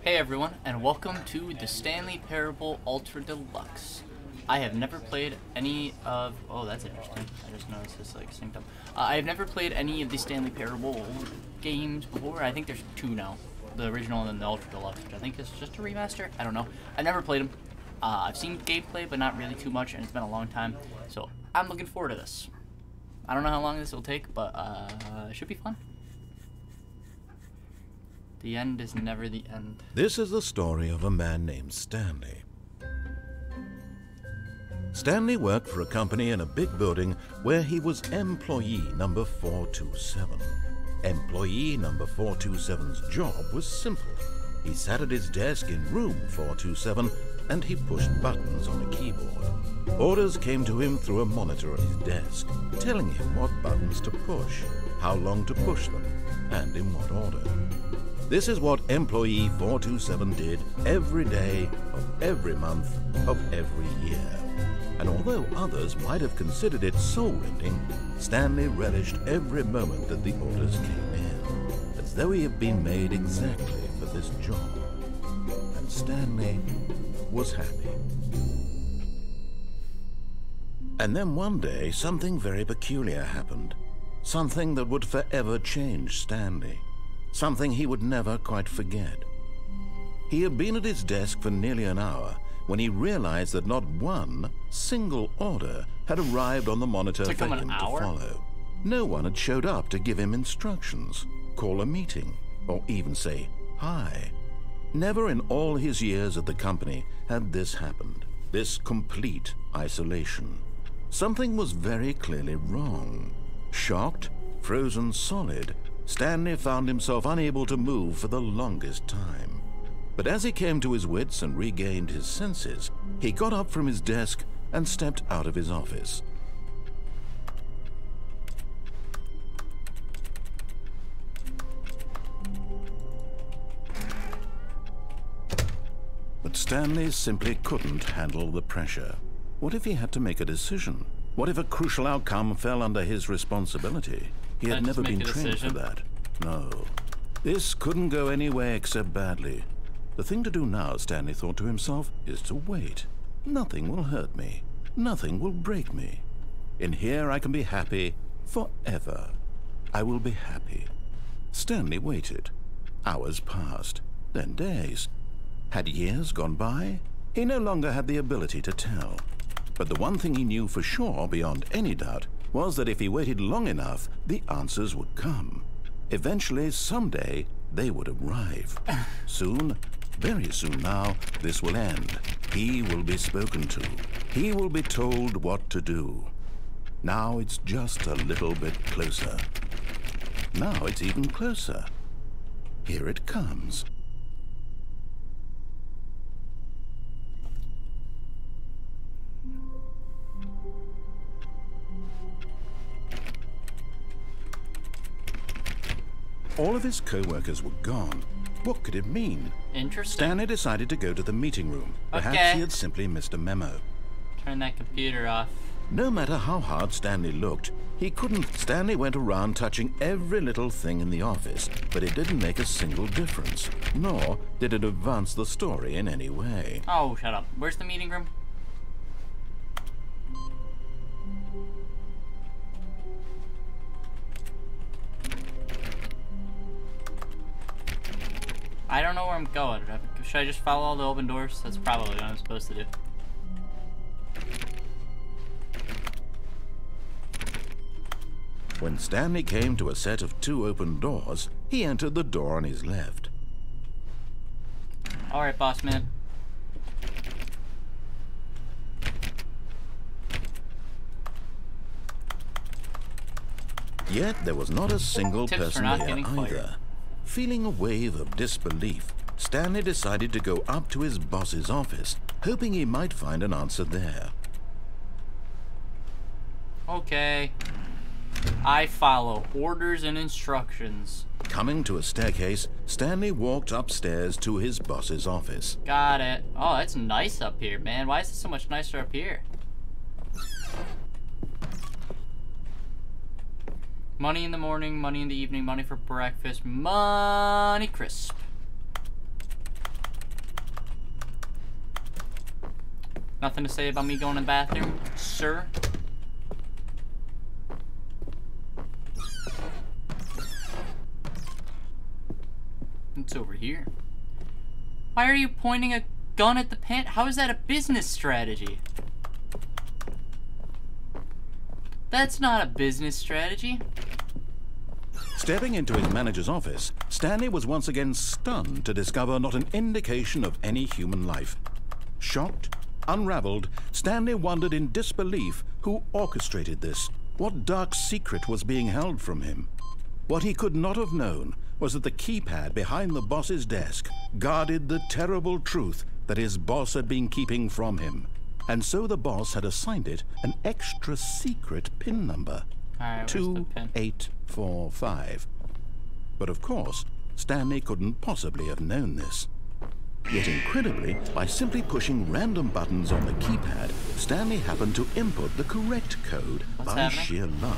Hey everyone, and welcome to the Stanley Parable Ultra Deluxe. I have never played any of... Oh, that's interesting. I just noticed this, like, synced up. I have never played any of the Stanley Parable games before. I think there's two now. The original and then the Ultra Deluxe, which I think is just a remaster. I don't know. I never played them. I've seen gameplay, but not really too much, and it's been a long time. So, I'm looking forward to this. I don't know how long this will take, but it should be fun. The end is never the end. This is the story of a man named Stanley. Stanley worked for a company in a big building where he was employee number 427. Employee number 427's job was simple. He sat at his desk in room 427 and he pushed buttons on a keyboard. Orders came to him through a monitor on his desk, telling him what buttons to push, how long to push them, and in what order. This is what employee 427 did every day of every month of every year. And although others might have considered it soul-rending, Stanley relished every moment that the orders came in, as though he had been made exactly for this job. And Stanley was happy. And then one day, something very peculiar happened. Something that would forever change Stanley. Something he would never quite forget. He had been at his desk for nearly an hour when he realized that not one single order had arrived on the monitor for him to follow. No one had showed up to give him instructions, call a meeting, or even say hi. Never in all his years at the company had this happened, this complete isolation. Something was very clearly wrong. Shocked, frozen solid, Stanley found himself unable to move for the longest time. But as he came to his wits and regained his senses, he got up from his desk and stepped out of his office. But Stanley simply couldn't handle the pressure. What if he had to make a decision? What if a crucial outcome fell under his responsibility? He had never been trained for that. No. This couldn't go any way except badly. The thing to do now, Stanley thought to himself, is to wait. Nothing will hurt me. Nothing will break me. In here I can be happy forever. I will be happy. Stanley waited. Hours passed, then days. Had years gone by? He no longer had the ability to tell. But the one thing he knew for sure, beyond any doubt, was that if he waited long enough, the answers would come. Eventually, someday, they would arrive. Soon, very soon now, this will end. He will be spoken to. He will be told what to do. Now it's just a little bit closer. Now it's even closer. Here it comes. All of his co-workers were gone. What could it mean? Interesting. Stanley decided to go to the meeting room. Perhaps he had simply missed a memo. Turn that computer off. No matter how hard Stanley looked, he couldn't. Stanley went around touching every little thing in the office, but it didn't make a single difference, nor did it advance the story in any way. Oh, shut up. Where's the meeting room? I don't know where I'm going. Should I just follow all the open doors? That's probably what I'm supposed to do. When Stanley came to a set of 2 open doors, he entered the door on his left. Alright, boss man. Yet there was not a single person there either. Feeling a wave of disbelief, Stanley decided to go up to his boss's office, hoping he might find an answer there. Okay. I follow orders and instructions. Coming to a staircase, Stanley walked upstairs to his boss's office. Got it. Oh, it's nice up here, man. Why is it so much nicer up here? Money in the morning, money in the evening, money for breakfast, money crisp. Nothing to say about me going to the bathroom, sir? It's over here. Why are you pointing a gun at the pant? How is that a business strategy? That's not a business strategy. Stepping into his manager's office, Stanley was once again stunned to discover not an indication of any human life. Shocked, unraveled, Stanley wondered in disbelief who orchestrated this. What dark secret was being held from him? What he could not have known was that the keypad behind the boss's desk guarded the terrible truth that his boss had been keeping from him. And so the boss had assigned it an extra secret PIN number. Alright, where's the pin? 2845. But of course, Stanley couldn't possibly have known this. Yet incredibly, by simply pushing random buttons on the keypad, Stanley happened to input the correct code by sheer luck.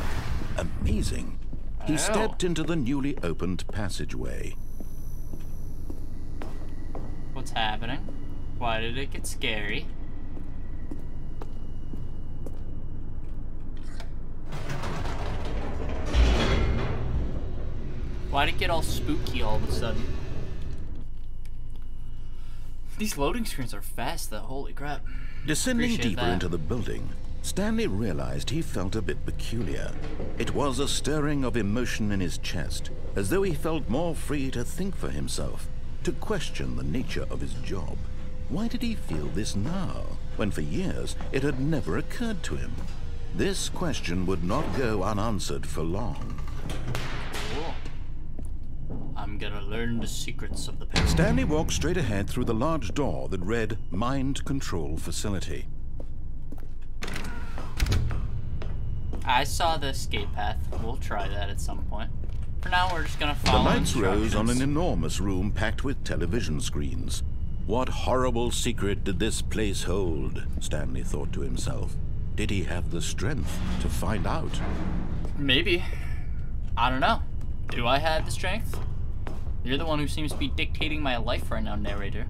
Amazing. He stepped into the newly opened passageway. What's happening? Why did it get scary? Why'd it get all spooky all of a sudden? These loading screens are fast though, holy crap. Descending deeper into the building, Stanley realized he felt a bit peculiar. It was a stirring of emotion in his chest, as though he felt more free to think for himself, to question the nature of his job. Why did he feel this now, when for years it had never occurred to him? This question would not go unanswered for long. Cool. I'm gonna learn the secrets of the past. Stanley walked straight ahead through the large door that read Mind Control Facility. I saw the escape path. We'll try that at some point. For now, we're just gonna follow The lights rose on an enormous room packed with television screens. What horrible secret did this place hold? Stanley thought to himself. Did he have the strength to find out? Maybe. I don't know. Do I have the strength? You're the one who seems to be dictating my life right now, narrator.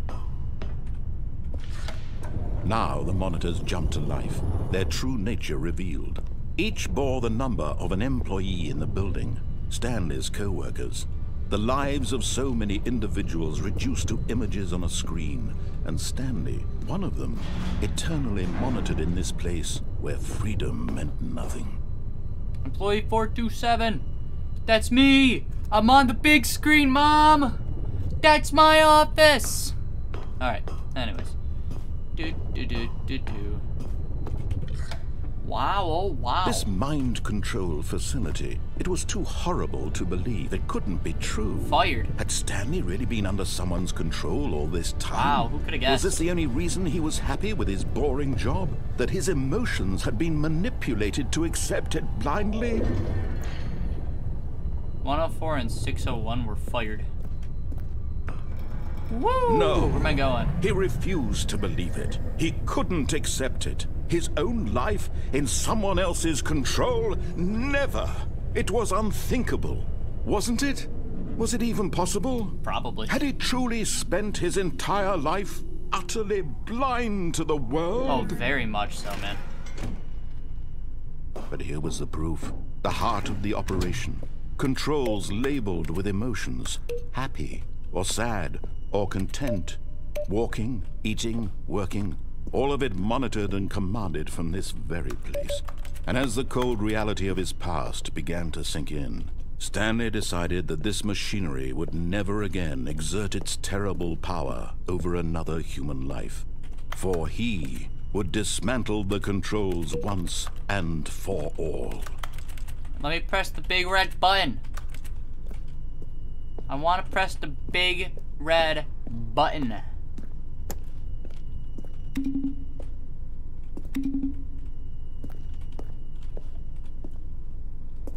Now the monitors jumped to life, their true nature revealed. Each bore the number of an employee in the building, Stanley's co-workers. The lives of so many individuals reduced to images on a screen, and Stanley, one of them, eternally monitored in this place where freedom meant nothing. Employee 427! That's me! I'm on the big screen, Mom! That's my office! Alright, anyways. Wow, oh wow. This mind control facility, it was too horrible to believe. It couldn't be true. Fired. Had Stanley really been under someone's control all this time? Wow, who could have guessed? Was this the only reason he was happy with his boring job? That his emotions had been manipulated to accept it blindly? 104 and 601 were fired. Woo! No. Where am I going? He refused to believe it. He couldn't accept it. His own life in someone else's control? Never! It was unthinkable. Wasn't it? Was it even possible? Probably. Had he truly spent his entire life utterly blind to the world? Oh, very much so, man. But here was the proof. The heart of the operation. Controls labeled with emotions. Happy, or sad, or content. Walking, eating, working. All of it monitored and commanded from this very place. And as the cold reality of his past began to sink in, Stanley decided that this machinery would never again exert its terrible power over another human life. For he would dismantle the controls once and for all. Let me press the big red button. I want to press the big red button.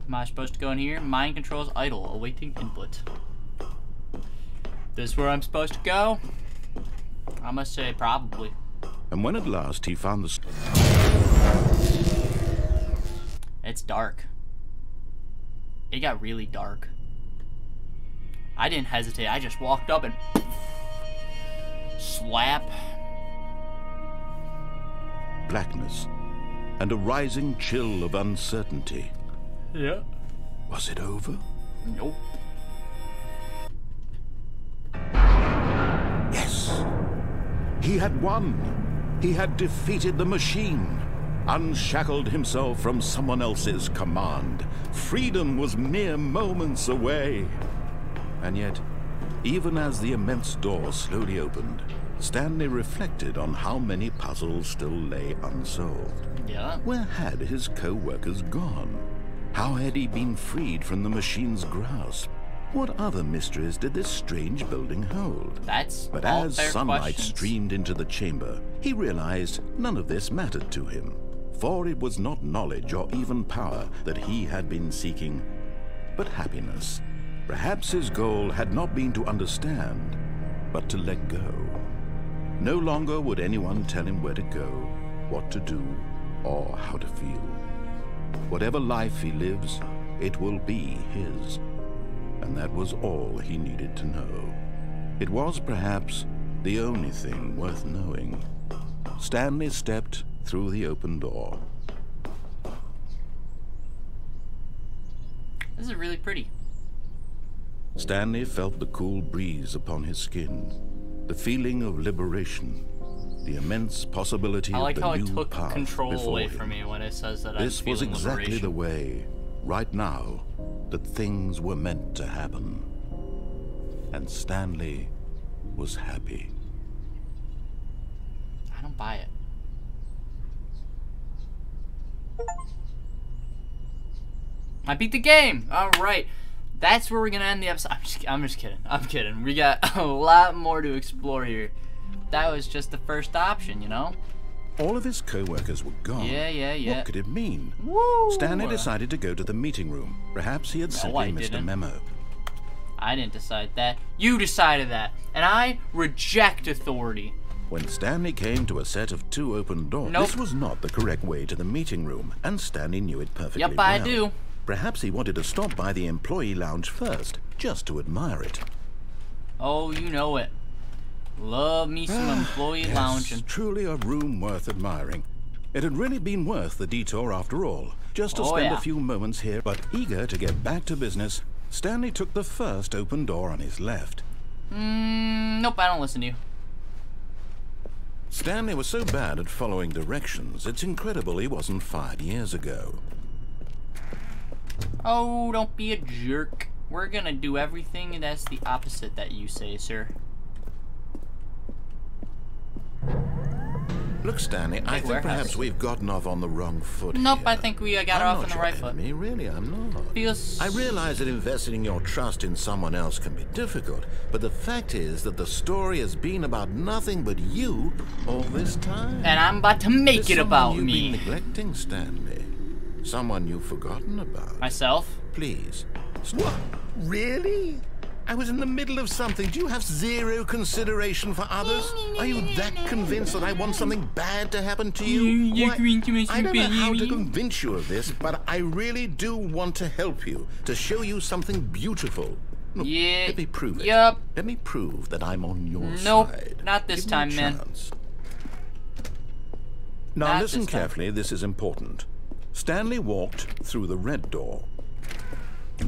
Am I supposed to go in here? Mind controls idle, awaiting input. This is where I'm supposed to go? I must say probably. And when at last he found the... It's dark. It got really dark. I didn't hesitate. I just walked up and slap. blackness and a rising chill of uncertainty. Yeah. Was it over? Nope. Yes. He had won. He had defeated the machine, unshackled himself from someone else's command. Freedom was mere moments away. And yet, even as the immense door slowly opened, Stanley reflected on how many puzzles still lay unsolved. Yeah. Where had his co-workers gone? How had he been freed from the machine's grasp? What other mysteries did this strange building hold? But as sunlight streamed into the chamber, he realized none of this mattered to him. For it was not knowledge or even power that he had been seeking, but happiness. Perhaps his goal had not been to understand, but to let go. No longer would anyone tell him where to go, what to do, or how to feel. Whatever life he lives, it will be his. And that was all he needed to know. It was perhaps the only thing worth knowing. Stanley stepped through the open door. This is really pretty. Stanley felt the cool breeze upon his skin, the feeling of liberation, the immense possibility of the new path before him. I like how it took control away from me when it says that I'm feeling This was exactly liberation. the way, right now, that things were meant to happen. And Stanley was happy. I don't buy it. I beat the game! Alright. That's where we're gonna end the episode. I'm just kidding. I'm kidding. We got a lot more to explore here. That was just the first option, you know? All of his co-workers were gone. Yeah. What could it mean? Woo! Stanley decided to go to the meeting room. Perhaps he had simply missed a memo. I didn't decide that. You decided that. And I reject authority. When Stanley came to a set of 2 open doors, this was not the correct way to the meeting room, and Stanley knew it perfectly well. Yep, I do. Perhaps he wanted to stop by the employee lounge first, just to admire it. Oh, you know it. Love me some employee lounging. Truly a room worth admiring. It had really been worth the detour after all, just to spend a few moments here. But eager to get back to business, Stanley took the first open door on his left. Nope, I don't listen to you. Stanley was so bad at following directions, it's incredible he wasn't 5 years ago. Oh, don't be a jerk. We're gonna do everything that's the opposite that you say, sir. Look, Stanley, I think perhaps we've gotten off on the wrong foot. Nope, here. I think we got off on the right foot. Really, I'm not. Feels... I realize that investing your trust in someone else can be difficult, but the fact is that the story has been about nothing but you all this time. And I'm about to make it about me. me. You've been neglecting, Stanley. Someone you've forgotten about. Myself? Please. What? Really? I was in the middle of something. Do you have zero consideration for others? Are you that convinced that I want something bad to happen to you? I don't know how to convince you of this, but I really do want to help you, to show you something beautiful. Look, let me prove it. Yep. Let me prove that I'm on your side. Nope, not this time, man. Now listen carefully, this is important. Stanley walked through the red door.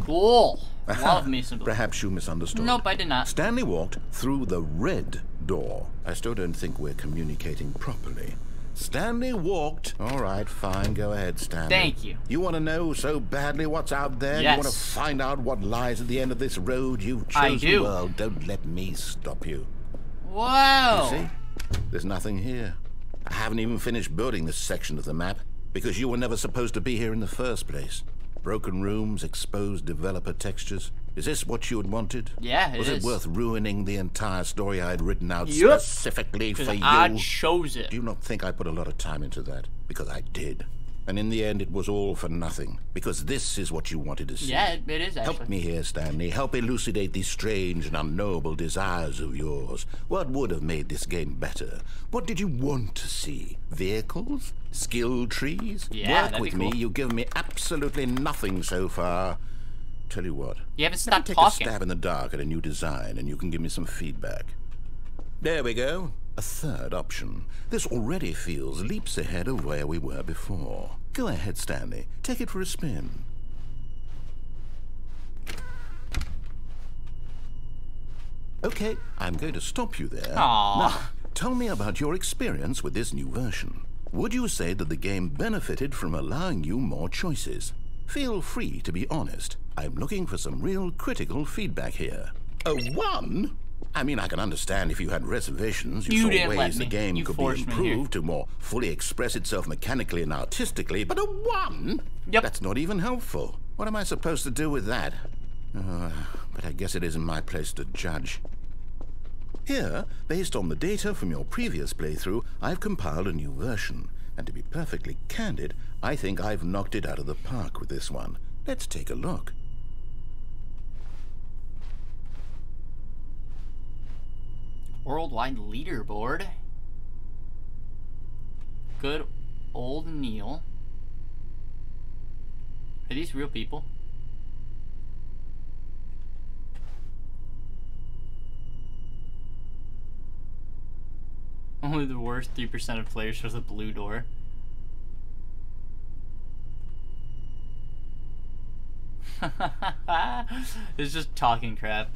Cool. Love me some. Perhaps you misunderstood. Nope, I did not. Stanley walked through the red door. I still don't think we're communicating properly. Stanley walked... All right, fine, go ahead, Stanley. Thank you. You want to know so badly what's out there? Yes. You want to find out what lies at the end of this road you've chosen? I do. Well, don't let me stop you. Wow. You see? There's nothing here. I haven't even finished building this section of the map, because you were never supposed to be here in the first place. Broken rooms, exposed developer textures. Is this what you had wanted? Yeah, it is. Was it worth ruining the entire story I had written out specifically for you? I chose it. Do you not think I put a lot of time into that? Because I did. And in the end, it was all for nothing. Because this is what you wanted to see. Yeah, it is, actually. Help me here, Stanley. Help elucidate these strange and unknowable desires of yours. What would have made this game better? What did you want to see? Vehicles? Skill trees? Yeah, Work with me. You've given me absolutely nothing so far. Tell you what. You haven't stopped take talking. a stab in the dark at a new design, and you can give me some feedback. There we go. a third option. This already feels leaps ahead of where we were before. Go ahead, Stanley. Take it for a spin. Okay, I'm going to stop you there. Aww. Now, tell me about your experience with this new version. Would you say that the game benefited from allowing you more choices? Feel free to be honest. I'm looking for some real critical feedback here. A 1? I mean, I can understand if you had reservations. You saw ways the game could be improved to more fully express itself mechanically and artistically, but a 1? Yep. That's not even helpful. What am I supposed to do with that? But I guess it isn't my place to judge. Here, based on the data from your previous playthrough, I've compiled a new version. And to be perfectly candid, I think I've knocked it out of the park with this one. Let's take a look. Worldwide leaderboard. Good old Neil. Are these real people? Only the worst 3% of players shows a blue door. It's just talking crap.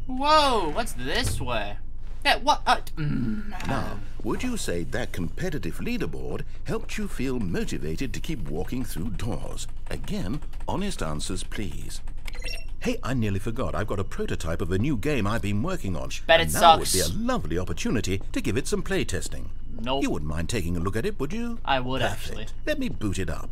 Whoa, what's this way? Yeah, what? Now, would you say that competitive leaderboard helped you feel motivated to keep walking through doors? Again, honest answers, please. Hey, I nearly forgot. I've got a prototype of a new game I've been working on. Bet it sucks. Now would be a lovely opportunity to give it some play testing. Nope. You wouldn't mind taking a look at it, would you? I would. Perfect. Actually. Let me boot it up.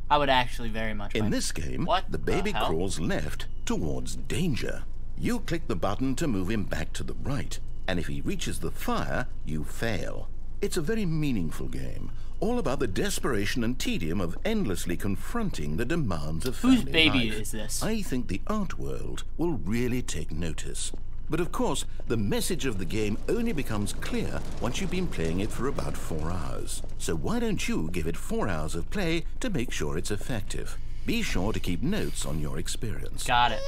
I would actually very much In mind. this game, What the baby hell? crawls left towards danger. You click the button to move him back to the right, and if he reaches the fire, you fail. It's a very meaningful game, all about the desperation and tedium of endlessly confronting the demands of family Whose baby life. is this? I think the art world will really take notice. But of course, the message of the game only becomes clear once you've been playing it for about 4 hours. So why don't you give it 4 hours of play to make sure it's effective? Be sure to keep notes on your experience. Got it.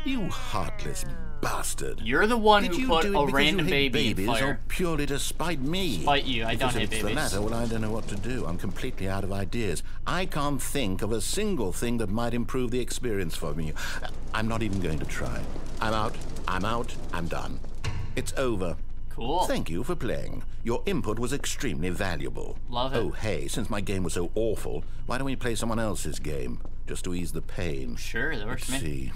You heartless bastard. You're the one Did who you put do it a because random you hate baby in babies fire. or purely to spite me? Spite you. I don't hate If it's the babies. latter, well, I don't know what to do. I'm completely out of ideas. I can't think of a single thing that might improve the experience for me. I'm not even going to try. I'm out. I'm done. It's over. Cool. Thank you for playing. Your input was extremely valuable. Love it. Oh, hey, since my game was so awful, why don't we play someone else's game? Just to ease the pain. Sure, that works for Let's me. see.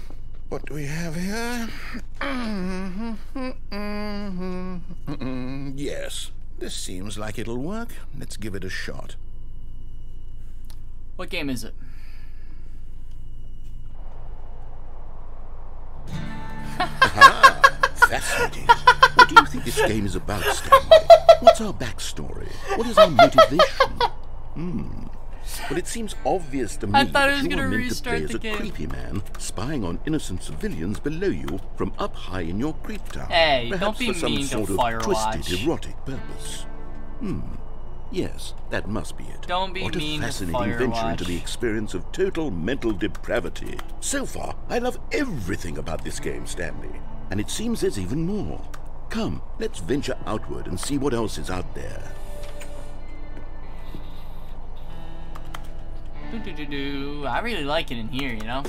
What do we have here? Yes, this seems like it'll work. Let's give it a shot. What game is it? Fascinating. What do you think this game is about, Stanley? What's our backstory? What is our motivation? Well, it seems obvious to me I thought it that was you gonna were meant to restart play as the a game. creepy man spying on innocent civilians below you from up high in your creep tower. Hey, Perhaps don't be for some mean to sort of Firewatch. twisted erotic purpose. Yes, that must be it. Don't be what mean a to fascinating venture into Firewatch. the experience of total mental depravity. So far, I love everything about this game, Stanley. And it seems there's even more. Come, let's venture outward and see what else is out there. I really like it in here, you know?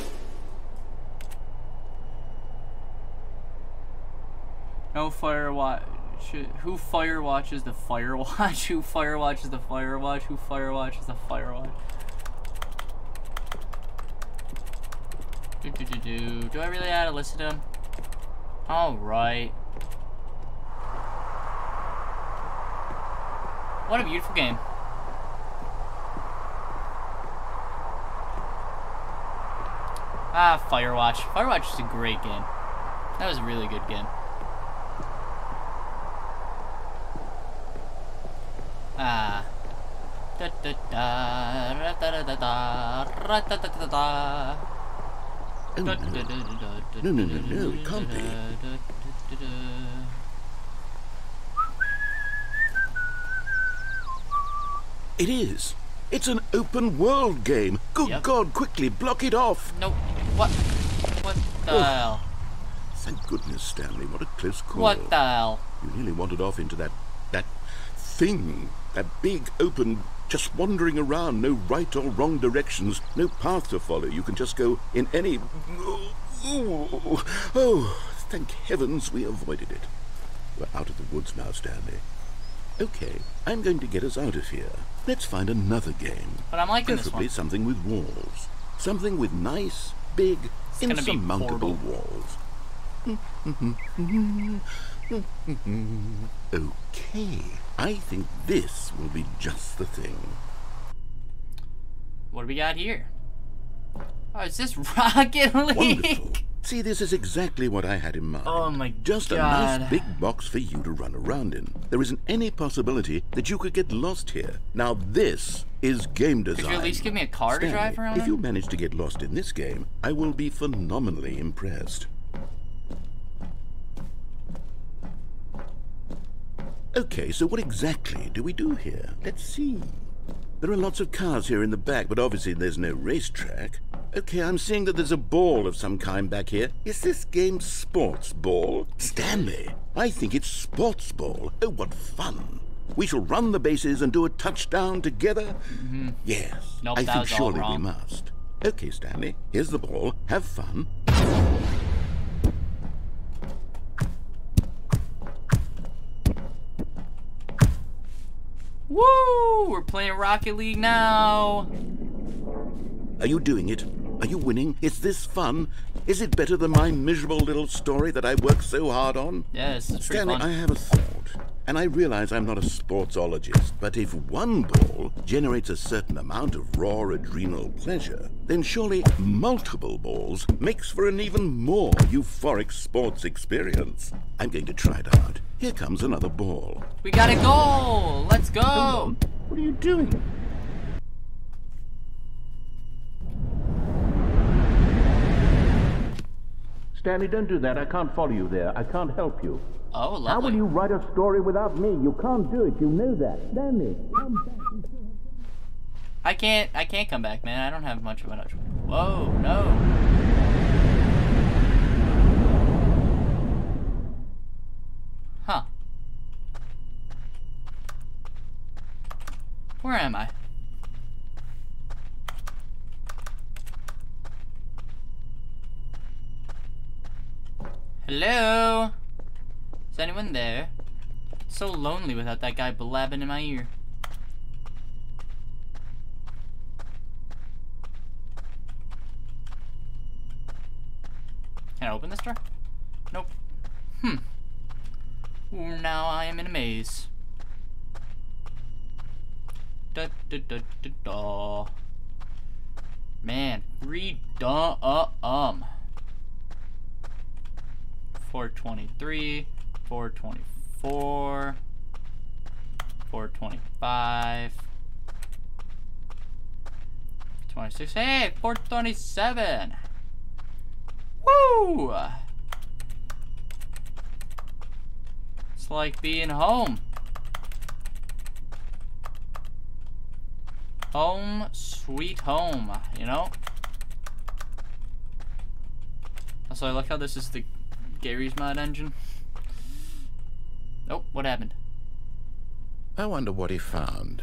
No Firewatch. Who Firewatches the Firewatch? Who Firewatches the Firewatch? Who Firewatches the Firewatch? Do I really have to listen to him? Alright. What a beautiful game. Ah, Firewatch. Firewatch is a great game. That was a really good game. Ah. Da da da da da da da da da da da. Oh, no. No, it can't be. It is. It's an open world game. Good Yep. God, quickly block it off. Nope. What? What? the hell? Thank goodness, Stanley. What a close call. What the hell? You nearly wandered off into that thing. That big, open, just wandering around. No right or wrong directions. No path to follow. You can just go in any... Oh, thank heavens we avoided it. We're out of the woods now, Stanley. Okay, I'm going to get us out of here. Let's find another game. But I'm liking this one. Preferably something with walls. Something with nice, big, insurmountable walls. Okay, I think this will be just the thing. What do we got here? Oh, is this Rocket League? Wonderful. See, this is exactly what I had in mind. Oh my Just God. a nice big box for you to run around in. There isn't any possibility that you could get lost here. Now this is game design. Could you at least give me a car Stanley, to drive around if in? you manage to get lost in this game, I will be phenomenally impressed. Okay, so what exactly do we do here? Let's see. There are lots of cars here in the back, but obviously there's no racetrack. Okay, I'm seeing that there's a ball of some kind back here. Is this game sports ball? Stanley, I think it's sports ball. Oh, what fun. We shall run the bases and do a touchdown together? Yes, Nope, I that think was all surely we wrong. must. Okay, Stanley, here's the ball. Have fun. Woo! We're playing Rocket League now. Are you doing it? Are you winning? Is this fun? Is it better than my miserable little story that I worked so hard on? Yes, it's pretty Stanley, fun. I have a thought, and I realize I'm not a sportsologist, but if one ball generates a certain amount of raw adrenal pleasure, then surely multiple balls makes for an even more euphoric sports experience. I'm going to try it out. Here comes another ball. We got a goal. Let's go. Hold on. What are you doing? Stanley, don't do that. I can't follow you there. I can't help you. Oh, lovely. How will you write a story without me? You can't do it. You know that. Stanley, come back. I can't come back, man. I don't have much of an... Whoa, no. Huh. Where am I? Hello? Is anyone there? It's so lonely without that guy blabbing in my ear. Can I open this door? Nope. Now I am in a maze. Da da da da da. Man, 423, 424, 425, 26. Hey, 427. Woo! It's like being home. Home, sweet home, you know? Also, I like how this is the Gary's mod engine. Oh, what happened? I wonder what he found.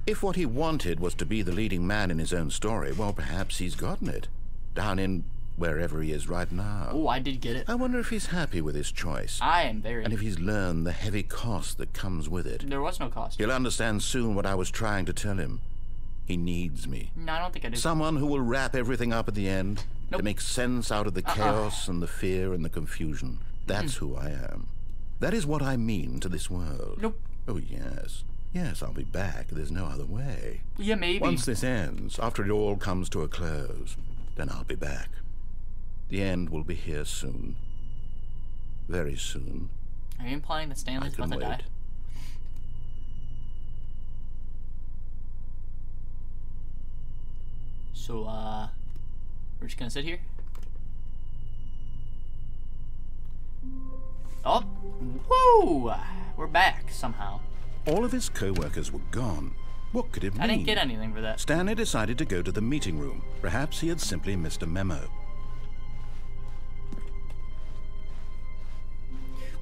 If what he wanted was to be the leading man in his own story, well, perhaps he's gotten it. Down in wherever he is right now. Oh, I did get it. I wonder if he's happy with his choice. I am very. And if he's learned the heavy cost that comes with it. There was no cost. He'll understand soon what I was trying to tell him. He needs me. No, I don't think I do. Someone who will wrap everything up at the end. Nope. To make sense out of the chaos and the fear and the confusion. That's who I am. That is what I mean to this world. Nope. Oh, yes. Yes, I'll be back. There's no other way. Yeah, maybe. Once this ends, after it all comes to a close, then I'll be back. The end will be here soon. Very soon. Are you implying that Stanley's about to die? So, we're just gonna sit here? Oh! Woo! We're back, somehow. All of his co-workers were gone. What could it mean? I didn't get anything for that. Stanley decided to go to the meeting room. Perhaps he had simply missed a memo.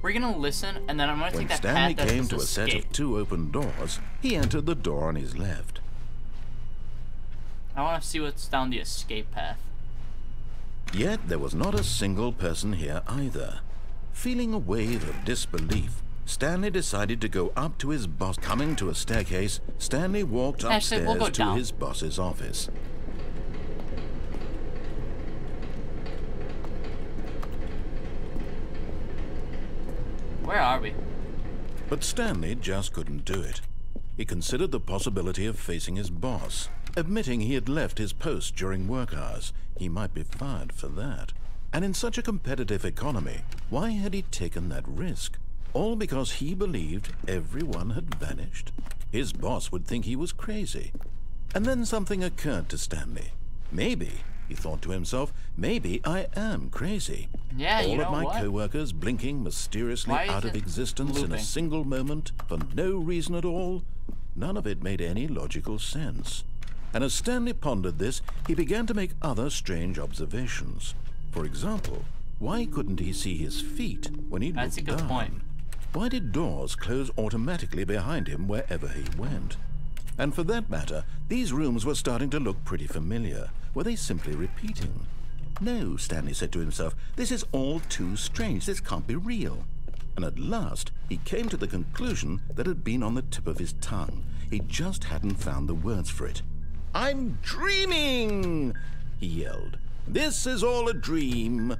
We're gonna listen, and then I'm gonna take that Stanley path that came says to a set escape. of 2 open doors, he entered the door on his left. I want to see what's down the escape path. Yet there was not a single person here either. Feeling a wave of disbelief, Stanley decided to go up to his boss. Coming to a staircase, Stanley walked upstairs we'll go to down. his boss's office. Where are we? But Stanley just couldn't do it. He considered the possibility of facing his boss. Admitting he had left his post during work hours, he might be fired for that. And in such a competitive economy, why had he taken that risk? All because he believed everyone had vanished? His boss would think he was crazy. And then something occurred to Stanley. Maybe, he thought to himself, maybe I am crazy. Yeah, All you know of my what? co-workers blinking mysteriously Why is out of it existence in a looping? single moment for no reason at all. None of it made any logical sense. And as Stanley pondered this, he began to make other strange observations. For example, why couldn't he see his feet when he That's looked a good down? point. Why did doors close automatically behind him wherever he went? And for that matter, these rooms were starting to look pretty familiar. Were they simply repeating? No, Stanley said to himself, this is all too strange. This can't be real. And at last, he came to the conclusion that had been on the tip of his tongue. He just hadn't found the words for it. I'm dreaming, he yelled. This is all a dream.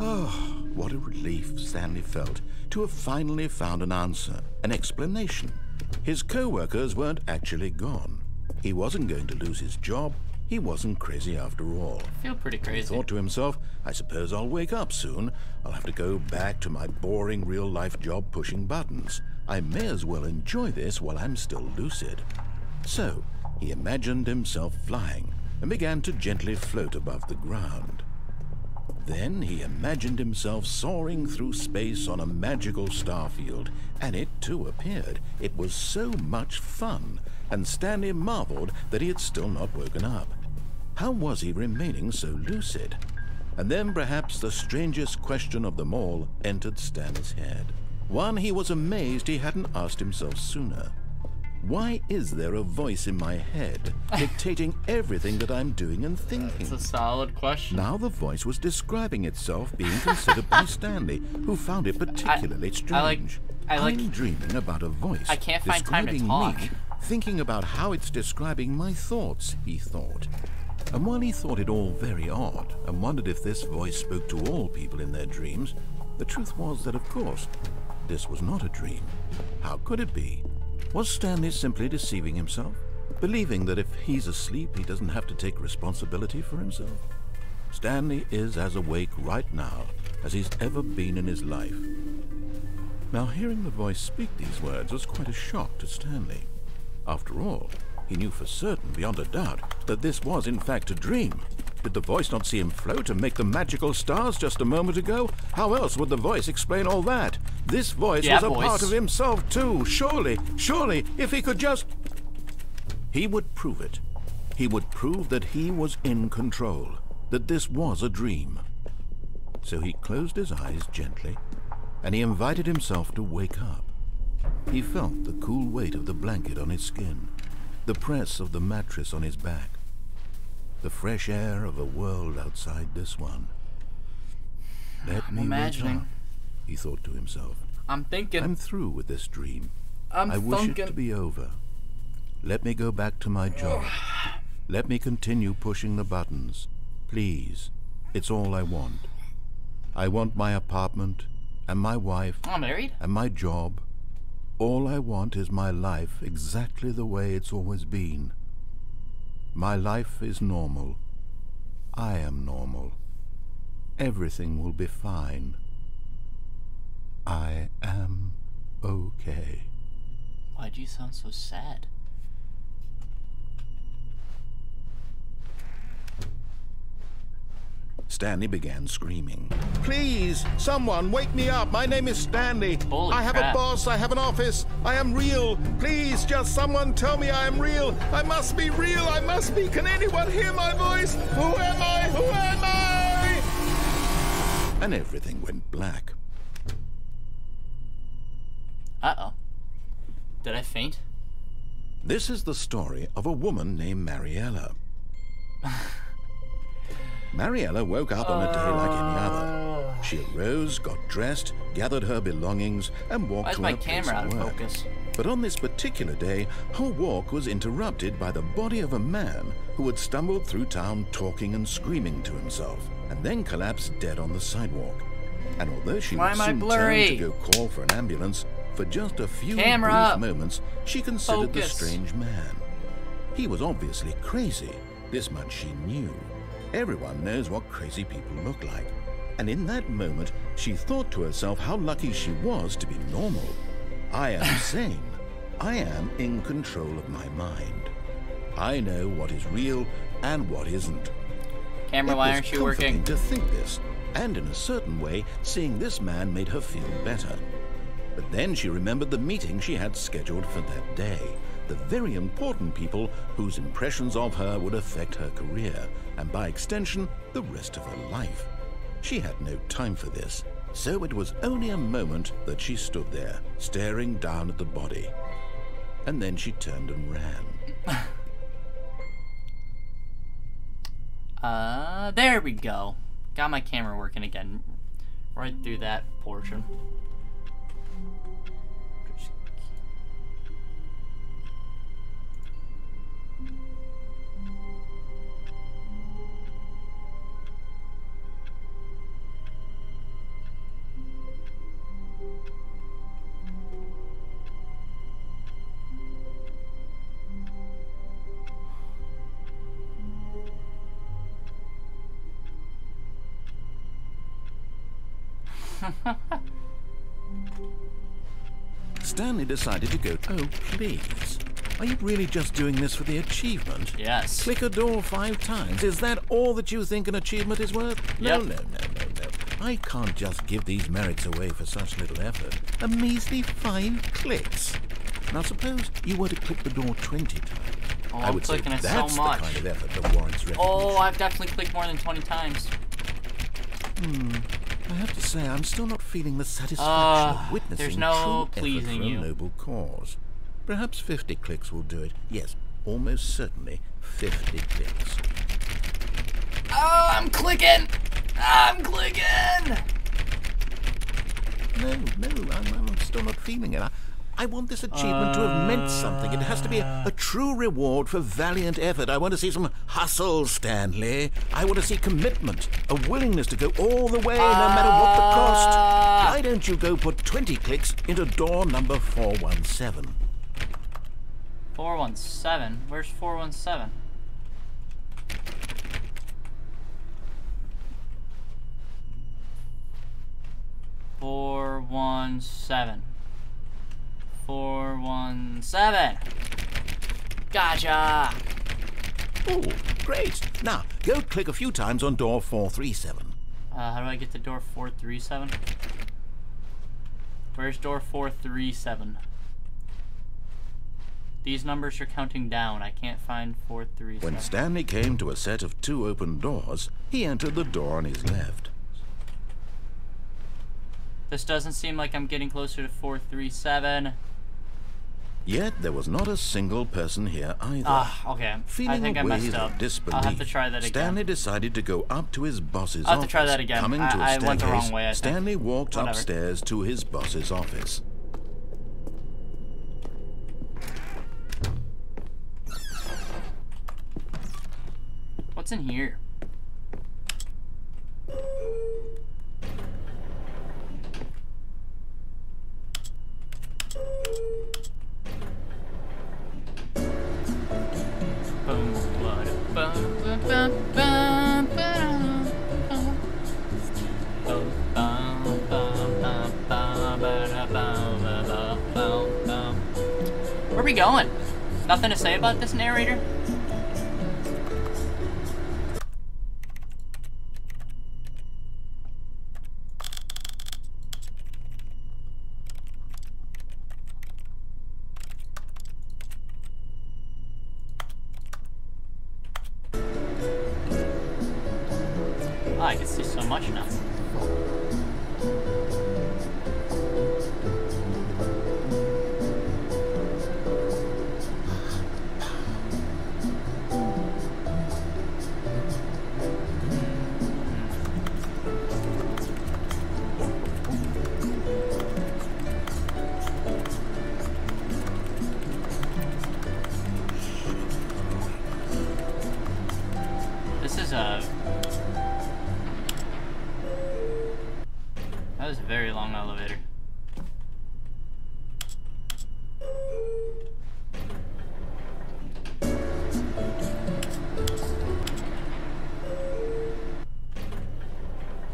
Oh, what a relief Stanley felt to have finally found an answer, an explanation. His co-workers weren't actually gone. He wasn't going to lose his job. He wasn't crazy after all. I feel pretty He crazy. thought to himself, I suppose I'll wake up soon. I'll have to go back to my boring real-life job pushing buttons. I may as well enjoy this while I'm still lucid. So, he imagined himself flying and began to gently float above the ground. Then he imagined himself soaring through space on a magical starfield, and it too appeared. It was so much fun, and Stanley marveled that he had still not woken up. How was he remaining so lucid? And then perhaps the strangest question of them all entered Stanley's head. One he was amazed he hadn't asked himself sooner. Why is there a voice in my head dictating everything that I'm doing and thinking? It's a solid question. Now the voice was describing itself being considered by Stanley, who found it particularly strange. I'm dreaming about a voice I can't find time to describing talk. me, thinking about how it's describing my thoughts, he thought. And while he thought it all very odd, and wondered if this voice spoke to all people in their dreams, the truth was that, of course, this was not a dream. How could it be? Was Stanley simply deceiving himself? Believing that if he's asleep, he doesn't have to take responsibility for himself? Stanley is as awake right now as he's ever been in his life. Now, hearing the voice speak these words was quite a shock to Stanley. After all, he knew for certain, beyond a doubt, that this was in fact a dream. Did the voice not see him float and make the magical stars just a moment ago? How else would the voice explain all that? This voice was a part of himself too. Surely, if he could just... He would prove it. He would prove that he was in control, that this was a dream. So he closed his eyes gently, and he invited himself to wake up. He felt the cool weight of the blanket on his skin, the press of the mattress on his back, the fresh air of a world outside this one. Let me wake up, he thought to himself. I'm thinking. I'm through with this dream. I wish it to be over. Let me go back to my job. Let me continue pushing the buttons. Please, it's all I want. I want my apartment, and my wife, I'm married, and my job. All I want is my life exactly the way it's always been. My life is normal. I am normal. Everything will be fine. I am okay. Why do you sound so sad? Stanley began screaming. Please, someone, wake me up. My name is Stanley. I have a boss. I have an office. I am real. Please, just someone tell me I am real. I must be real. I must be. Can anyone hear my voice? Who am I? Who am I? And everything went black. Uh-oh. Did I faint? This is the story of a woman named Mariella. Mariella woke up on a day like any other. She arose, got dressed, gathered her belongings, and walked to her place of work. Focus? But on this particular day, her walk was interrupted by the body of a man who had stumbled through town talking and screaming to himself, and then collapsed dead on the sidewalk. And although she would soon turn to go call for an ambulance, for just a few brief moments, she considered the strange man. He was obviously crazy. This much she knew. Everyone knows what crazy people look like. And in that moment, she thought to herself how lucky she was to be normal. I am sane. I am in control of my mind. I know what is real and what isn't. Camera, why aren't you working? It was comforting to think this, and in a certain way, seeing this man made her feel better. But then she remembered the meeting she had scheduled for that day. The very important people whose impressions of her would affect her career, and by extension, the rest of her life. She had no time for this, so it was only a moment that she stood there, staring down at the body. And then she turned and ran. There we go. Got my camera working again. Right through that portion. Stanley decided to go. Oh, please. Are you really just doing this for the achievement? Yes. Click a door 5 times. Is that all that you think an achievement is worth? No, no. I can't just give these merits away for such little effort. A measly 5 clicks. Now suppose you were to click the door 20 times. Oh, I would say clicking it that's so much. The kind of effort that warrants recognition. Oh, I've definitely clicked more than 20 times. I have to say, I'm still not feeling the satisfaction of witnessing there's no true pleasing effort for you. a noble cause. Perhaps 50 clicks will do it. Yes, almost certainly 50 clicks. Oh, I'm clicking! I'm clicking! No, I'm still not feeling it. I want this achievement to have meant something. It has to be a true reward for valiant effort. I want to see some hustle, Stanley. I want to see commitment, a willingness to go all the way, no matter what the cost. Why don't you go put 20 clicks into door number 417? 417? Where's 417? $417. 417. Gotcha. Oh, great. Now, go click a few times on door 437. How do I get to door 437? Where's door 437? These numbers are counting down. I can't find 437. When Stanley came to a set of 2 open doors, he entered the door on his left. This doesn't seem like I'm getting closer to 437. Yet there was not a single person here either. Okay. Feeling I think I messed up. Disbelief, I'll have to try that again. Stanley decided to go up to his boss's office. I'll have to try that again. Coming to a staircase, went the wrong way, I think. Stanley walked upstairs to his boss's office. What's in here? Where are we going? Nothing to say about this narrator? Oh, I can see so much now. That was a very long elevator.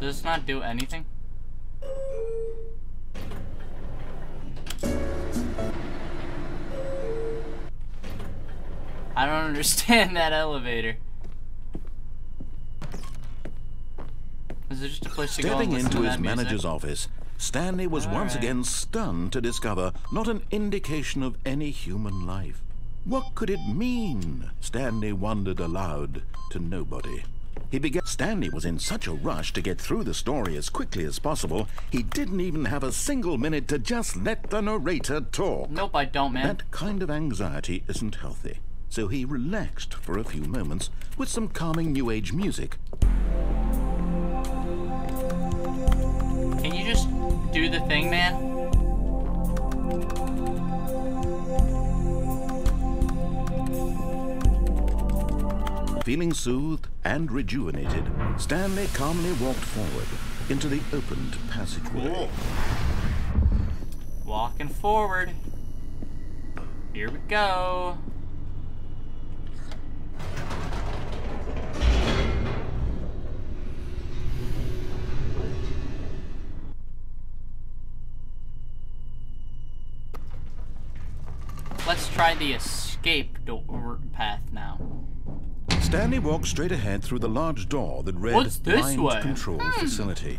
Does this not do anything? I don't understand that elevator. Is it just a place to go and listen to that music? Stepping into his manager's office, Stanley was once again stunned to discover not an indication of any human life. What could it mean? Stanley wondered aloud to nobody. Stanley was in such a rush to get through the story as quickly as possible, he didn't even have a single minute to just let the narrator talk. Nope, I don't, man. That kind of anxiety isn't healthy, so he relaxed for a few moments with some calming New Age music. Can you just do the thing, man? Feeling soothed and rejuvenated, Stanley calmly walked forward into the opened passageway. Cool. Walking forward. Here we go. Let's try the escape door path now. Stanley walked straight ahead through the large door that read Mind Control Facility.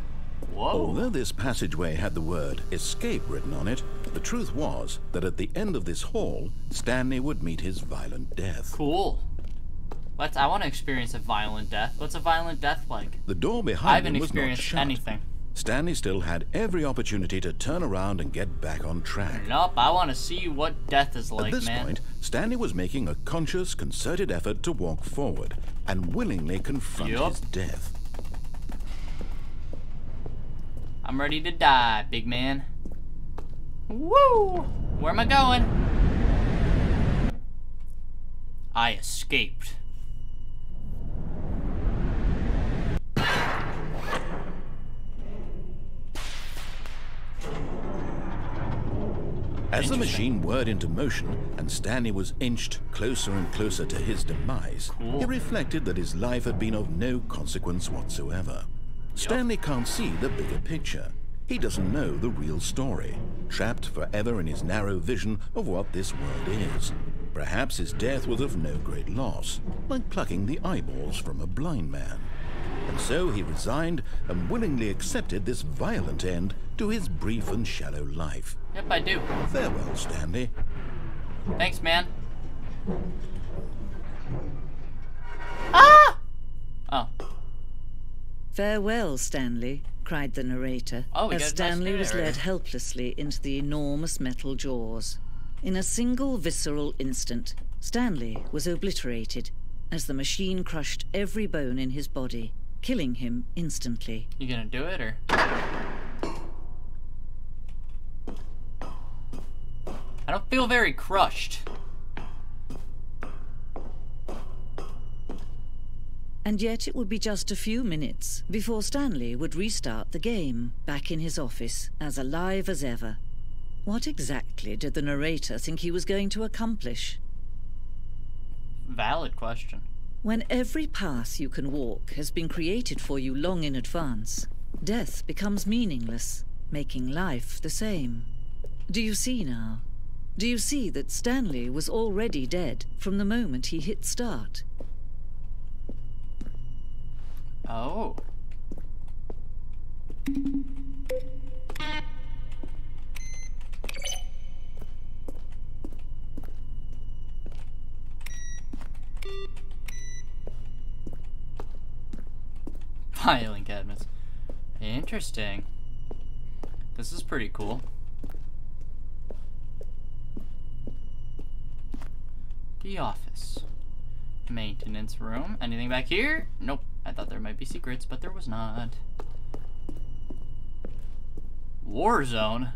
Whoa. Although this passageway had the word escape written on it, the truth was that at the end of this hall, Stanley would meet his violent death. Cool. I want to experience a violent death. What's a violent death like? The door behind him was not shut. I haven't experienced anything. Stanley still had every opportunity to turn around and get back on track. Nope, I want to see what death is like, man. At this point, Stanley was making a conscious, concerted effort to walk forward and willingly confront his death. I'm ready to die, big man. Woo! Where am I going? I escaped. As the machine whirred into motion and Stanley was inched closer and closer to his demise, he reflected that his life had been of no consequence whatsoever. Stanley can't see the bigger picture. He doesn't know the real story, trapped forever in his narrow vision of what this world is. Perhaps his death was of no great loss, like plucking the eyeballs from a blind man. And so he resigned and willingly accepted this violent end to his brief and shallow life. Yep, I do. Farewell, Stanley. Thanks, man. Ah! Oh. Farewell, Stanley, cried the narrator, as Stanley was led helplessly into the enormous metal jaws. In a single visceral instant, Stanley was obliterated as the machine crushed every bone in his body, killing him instantly. You gonna do it, or? I don't feel very crushed. And yet it would be just a few minutes before Stanley would restart the game, back in his office, as alive as ever. What exactly did the narrator think he was going to accomplish? Valid question. When every path you can walk has been created for you long in advance, death becomes meaningless, making life the same. Do you see now? Do you see that Stanley was already dead from the moment he hit start? Oh. Filing cabinets. Interesting. This is pretty cool. The office. Maintenance room. Anything back here? Nope. I thought there might be secrets, but there was not. War zone.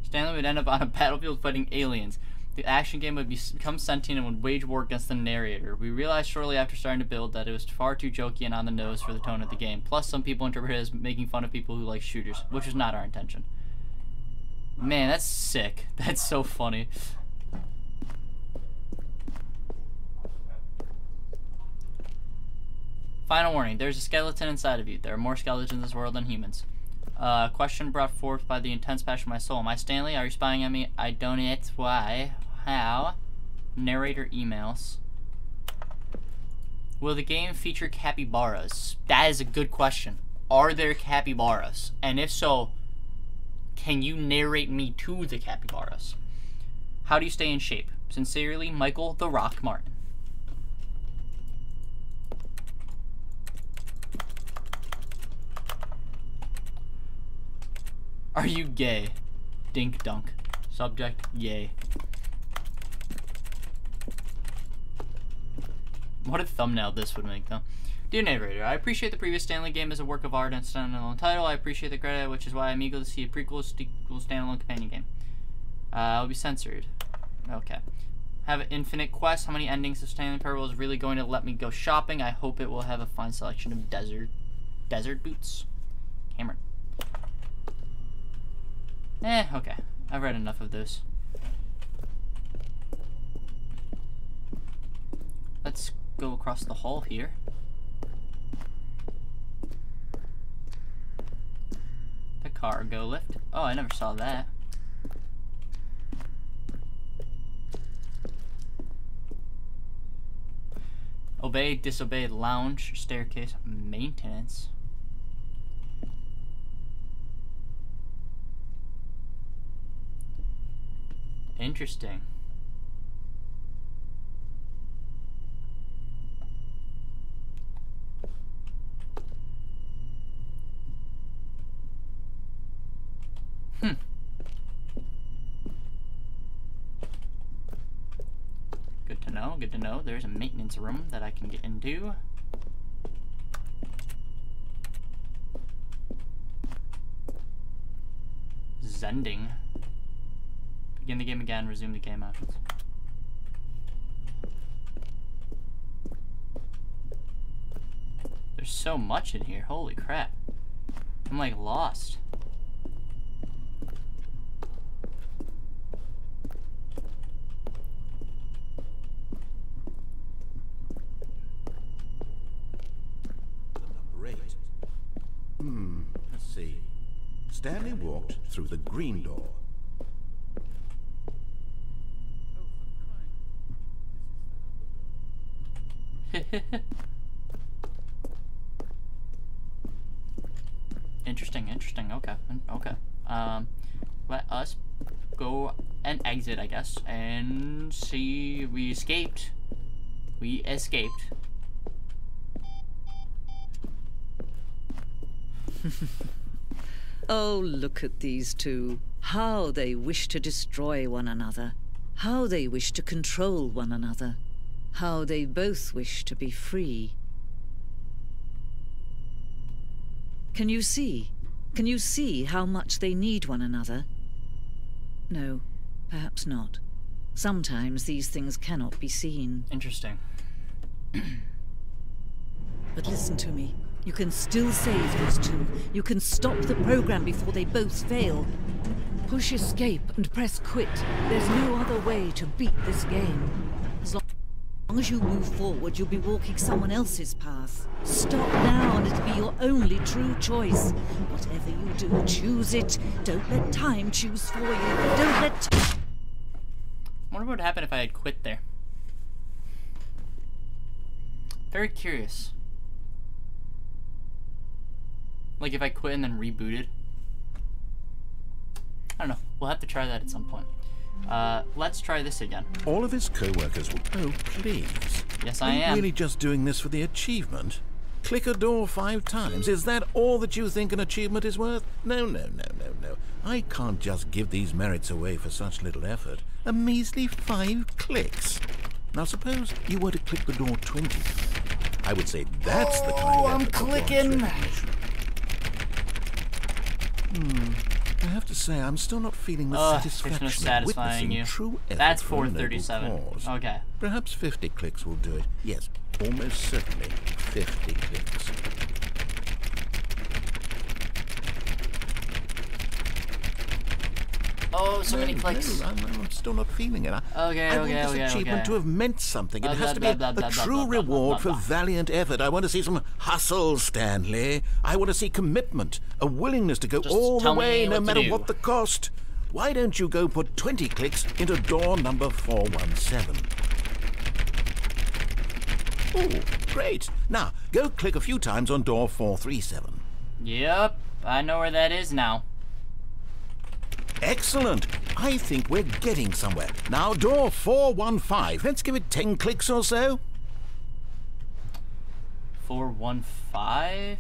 Stanley would end up on a battlefield fighting aliens. The action game would become sentient and would wage war against the narrator. We realized shortly after starting to build that it was far too jokey and on the nose for the tone of the game. Plus, some people interpret it as making fun of people who like shooters, which was not our intention. Man, that's sick. That's so funny. Final warning, there's a skeleton inside of you. There are more skeletons in this world than humans. Question brought forth by the intense passion of my soul. Am I Stanley? Are you spying on me? I don't know why. How? Narrator emails. Will the game feature capybaras? That is a good question. Are there capybaras? And if so, can you narrate me to the capybaras? How do you stay in shape? Sincerely, Michael the Rock Martin. Are you gay? Dink dunk. Subject, yay. What a thumbnail this would make, though. Dear narrator, I appreciate the previous Stanley game as a work of art and standalone title. I appreciate the credit, which is why I'm eager to see a prequel standalone companion game. It'll be censored. Okay. Have an infinite quest. How many endings of Stanley Parable is really going to let me go shopping? I hope it will have a fine selection of desert boots. Cameron. Okay. I've read enough of those. Let's go across the hall here. The cargo lift. Oh, I never saw that. Obey, disobey, lounge, staircase, maintenance. Interesting. Good to know, good to know. There's a maintenance room that I can get into. Zending. Begin the game again, resume the game options. There's so much in here, holy crap. I'm like lost. Let's see. Stanley walked through the green door. Interesting, okay. Let us go and exit, I guess, and see. We escaped. Oh, look at these two. How they wish to destroy one another. How they wish to control one another. How they both wish to be free. Can you see? Can you see how much they need one another? No, perhaps not. Sometimes these things cannot be seen. Interesting. But listen to me. You can still save these two. You can stop the program before they both fail. Push escape and press quit. There's no other way to beat this game. As long as you move forward, you'll be walking someone else's path. Stop now and it'll be your only true choice. Whatever you do, choose it. Don't let time choose for you. Don't let... I wonder what would happen if I had quit there. Very curious. Like if I quit and then rebooted. I don't know. We'll have to try that at some point. Let's try this again. All of his co-workers will... Oh, please. Yes, I am. Are you really just doing this for the achievement? Click a door 5 times. Is that all that you think an achievement is worth? No. I can't just give these merits away for such little effort. A measly 5 clicks. Now suppose you were to click the door 20 times. I would say that's the kind of effort. I'm clicking. I have to say, I'm still not feeling the satisfaction of witnessing true effort. That's for a noble 437. cause. Okay. Perhaps 50 clicks will do it. Yes, almost certainly 50 clicks. Oh, so many clicks. No, I'm still not feeling it. I want this achievement to have meant something. It has to be a true reward for valiant effort. I want to see some hustle, Stanley. I want to see commitment, a willingness to go all the way, no matter what the cost. Why don't you go put 20 clicks into door number 417? Oh, great. Now, go click a few times on door 437. Yep, I know where that is now. Excellent. I think we're getting somewhere. Now, door 415. Let's give it 10 clicks or so. 415?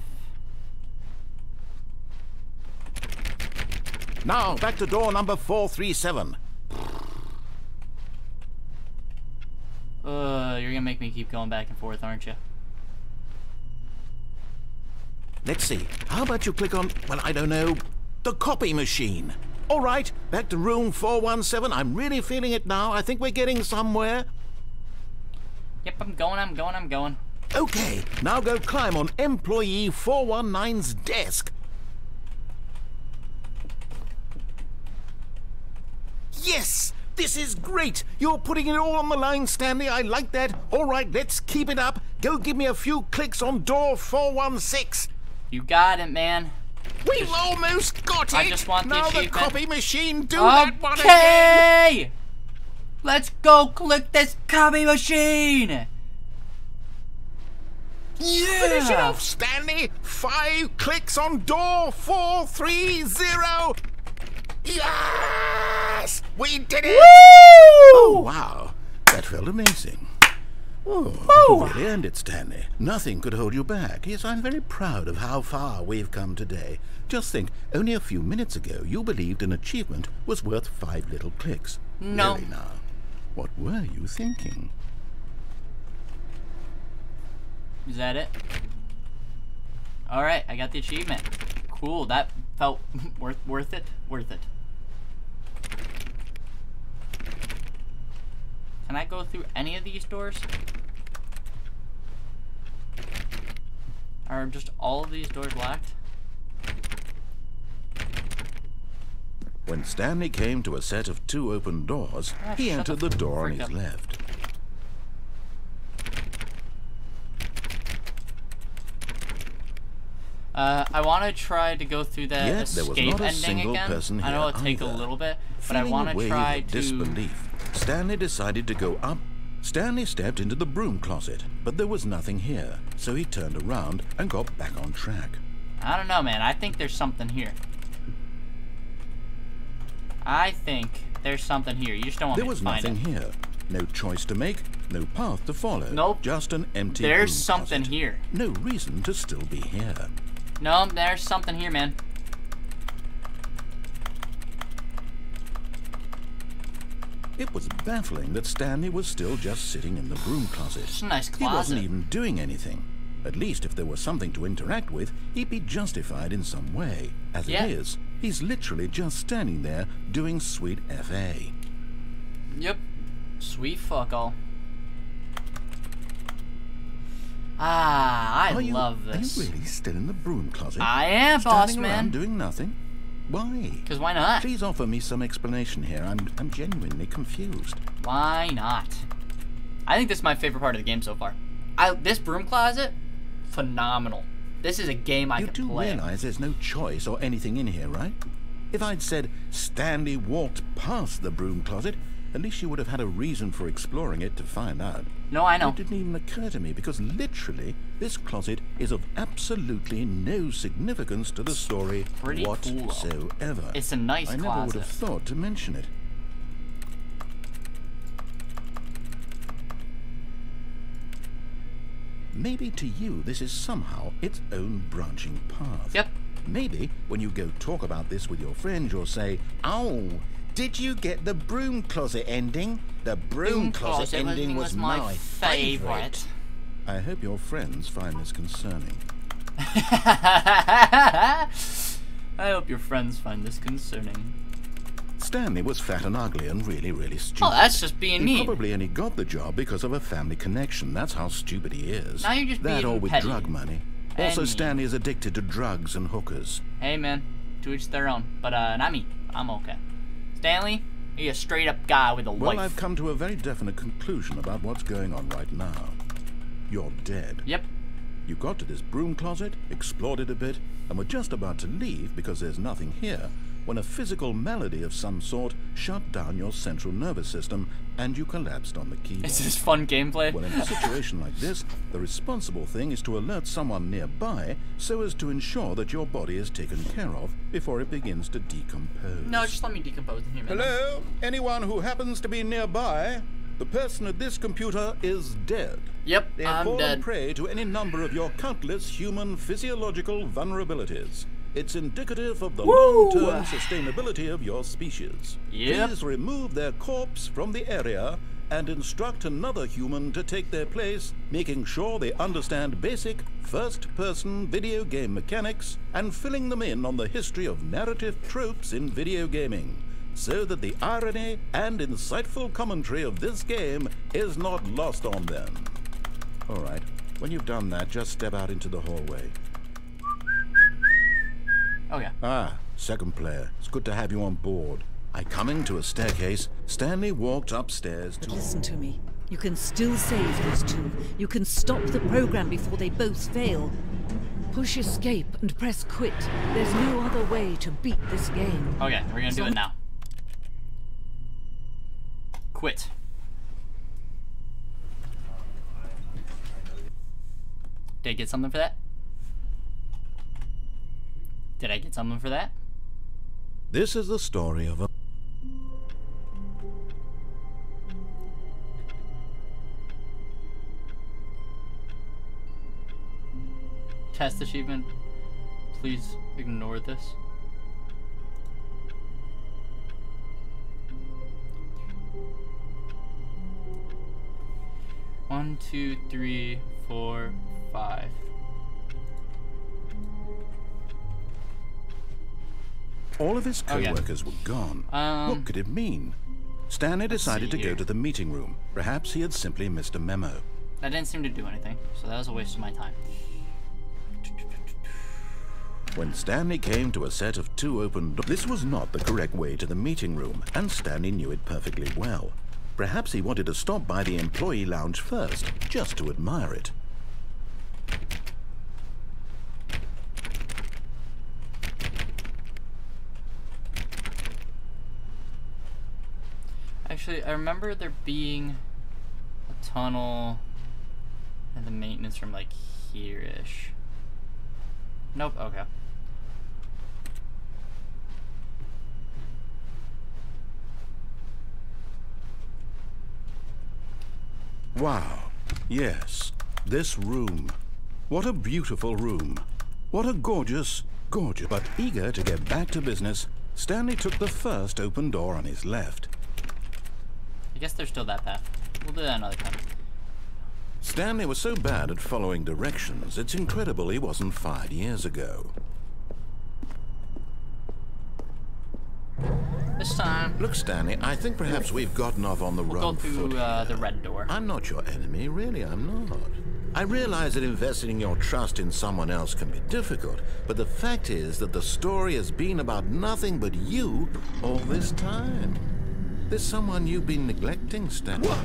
Now, back to door number 437. You're gonna make me keep going back and forth, aren't you? Let's see. How about you click on, well, I don't know, the copy machine? All right, back to room 417. I'm really feeling it now. I think we're getting somewhere. Yep, I'm going. Okay, now go climb on employee 419's desk. Yes! This is great! You're putting it all on the line, Stanley. I like that. All right, let's keep it up. Go give me a few clicks on door 416. You got it, man. We've almost got it! I just want the achievement. Now the copy machine, do that one again! Okay! Let's go click this copy machine! Yeah! Finish it off, Stanley! 5 clicks on door 430! Yes! We did it! Woo! Oh, wow. That felt amazing. Oh, you really earned it, Stanley. Nothing could hold you back. Yes, I'm very proud of how far we've come today. Just think, only a few minutes ago, you believed an achievement was worth 5 little clicks. No. Really now, what were you thinking? Is that it? Alright, I got the achievement. Cool, that felt worth it. Can I go through any of these doors? Are just all of these doors locked? When Stanley came to a set of 2 open doors, he entered the door on his left. I want to try to go through that escape ending again. I know it'll take a little bit, but I want to try to... disbelief, Stanley decided to go up. Stanley stepped into the broom closet, but there was nothing here, so he turned around and got back on track. I don't know, man. I think there's something here. I think there's something here. You just don't want me to find it. There was nothing here. No choice to make, no path to follow. Nope. Just an empty There's broom something closet. here. No reason to still be here. No, there's something here, man. It was baffling that Stanley was still just sitting in the broom closet. It's a nice closet. He wasn't even doing anything. At least if there was something to interact with, he'd be justified in some way. As it is, he's literally just standing there doing sweet FA. Yep. Sweet fuck all. Ah, I love this. Are you really still in the broom closet? I am, boss standing man. Around doing nothing? Why? Because why not? Please offer me some explanation here. I'm genuinely confused. Why not? I think this is my favorite part of the game so far. This broom closet, phenomenal. This is a game I could play. You do realize there's no choice or anything in here, right? If I'd said Stanley walked past the broom closet, at least you would have had a reason for exploring it to find out. No, I know. It didn't even occur to me because literally this closet is of absolutely no significance to the story whatsoever. Cool. It's a nice closet. I never would have thought to mention it. Maybe to you this is somehow its own branching path. Yep. Maybe when you go talk about this with your friends, you'll say, "Oh, did you get the broom closet ending? The broom closet ending was my favorite." I hope your friends find this concerning. I hope your friends find this concerning. Stanley was fat and ugly and really, really stupid. Oh, that's just being mean. He probably only got the job because of a family connection. That's how stupid he is. Now you're just being that or with petty. drug money. Also, Stanley is addicted to drugs and hookers. Hey, man. To each their own. But, not me. I'm okay. Stanley, you're a straight-up guy with a wife. Well, I've come to a very definite conclusion about what's going on right now. You're dead. Yep. You got to this broom closet, explored it a bit, and were just about to leave because there's nothing here, when a physical malady of some sort shut down your central nervous system and you collapsed on the keyboard. Is this fun gameplay? Well, in a situation like this, the responsible thing is to alert someone nearby so as to ensure that your body is taken care of before it begins to decompose. No, just let me decompose in here, man. Hello? Anyone who happens to be nearby? The person at this computer is dead. Yep, They have fallen prey to any number of your countless human physiological vulnerabilities. It's indicative of the long-term sustainability of your species. Yep. Please remove their corpse from the area and instruct another human to take their place, making sure they understand basic first-person video game mechanics and filling them in on the history of narrative tropes in video gaming, so that the irony and insightful commentary of this game is not lost on them. All right, when you've done that, just step out into the hallway. Okay. Ah, second player. It's good to have you on board. Coming to a staircase, Stanley walked upstairs to... But listen to me. You can still save those two. You can stop the program before they both fail. Push escape and press quit. There's no other way to beat this game. Okay, we're gonna do it now. Quit. Did I get something for that? Did I get something for that? This is the story of a... Test achievement. Please ignore this. One, 2, 3, 4, 5. All of his co-workers were gone. What could it mean? Stanley decided to go to the meeting room. Perhaps he had simply missed a memo. That didn't seem to do anything, so that was a waste of my time. When Stanley came to a set of 2 open doors, this was not the correct way to the meeting room, and Stanley knew it perfectly well. Perhaps he wanted to stop by the employee lounge first, just to admire it. Actually, I remember there being a tunnel in the maintenance room, like here-ish. Nope, okay. Wow. Yes, this room. What a beautiful room. What a gorgeous. But eager to get back to business, Stanley took the first open door on his left. I guess there's still that path. We'll do that another time. Stanley was so bad at following directions, it's incredible he wasn't 5 years ago. This time... Look, Stanley, I think perhaps we've gotten off on the wrong foot. We'll go through the red door. I'm not your enemy, really, I'm not. I realize that investing your trust in someone else can be difficult, but the fact is that the story has been about nothing but you all this time. There's someone you've been neglecting, Stanley. What?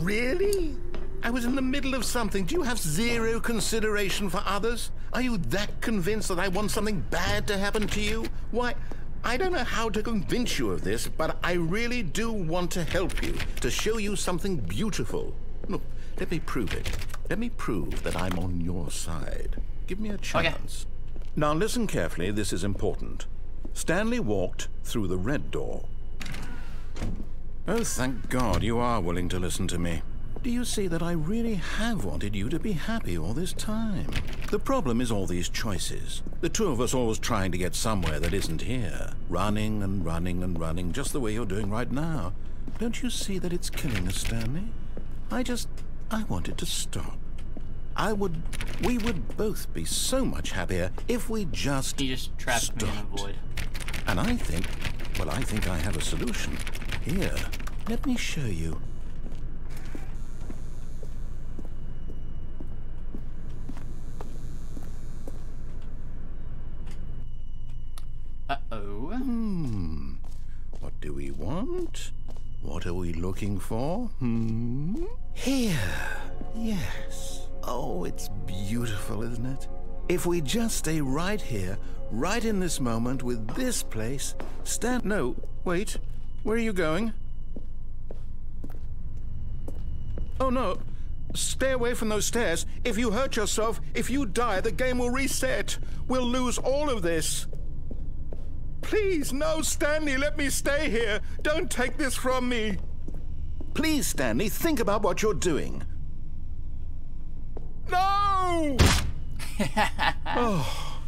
Really? I was in the middle of something. Do you have zero consideration for others? Are you that convinced that I want something bad to happen to you? Why, I don't know how to convince you of this, but I really do want to help you, to show you something beautiful. Look, let me prove it. Let me prove that I'm on your side. Give me a chance. Okay. Now listen carefully, this is important. Stanley walked through the red door. Oh, thank God you are willing to listen to me. Do you see that I really have wanted you to be happy all this time? The problem is all these choices. The two of us always trying to get somewhere that isn't here. Running and running and running, just the way you're doing right now. Don't you see that it's killing us, Stanley? I wanted to stop. we would both be so much happier if we just He just trapped me in a void. And I think I have a solution. Here, let me show you. Uh-oh. What do we want? What are we looking for? Here. Yes. Oh, it's beautiful, isn't it? If we just stay right here, right in this moment with this place, No, wait. Where are you going? Oh, no. Stay away from those stairs. If you hurt yourself, if you die, the game will reset. We'll lose all of this. Please, no, Stanley, let me stay here. Don't take this from me. Please, Stanley, think about what you're doing. No! Oh,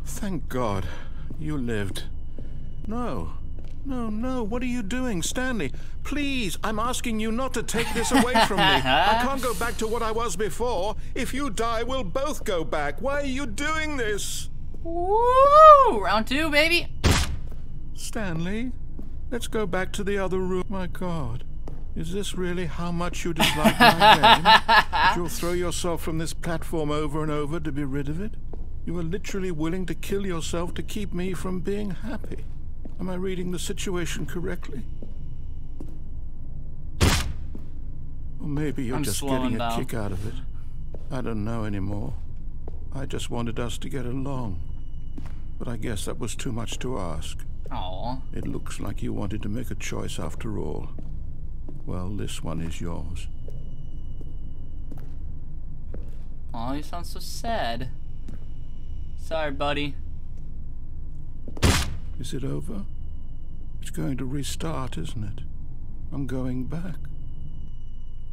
thank God. You lived. No. No, no, what are you doing, Stanley? Please, I'm asking you not to take this away from me. I can't go back to what I was before. If you die, we'll both go back. Why are you doing this? Woo! Round 2, baby. Stanley, let's go back to the other room. My God, is this really how much you dislike my game? That you'll throw yourself from this platform over and over to be rid of it? You are literally willing to kill yourself to keep me from being happy. Am I reading the situation correctly? Or maybe you're just getting a kick out of it. I don't know anymore. I just wanted us to get along. But I guess that was too much to ask. Aww. It looks like you wanted to make a choice after all. Well, this one is yours. Aw, you sound so sad. Sorry, buddy. Is it over? It's going to restart, isn't it? I'm going back.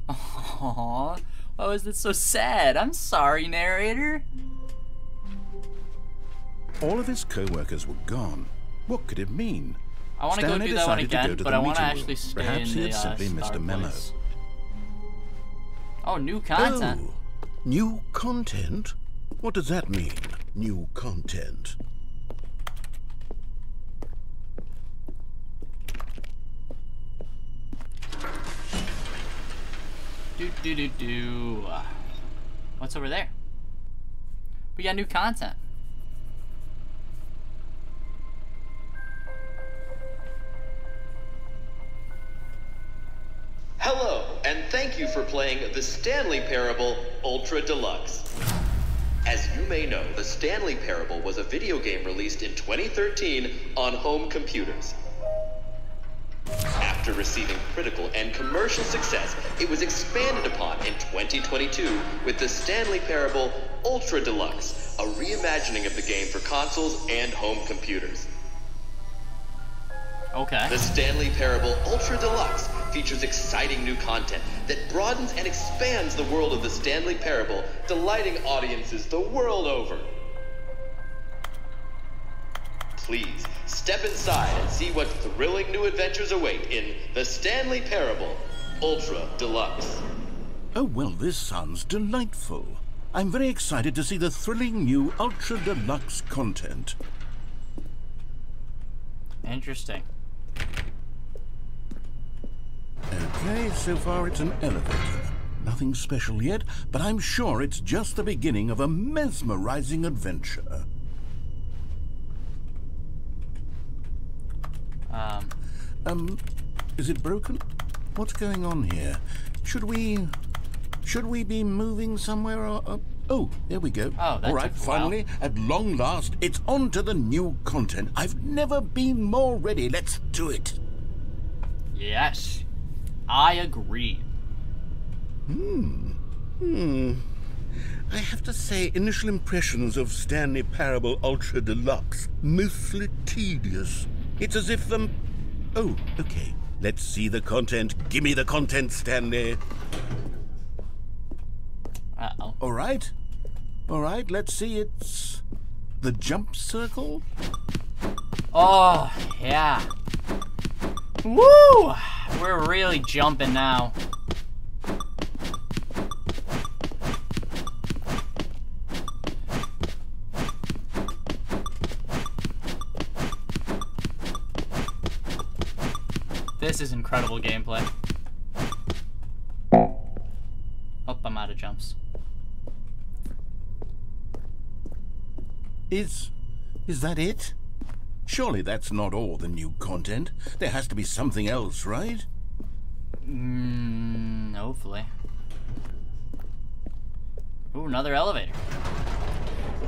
Aww. Why was it so sad? I'm sorry, narrator. All of his co-workers were gone. What could it mean? I want to go do that one again, but I want to actually stay Perhaps in the he had simply missed a memo. place. Oh, new content. Oh, new content? What does that mean, new content? Do. What's over there? We got new content. Hello, and thank you for playing the Stanley Parable Ultra Deluxe. As you may know, the Stanley Parable was a video game released in 2013 on home computers. After receiving critical and commercial success, it was expanded upon in 2022 with the Stanley Parable Ultra Deluxe, a reimagining of the game for consoles and home computers. Okay. The Stanley Parable Ultra Deluxe features exciting new content that broadens and expands the world of the Stanley Parable, delighting audiences the world over. Please, step inside and see what thrilling new adventures await in the Stanley Parable Ultra Deluxe. Oh, well, this sounds delightful. I'm very excited to see the thrilling new Ultra Deluxe content. Interesting. Okay, so far it's an elevator. Nothing special yet, but I'm sure it's just the beginning of a mesmerizing adventure. Is it broken? What's going on here? Should we be moving somewhere or... Oh, there we go. Oh, that all right, finally, at long last, it's on to the new content. I've never been more ready. Let's do it. Yes, I agree. I have to say, initial impressions of Stanley Parable Ultra Deluxe, mostly tedious. It's as if the... Oh, okay. Let's see the content. Give me the content, Stanley. Uh-oh. All right, let's see. It's the jump circle. Oh, yeah. Woo! We're really jumping now. This is incredible gameplay. Oh, I'm out of jumps. Is that it? Surely that's not all the new content. There has to be something else, right? Hopefully. Ooh, another elevator.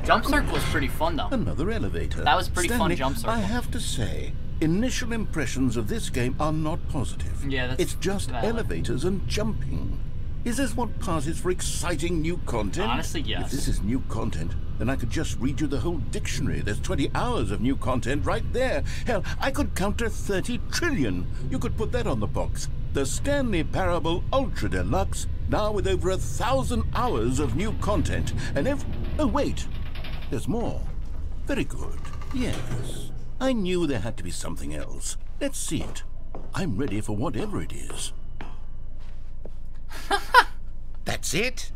Jump circle was pretty fun, though. Another elevator. That was pretty Stanley, fun jump circle. I have to say, initial impressions of this game are not positive. Yeah, that's It's just valid. elevators and jumping. Is this what passes for exciting new content? Honestly, yes. If this is new content, then I could just read you the whole dictionary. There's 20 hours of new content right there. Hell, I could counter 30 trillion. You could put that on the box. The Stanley Parable Ultra Deluxe, now with over 1,000 hours of new content. And oh, wait. There's more. Very good. Yes. I knew there had to be something else. Let's see it. I'm ready for whatever it is. That's it?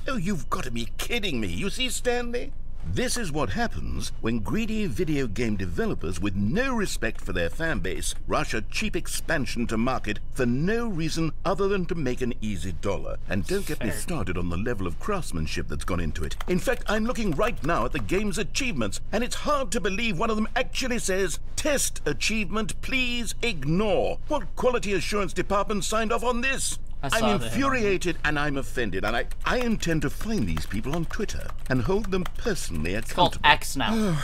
Oh, you've got to be kidding me. You see, Stanley? This is what happens when greedy video game developers with no respect for their fan base rush a cheap expansion to market for no reason other than to make an easy dollar. And don't get me started on the level of craftsmanship that's gone into it. In fact, I'm looking right now at the game's achievements, and it's hard to believe one of them actually says, "Test achievement, please ignore." What quality assurance department signed off on this? I'm infuriated and I'm offended, and I intend to find these people on Twitter and hold them personally accountable. It's called X now.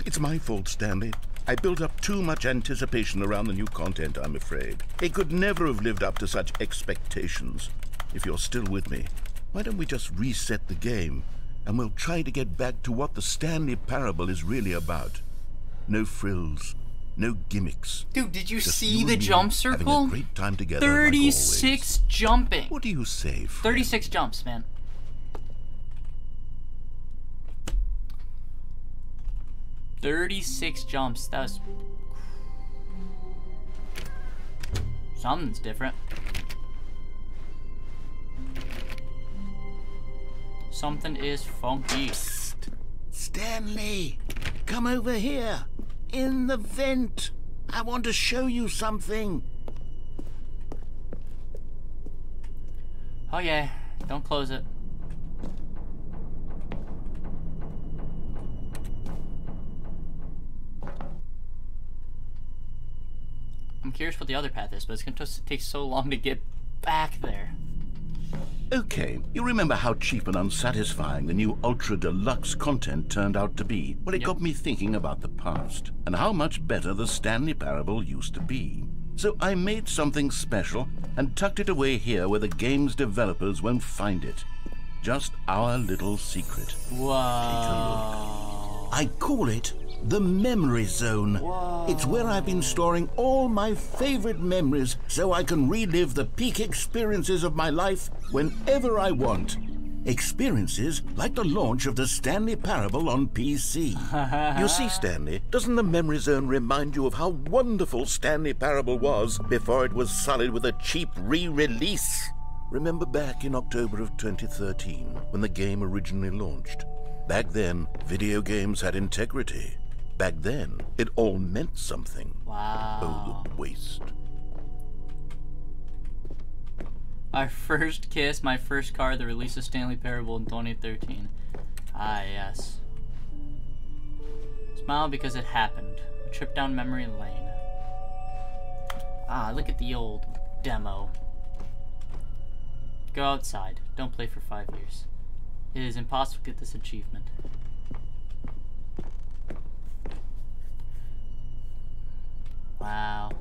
It's my fault, Stanley. I built up too much anticipation around the new content, I'm afraid. It could never have lived up to such expectations. If you're still with me, why don't we just reset the game, and we'll try to get back to what the Stanley Parable is really about. No frills. No gimmicks. Dude, did you Just see you the and me jump circle? having a great time together, 36 like jumping. what do you say, friend? 36 jumps, man. "36 jumps. That was... Something's different. Something is funky. Psst. Stanley, come over here. In the vent. I want to show you something. Oh yeah, don't close it. I'm curious what the other path is, but it's going to take so long to get back there. Okay, you remember how cheap and unsatisfying the new Ultra Deluxe content turned out to be? Well, it got me thinking about the past, and how much better the Stanley Parable used to be. So I made something special and tucked it away here where the game's developers won't find it. Just our little secret. Whoa. Take a look. I call it the Memory Zone. Whoa. It's where I've been storing all my favorite memories so I can relive the peak experiences of my life whenever I want. Experiences like the launch of the Stanley Parable on PC. You see, Stanley, doesn't the Memory Zone remind you of how wonderful Stanley Parable was before it was sullied with a cheap re-release? Remember back in October of 2013 when the game originally launched? Back then, video games had integrity. Back then, it all meant something. Wow. Oh, the waste. Our first kiss, my first car, the release of Stanley Parable in 2013. Ah, yes. Smile because it happened. A trip down memory lane. Ah, look at the old demo. Go outside. Don't play for 5 years. It is impossible to get this achievement. Wow.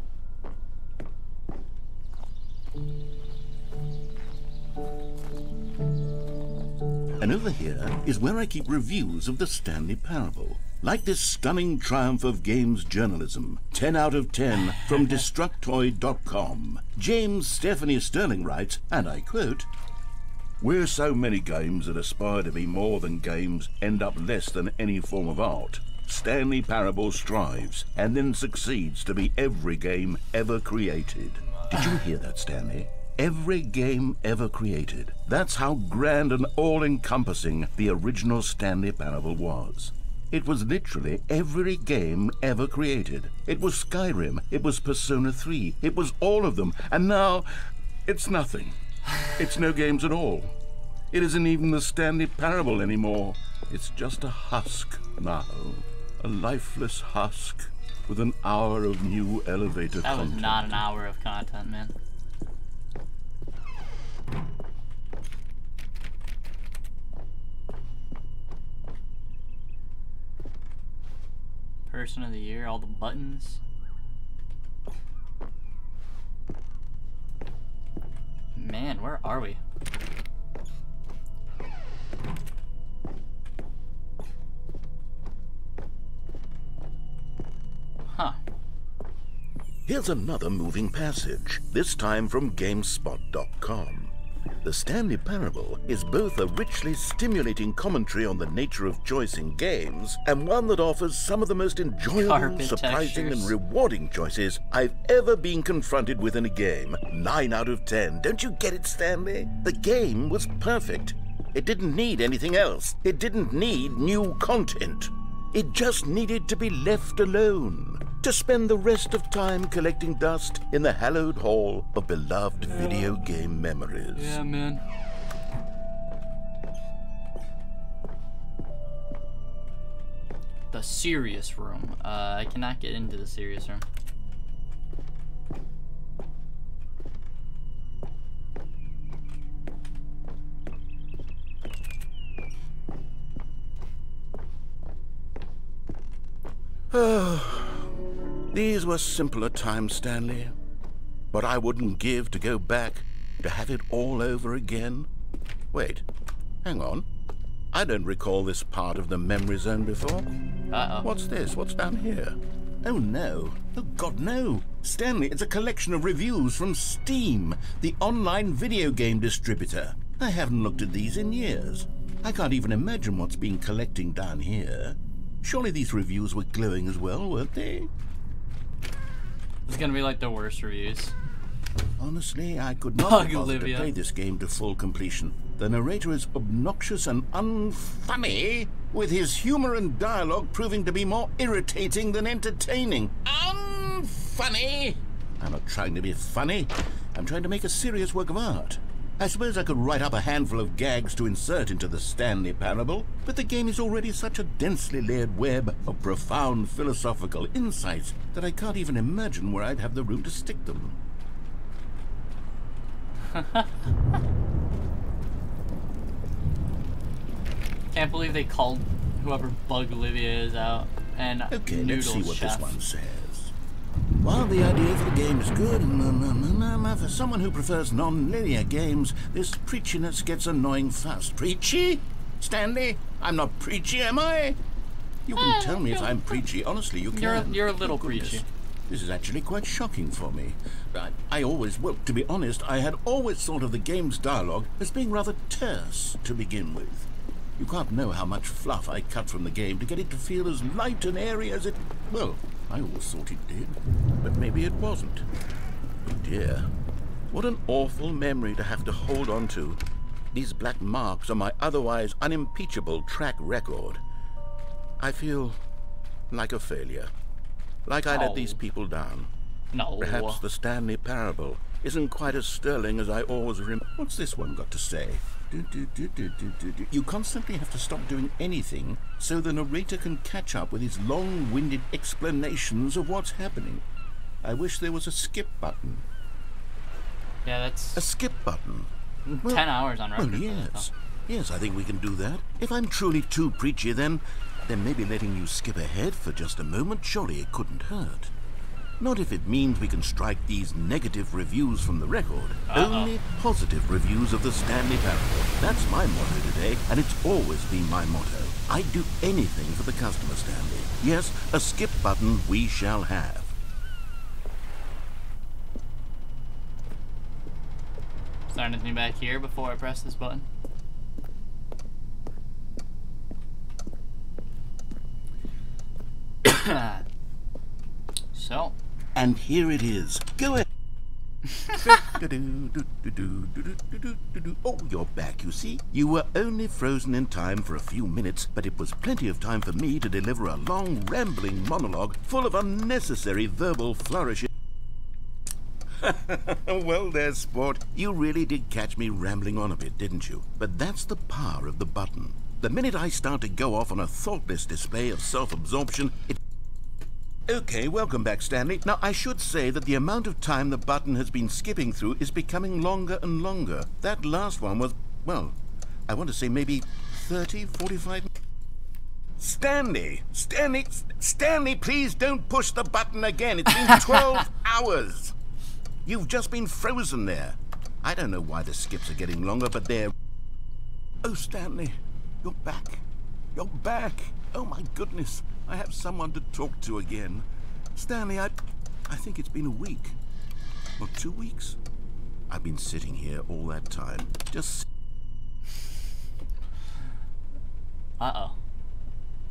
And over here is where I keep reviews of the Stanley Parable. Like this stunning triumph of games journalism, 10 out of 10 from Destructoid.com. James Stephanie Sterling writes, and I quote, "Where so many games that aspire to be more than games end up less than any form of art, Stanley Parable strives and then succeeds to be every game ever created." Did you hear that, Stanley? Every game ever created. That's how grand and all-encompassing the original Stanley Parable was. It was literally every game ever created. It was Skyrim, it was Persona 3, it was all of them, and now it's nothing. It's no games at all. It isn't even the Stanley Parable anymore. It's just a husk now. A lifeless husk with an hour of new elevator content. That was not an hour of content, man. Person of the year, all the buttons. Man, where are we? Huh. Here's another moving passage, this time from GameSpot.com. The Stanley Parable is both a richly stimulating commentary on the nature of choice in games, and one that offers some of the most enjoyable, surprising, and rewarding choices I've ever been confronted with in a game. 9 out of 10. Don't you get it, Stanley? The game was perfect. It didn't need anything else. It didn't need new content. It just needed to be left alone, to spend the rest of time collecting dust in the hallowed hall of beloved video game memories. Yeah, man. The serious room. I cannot get into the serious room. These were simpler times, Stanley. But I wouldn't give to go back, to have it all over again. Wait, hang on. I don't recall this part of the memory zone before. Uh-oh. What's this? What's down here? Oh, no. Oh, God, no. Stanley, it's a collection of reviews from Steam, the online video game distributor. I haven't looked at these in years. I can't even imagine what's been collecting down here. Surely these reviews were glowing as well, weren't they? It's gonna be like the worst reviews. Honestly, I could not be bothered to play this game to full completion. The narrator is obnoxious and unfunny, with his humor and dialogue proving to be more irritating than entertaining. Unfunny! I'm not trying to be funny. I'm trying to make a serious work of art. I suppose I could write up a handful of gags to insert into the Stanley Parable, but the game is already such a densely layered web of profound philosophical insights that I can't even imagine where I'd have the room to stick them. Can't believe they called whoever Bug Olivia is out and okay, Noodles let's see what Chef. this one says. While the idea for the game is good, for someone who prefers non-linear games, this preachiness gets annoying fast. Preachy? Stanley? I'm not preachy, am I? You can tell me if I'm preachy. Honestly, you can. You're a little preachy. This is actually quite shocking for me. Well, to be honest, I had always thought of the game's dialogue as being rather terse to begin with. You can't know how much fluff I cut from the game to get it to feel as light and airy as it... Well, I always thought it did, but maybe it wasn't. Oh dear, what an awful memory to have to hold on to. These black marks on my otherwise unimpeachable track record. I feel like a failure. Like I let these people down. No. Perhaps the Stanley Parable isn't quite as sterling as I always remember. What's this one got to say? You constantly have to stop doing anything so the narrator can catch up with his long-winded explanations of what's happening. I wish there was a skip button. Yeah, that's... A skip button. 10 hours on record. Well, yes. Yes, I think we can do that. If I'm truly too preachy, then maybe letting you skip ahead for just a moment, surely it couldn't hurt. Not if it means we can strike these negative reviews from the record. Only positive reviews of the Stanley Parable. That's my motto today, and it's always been my motto. I'd do anything for the customer, Stanley. Yes, a skip button we shall have. Is there anything back here before I press this button? So... And here it is. Go ahead. Oh, you're back, you see. You were only frozen in time for a few minutes, but it was plenty of time for me to deliver a long, rambling monologue full of unnecessary verbal flourishes. Well there, sport. You really did catch me rambling on a bit, didn't you? But that's the power of the button. The minute I start to go off on a thoughtless display of self-absorption, it... Okay, welcome back, Stanley. Now, I should say that the amount of time the button has been skipping through is becoming longer and longer. That last one was, well, I want to say maybe 30, 45... Stanley, please don't push the button again. It's been 12 hours. You've just been frozen there. I don't know why the skips are getting longer, but they're... Oh, Stanley, you're back. You're back. Oh, my goodness. I have someone to talk to again. Stanley, I think it's been a week. Or 2 weeks. I've been sitting here all that time. Just... Uh-oh.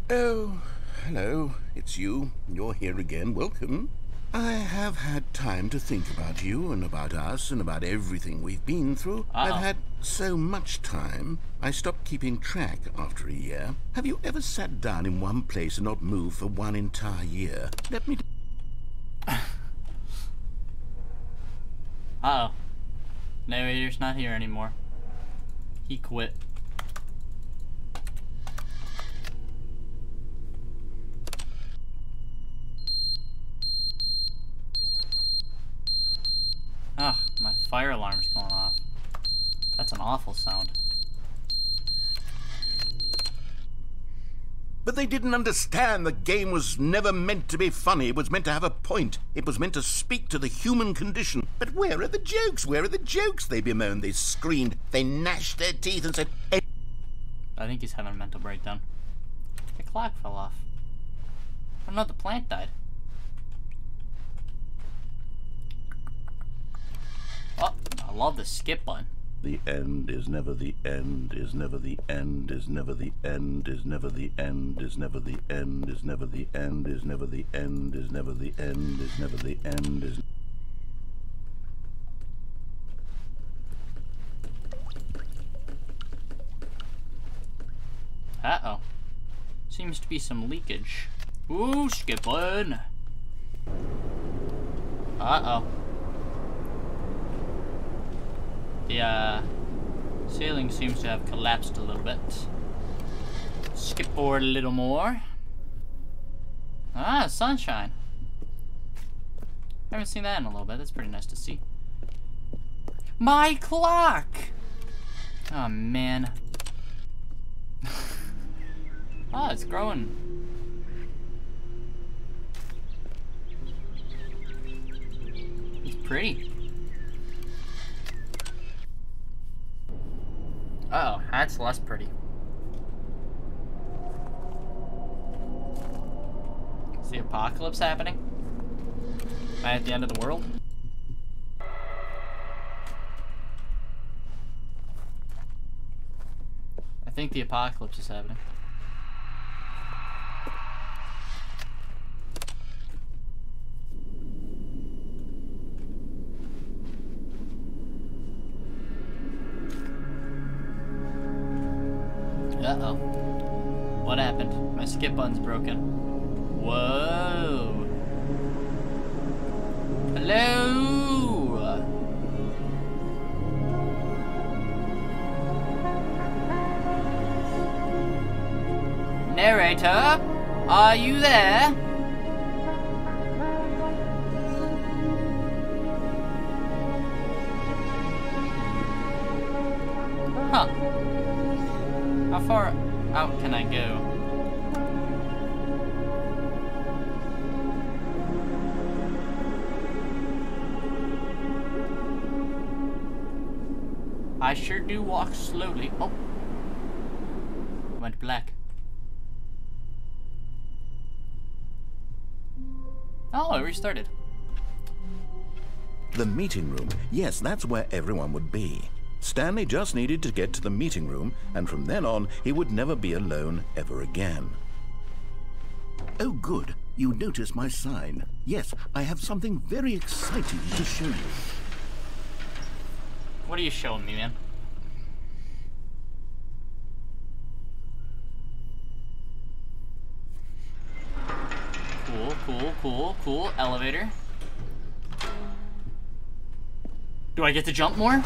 Oh, hello. It's you. You're here again. Welcome. I have had time to think about you and about us and about everything we've been through. I've had so much time, I stopped keeping track after a year. Have you ever sat down in one place and not moved for one entire year? Let me... Uh-oh. Narrator's not here anymore. He quit. Ah, my fire alarm's going off. That's an awful sound. But they didn't understand the game was never meant to be funny. It was meant to have a point. It was meant to speak to the human condition. But where are the jokes? Where are the jokes? They bemoaned, they screamed, they gnashed their teeth and said... I think he's having a mental breakdown. The clock fell off. Oh no, the plant died. Oh, I love the skip button. The end is never the end, is never the end, is never the end, is never the end, is never the end, is never the end, is never the end, is never the end, is never the end, is... Uh-oh. Seems to be some leakage. Ooh, skip button. Uh-oh. The ceiling seems to have collapsed a little bit. Skip forward a little more. Ah, sunshine. Haven't seen that in a little bit. That's pretty nice to see. My clock! Oh, man. Oh, it's growing. It's pretty. Uh oh, that's less pretty. Is the apocalypse happening? Am I at the end of the world? I think the apocalypse is happening. Uh-oh. What happened? My skip button's broken. Whoa. Hello? Narrator? Are you there? Huh. How far out can I go? I sure do walk slowly. Oh. Went black. Oh, I restarted. The meeting room. Yes, that's where everyone would be. Stanley just needed to get to the meeting room, and from then on, he would never be alone ever again. Oh, good. You noticed my sign. Yes, I have something very exciting to show you. What are you showing me, man? Cool. Elevator. Do I get to jump more?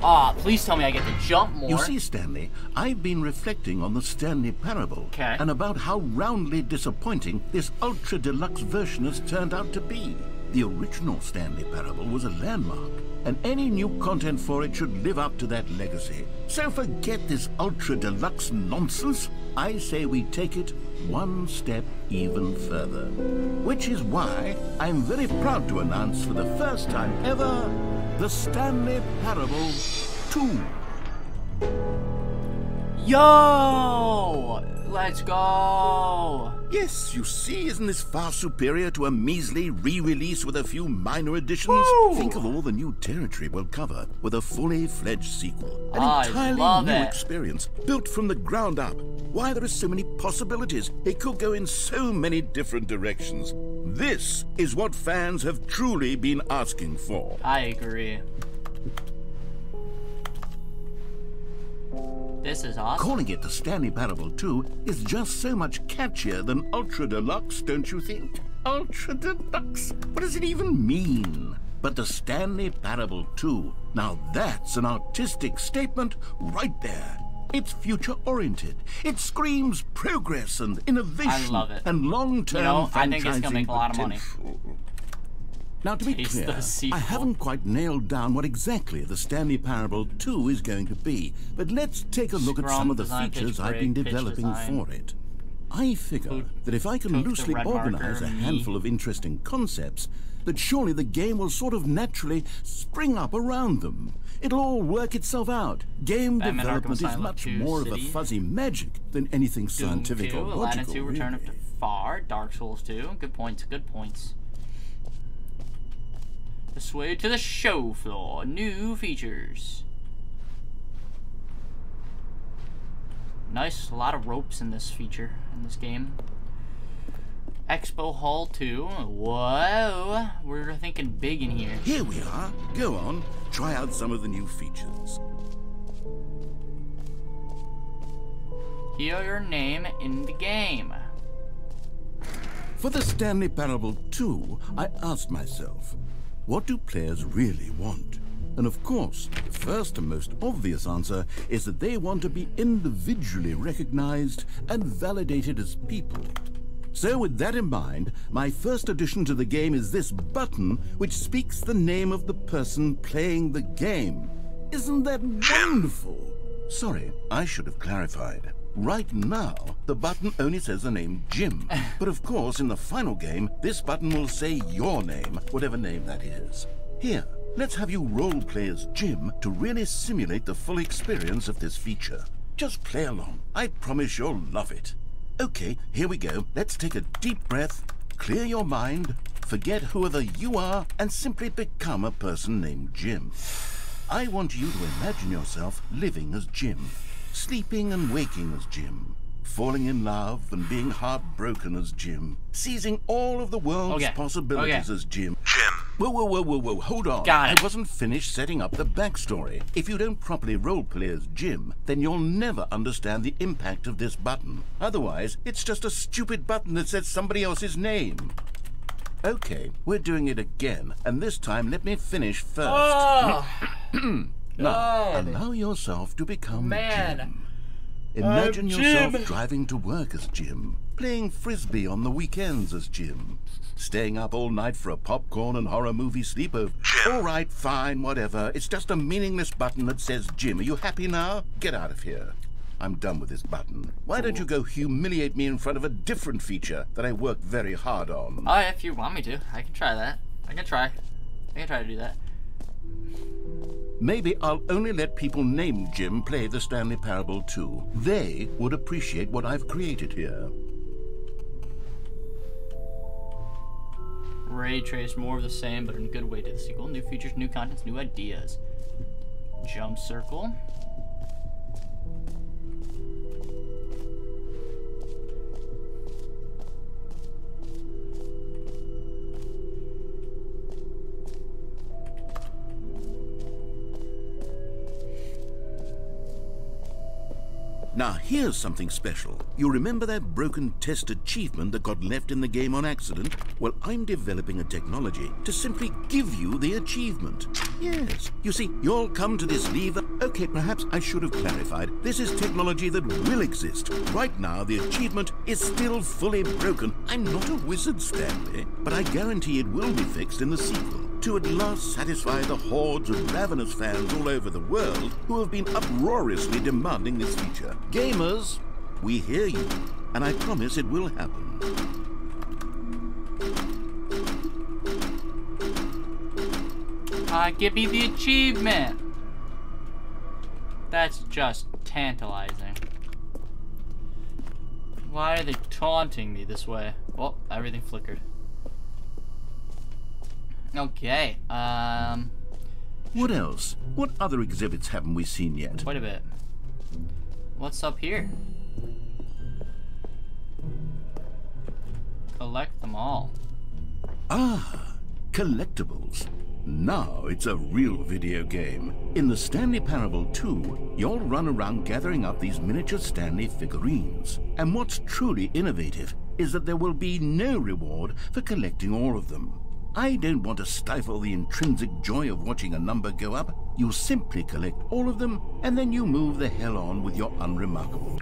Ah, please tell me I get to jump more. You see, Stanley, I've been reflecting on the Stanley Parable. Okay. And about how roundly disappointing this ultra deluxe version has turned out to be. The original Stanley Parable was a landmark, and any new content for it should live up to that legacy. So forget this ultra deluxe nonsense. I say we take it one step even further. Which is why I'm very proud to announce for the first time ever, the Stanley Parable 2. Yo! Let's go! Yes, you see, isn't this far superior to a measly re-release with a few minor additions? Woo! Think of all the new territory we'll cover with a fully fledged sequel. An entirely new experience, built from the ground up. Why, there are so many possibilities. It could go in so many different directions. This is what fans have truly been asking for. I agree. This is awesome. Calling it the Stanley Parable 2 is just so much catchier than Ultra Deluxe, don't you think? Ultra Deluxe? What does it even mean? But the Stanley Parable 2, now that's an artistic statement right there. It's future-oriented. It screams progress and innovation. I love it. And long-term I think it's gonna make a lot of money. Now, to be clear, I haven't quite nailed down what exactly the Stanley Parable 2 is going to be, but let's take a look at some of the features I've been developing for it. I figure that if I can loosely organize a handful of interesting concepts, that surely the game will sort of naturally spring up around them. It'll all work itself out. Game development is much more of a fuzzy magic than anything scientific or logical, really. Return of Far, Dark Souls 2. Good points, good points. This way to the show floor. New features. Nice, a lot of ropes in this feature, in this game. Expo Hall 2. Whoa, we're thinking big in here. Here we are. Go on, try out some of the new features. Hear your name in the game. For the Stanley Parable 2, I asked myself, what do players really want? And of course, the first and most obvious answer is that they want to be individually recognized and validated as people. So with that in mind, my first addition to the game is this button which speaks the name of the person playing the game. Isn't that wonderful? Sorry, I should have clarified. Right now, the button only says the name Jim. But of course, in the final game, this button will say your name, whatever name that is. Here, let's have you role-play as Jim to really simulate the full experience of this feature. Just play along. I promise you'll love it. Okay, here we go. Let's take a deep breath, clear your mind, forget whoever you are, and simply become a person named Jim. I want you to imagine yourself living as Jim. Sleeping and waking as Jim, falling in love and being heartbroken as Jim, seizing all of the world's possibilities as Jim. Whoa, hold on. I wasn't finished setting up the backstory. If you don't properly roleplay as Jim, then you'll never understand the impact of this button. Otherwise, it's just a stupid button that says somebody else's name. Okay, we're doing it again, and this time let me finish first. Oh. Now, allow yourself to become Jim. Imagine yourself driving to work as Jim, playing frisbee on the weekends as Jim, staying up all night for a popcorn and horror movie sleepover. All right, fine, whatever. It's just a meaningless button that says Jim. Are you happy now? Get out of here. I'm done with this button. Why don't you go humiliate me in front of a different feature that I worked very hard on? Oh, if you want me to, I can try that. I can try to do that. Maybe I'll only let people named Jim play the Stanley Parable 2. They would appreciate what I've created here. Ray trace, more of the same, but in a good way to the sequel. New features, new contents, new ideas. Jump circle. Now, here's something special. You remember that broken test achievement that got left in the game on accident? Well, I'm developing a technology to simply give you the achievement. Yes. You see, you'll come to this lever. Okay, perhaps I should have clarified. This is technology that will exist. Right now, the achievement is still fully broken. I'm not a wizard, Stanley, but I guarantee it will be fixed in the sequel, to at last satisfy the hordes of ravenous fans all over the world who have been uproariously demanding this feature. Gamers, we hear you, and I promise it will happen. Give me the achievement! That's just tantalizing. Why are they taunting me this way? Well, everything flickered. Okay, What else? What other exhibits haven't we seen yet? Wait a bit. What's up here? Collect them all. Ah, collectibles. Now it's a real video game. In the Stanley Parable 2, you'll run around gathering up these miniature Stanley figurines. And what's truly innovative is that there will be no reward for collecting all of them. I don't want to stifle the intrinsic joy of watching a number go up. You simply collect all of them, and then you move the hell on with your unremarkable.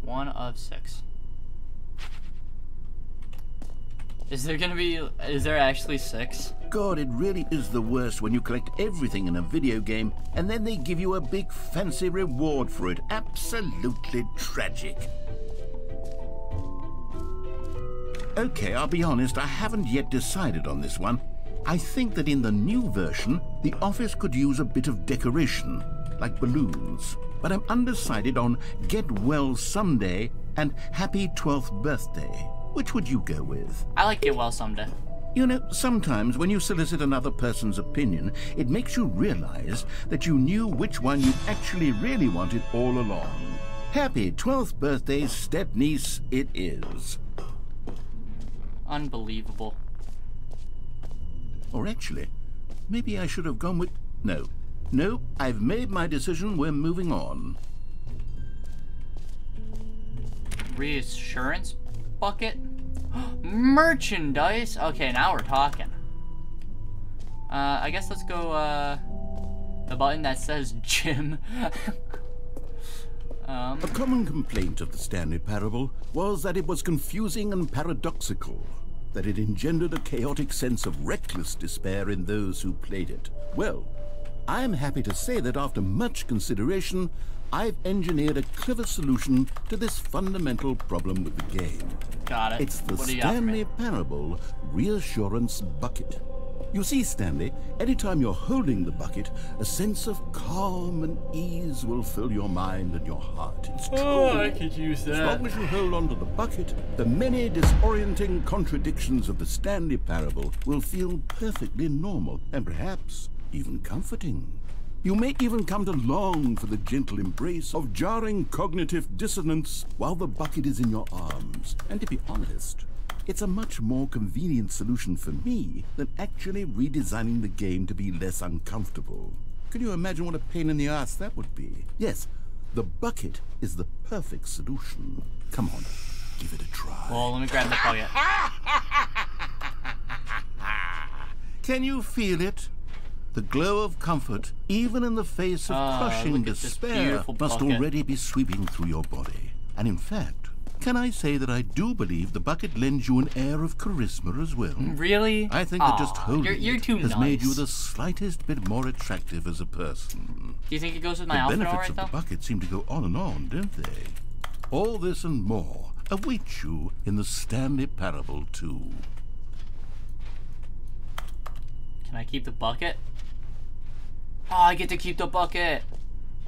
1 of 6. Is there actually 6? God, it really is the worst when you collect everything in a video game, and then they give you a big fancy reward for it. Absolutely tragic. Okay, I'll be honest, I haven't yet decided on this one. I think that in the new version, the office could use a bit of decoration, like balloons. But I'm undecided on Get Well Someday and Happy 12th Birthday. Which would you go with? I like Get Well Someday. You know, sometimes when you solicit another person's opinion, it makes you realize that you knew which one you actually really wanted all along. Happy 12th birthday, step-niece, it is. Unbelievable. Or actually, maybe I should have gone with... No, I've made my decision. We're moving on. Reassurance bucket? Merchandise? Okay, now we're talking. I guess let's go, the button that says gym. A common complaint of the Stanley Parable was that it was confusing and paradoxical, that it engendered a chaotic sense of reckless despair in those who played it. Well, I am happy to say that after much consideration, I've engineered a clever solution to this fundamental problem with the game. Got it. It's the Stanley Parable Reassurance Bucket. You see, Stanley, anytime you're holding the bucket, a sense of calm and ease will fill your mind and your heart. It's true. Oh, I could use that. As long as you hold on to the bucket, the many disorienting contradictions of the Stanley Parable will feel perfectly normal and perhaps even comforting. You may even come to long for the gentle embrace of jarring cognitive dissonance while the bucket is in your arms. And to be honest, it's a much more convenient solution for me than actually redesigning the game to be less uncomfortable. Can you imagine what a pain in the ass that would be? Yes, the bucket is the perfect solution. Come on, give it a try. Well, let me grab the bucket. Can you feel it? The glow of comfort, even in the face of crushing despair, must already be sweeping through your body. And in fact, can I say that I do believe the bucket lends you an air of charisma as well? Really? I think that just holding you're it too has nice. made you the slightest bit more attractive as a person. Do you think it goes with my outfit all right, though? The benefits of the bucket seem to go on and on, don't they? All this and more await you in the Stanley Parable 2. Can I keep the bucket? Oh, I get to keep the bucket.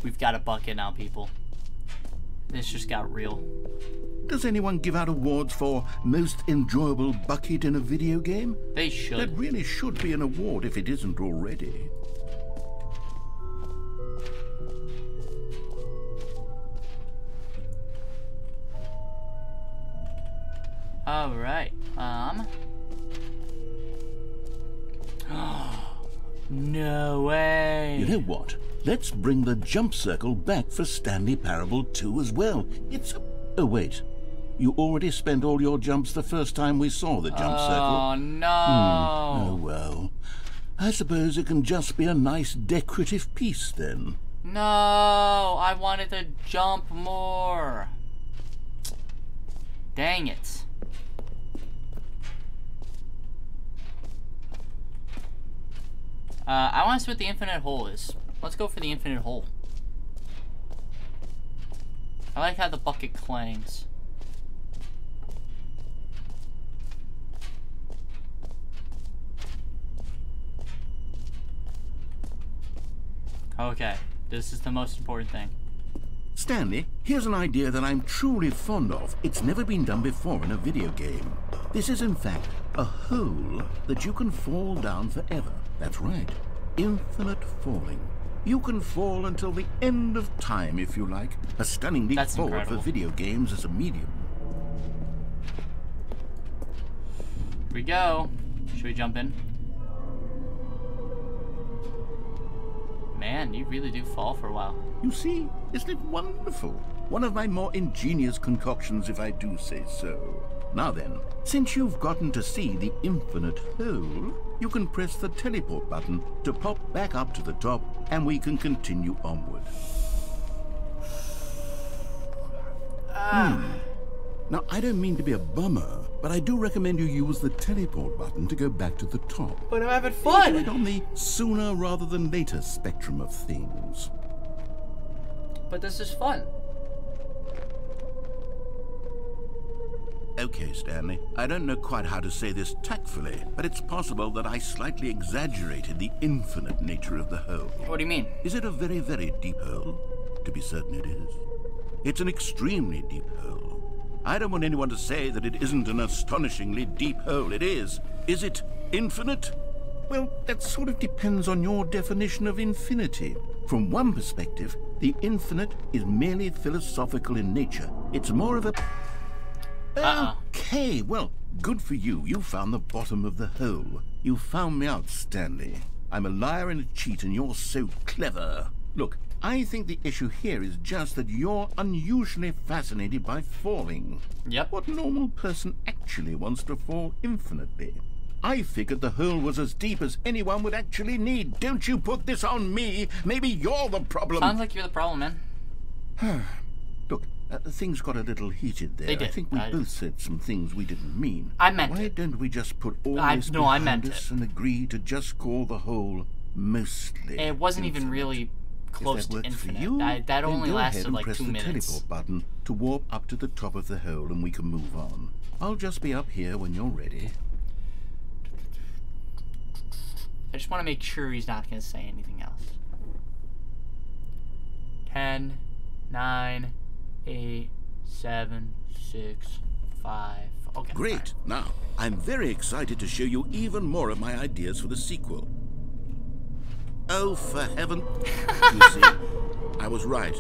We've got a bucket now, people. This just got real. Does anyone give out awards for most enjoyable bucket in a video game? They should. That really should be an award if it isn't already. All right. No way. You know what? let's bring the jump circle back for Stanley Parable 2 as well. It's... Oh, wait. You already spent all your jumps the first time we saw the jump circle. Oh, no. Oh, well. I suppose it can just be a nice decorative piece, then. No, I wanted to jump more. Dang it. I want to see what the infinite hole is. Let's go for the infinite hole. I like how the bucket clangs. Okay, this is the most important thing. Stanley, here's an idea that I'm truly fond of. It's never been done before in a video game. This is, in fact, a hole that you can fall down forever. That's right. Infinite falling. You can fall until the end of time, if you like. A stunning leap forward for video games as a medium. Here we go. Should we jump in? Man, you really do fall for a while. You see, isn't it wonderful? One of my more ingenious concoctions, if I do say so. Now then, since you've gotten to see the infinite hole, you can press the teleport button to pop back up to the top, and we can continue onward. Now, I don't mean to be a bummer, but I do recommend you use the teleport button to go back to the top. But I'm having fun! Do it on the sooner rather than later spectrum of things. But this is fun. Okay, Stanley. I don't know quite how to say this tactfully, but it's possible that I slightly exaggerated the infinite nature of the hole. What do you mean? Is it a very, very deep hole? To be certain it is. It's an extremely deep hole. I don't want anyone to say that it isn't an astonishingly deep hole. It is. Is it infinite? Well, that sort of depends on your definition of infinity. From one perspective, the infinite is merely philosophical in nature. It's more of a... Okay, well, good for you. You found the bottom of the hole. You found me out, Stanley. I'm a liar and a cheat, and you're so clever. Look, I think the issue here is just that you're unusually fascinated by falling. Yep. What normal person actually wants to fall infinitely? I figured the hole was as deep as anyone would actually need. Don't you put this on me. Maybe you're the problem. Sounds like you're the problem, man. Look, things got a little heated there. They did. I think we both said some things we didn't mean. I meant Why it. don't we just put all this behind us it. and agree to just call the hole mostly It wasn't infinite. even really close to infinite. That only lasted like 2 minutes. Press the teleport button to warp up to the top of the hole and we can move on. I'll just be up here when you're ready. I just want to make sure he's not going to say anything else. 10, 9, 8, 7, 6, 5. Okay. Great. Right. Now, I'm very excited to show you even more of my ideas for the sequel. Oh, for heaven. You see, I was right.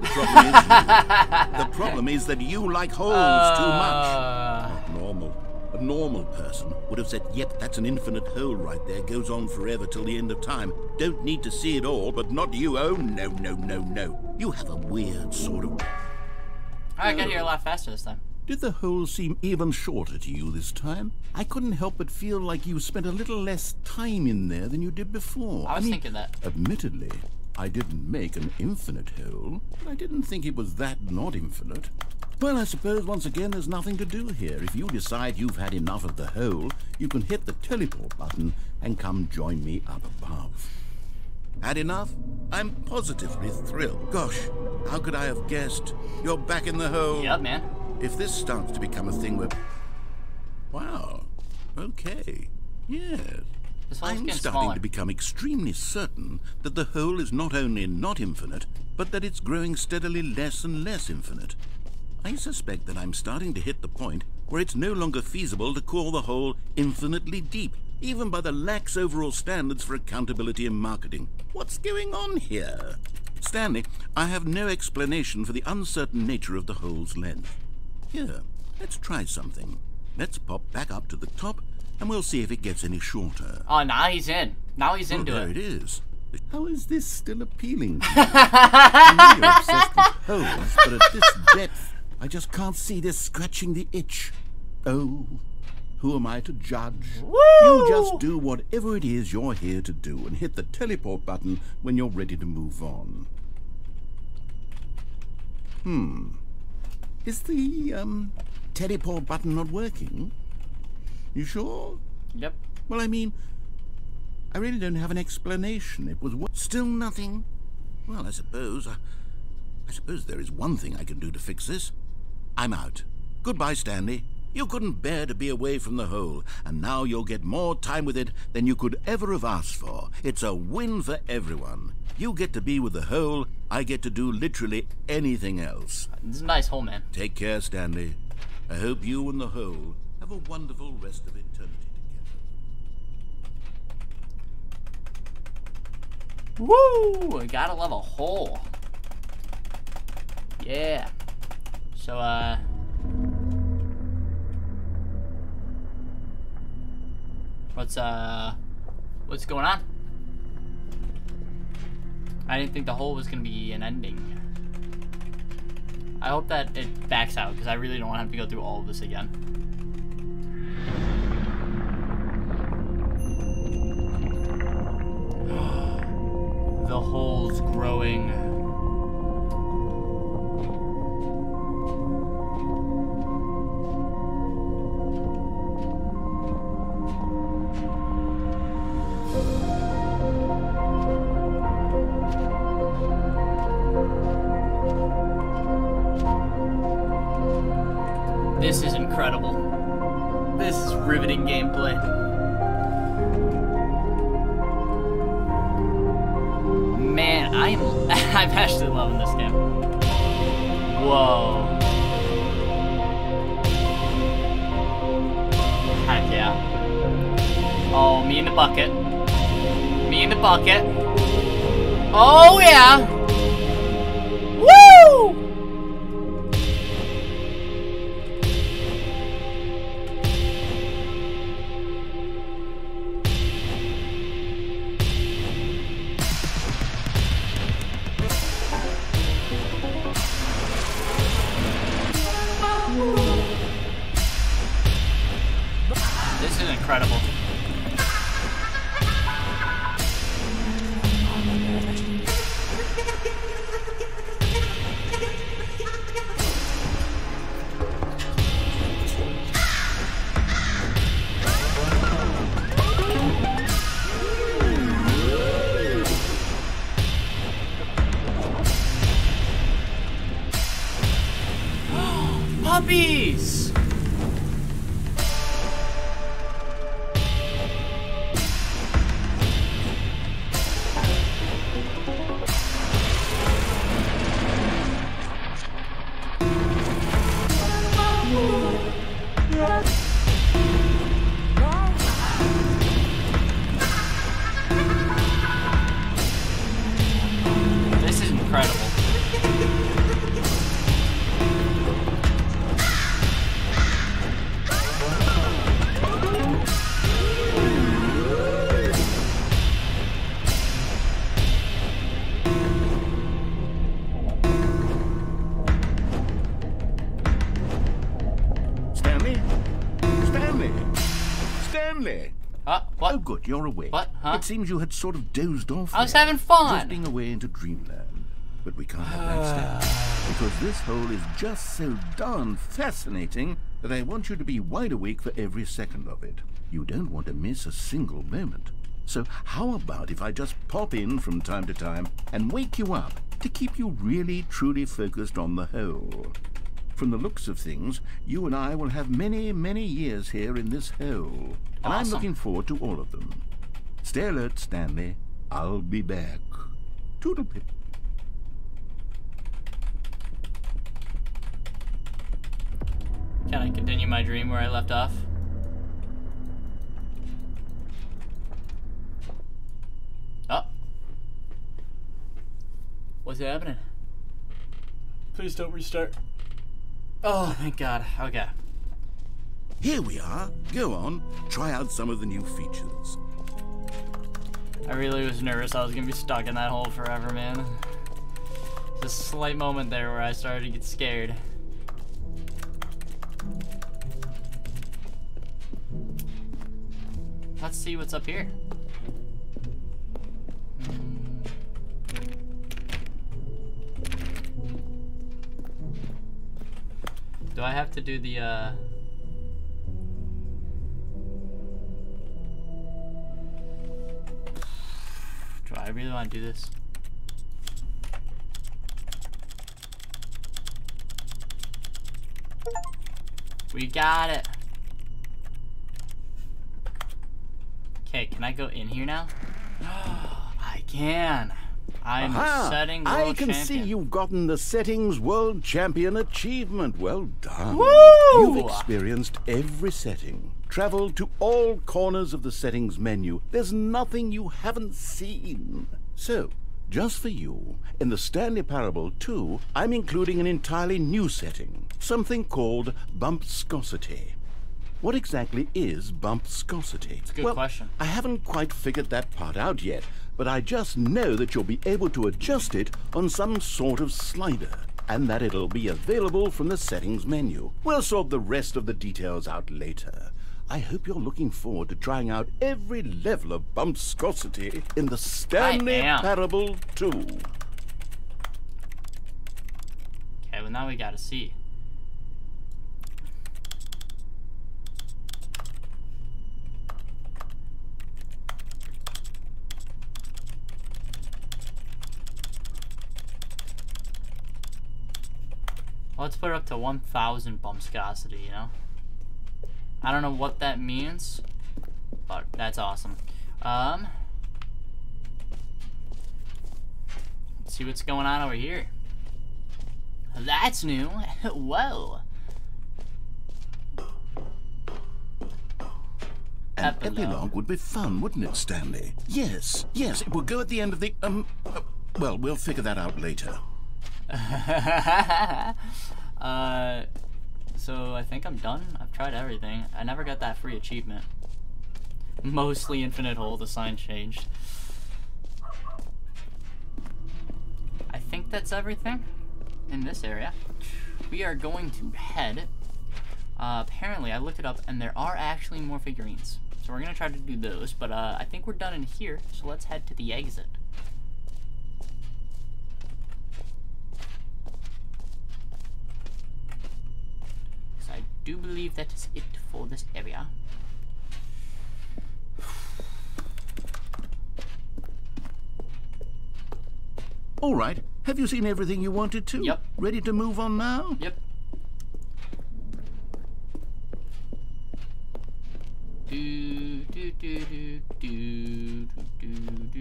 The problem is that you like holes too much. Not normal. A normal person would have said, yep, that's an infinite hole right there. Goes on forever till the end of time. Don't need to see it all, but not you. Oh, no, no, no, no. You have a weird sort of... I got here a lot faster this time. Did the hole seem even shorter to you this time? I couldn't help but feel like you spent a little less time in there than you did before. I was thinking that. Admittedly, I didn't make an infinite hole, but I didn't think it was that not infinite. Well, I suppose once again there's nothing to do here. If you decide you've had enough of the hole, you can hit the teleport button and come join me up above. Had enough? I'm positively thrilled. Gosh, how could I have guessed? You're back in the hole. Yep, man. If this starts to become a thing where... Wow. Okay. Yes. I'm starting to become extremely certain that the hole is not only not infinite, but that it's growing steadily less and less infinite. I suspect that I'm starting to hit the point where it's no longer feasible to call the hole infinitely deep, even by the lax overall standards for accountability and marketing. What's going on here? Stanley, I have no explanation for the uncertain nature of the hole's length. Here, let's try something. Let's pop back up to the top, and we'll see if it gets any shorter. Oh, now he's in. Now he's into there it. It is. How is this still appealing to you? I know you're obsessed with holes, but at this depth, I just can't see this scratching the itch. Oh, who am I to judge? Woo! You just do whatever it is you're here to do and hit the teleport button when you're ready to move on. Is the, teleport button not working? You sure? Yep. Well, I mean, I really don't have an explanation. It was still nothing. Well, I suppose there is one thing I can do to fix this. I'm out. Goodbye, Stanley. You couldn't bear to be away from the hole, and now you'll get more time with it than you could ever have asked for. It's a win for everyone. You get to be with the hole, I get to do literally anything else. This is a nice hole, man. Take care, Stanley. I hope you and the hole have a wonderful rest of eternity together. Woo! Gotta love a hole. Yeah. So, what's going on? I didn't think the hole was gonna be an ending. I hope that it backs out, because I really don't want to have to go through all of this again. The hole's growing. This is incredible. This is riveting gameplay. Man, I'm actually loving this game. Whoa. Heck yeah. Oh, me in the bucket. Me in the bucket. Oh yeah. Woo! This is incredible. Puppies! This is incredible. Stanley! What? Oh, good, you're awake. What? Huh? It seems you had sort of dozed off. I was having fun. Drifting away into dreamland. But we can't have that, Stanley, because this hole is just so darn fascinating that I want you to be wide awake for every second of it. You don't want to miss a single moment. So how about if I just pop in from time to time and wake you up to keep you really, truly focused on the hole? From the looks of things, you and I will have many, many years here in this hole. And I'm looking forward to all of them. Stay alert, Stanley. I'll be back. Toodle-pip. Can I continue my dream where I left off? Oh. What's happening? Please don't restart. Oh, thank God. Okay. Here we are. Go on. Try out some of the new features. I really was nervous I was gonna be stuck in that hole forever, man. Just a slight moment there where I started to get scared. Let's see what's up here. Do I have to do the, do I really want to do this? We got it. Okay, can I go in here now? I can. I'm the setting world champion. I can see you've gotten the settings world champion achievement. Well done. Woo! You've experienced every setting. Traveled to all corners of the settings menu. There's nothing you haven't seen. So, just for you, in the Stanley Parable 2, I'm including an entirely new setting. Something called bumpscosity. What exactly is bumpscosity? It's a good question. I haven't quite figured that part out yet, but I just know that you'll be able to adjust it on some sort of slider, and that it'll be available from the settings menu. We'll sort the rest of the details out later. I hope you're looking forward to trying out every level of bumpscosity in the Stanley Parable 2. Okay, well now we gotta see. Let's put it up to 1,000 bumpscosity, you know? I don't know what that means, but that's awesome. Let's see what's going on over here. That's new. Whoa. An epilogue would be fun, wouldn't it, Stanley? Yes, yes, it will go at the end of the, well, we'll figure that out later. So I think I'm done. I've tried everything. I never got that free achievement. Mostly infinite hole, the sign changed. I think that's everything in this area. We are going to head. Apparently, I looked it up, and there are actually more figurines. So we're gonna try to do those, but I think we're done in here, so let's head to the exit. I do believe that is it for this area. All right. Have you seen everything you wanted to? Yep. Ready to move on now? Yep.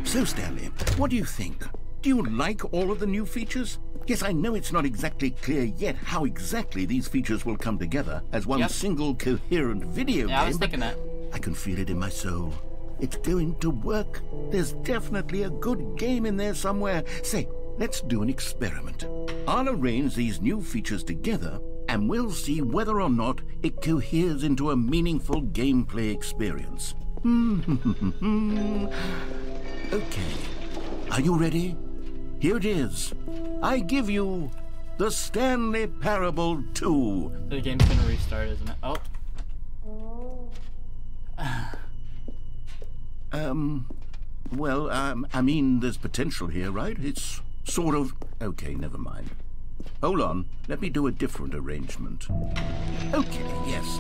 So, Stanley, what do you think? Do you like all of the new features? Yes, I know it's not exactly clear yet how exactly these features will come together as one single coherent video game. I was thinking that. I can feel it in my soul. It's going to work. There's definitely a good game in there somewhere. Say, let's do an experiment. I'll arrange these new features together, and we'll see whether or not it coheres into a meaningful gameplay experience. Okay. Are you ready? Here it is. I give you the Stanley Parable 2. The game's gonna restart, isn't it? Oh. Well, I mean, there's potential here, right? It's sort of... Okay, never mind. Hold on. Let me do a different arrangement. Okay, yes,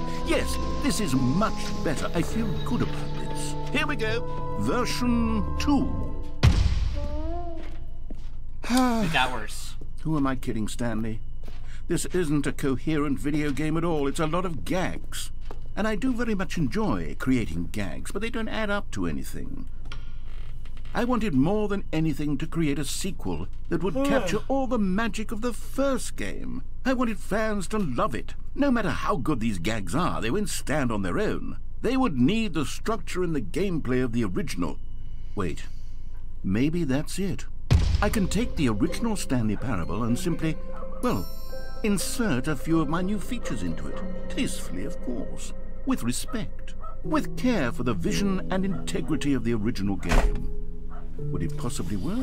this is much better. I feel good about this. Here we go. Version 2. It got worse. Who am I kidding, Stanley? This isn't a coherent video game at all. It's a lot of gags. And I do very much enjoy creating gags, but they don't add up to anything. I wanted more than anything to create a sequel that would capture all the magic of the first game. I wanted fans to love it. No matter how good these gags are, they won't stand on their own. They would need the structure and the gameplay of the original. Wait, maybe that's it. I can take the original Stanley Parable and simply, well, insert a few of my new features into it. Tastefully, of course. With respect. With care for the vision and integrity of the original game. Would it possibly work?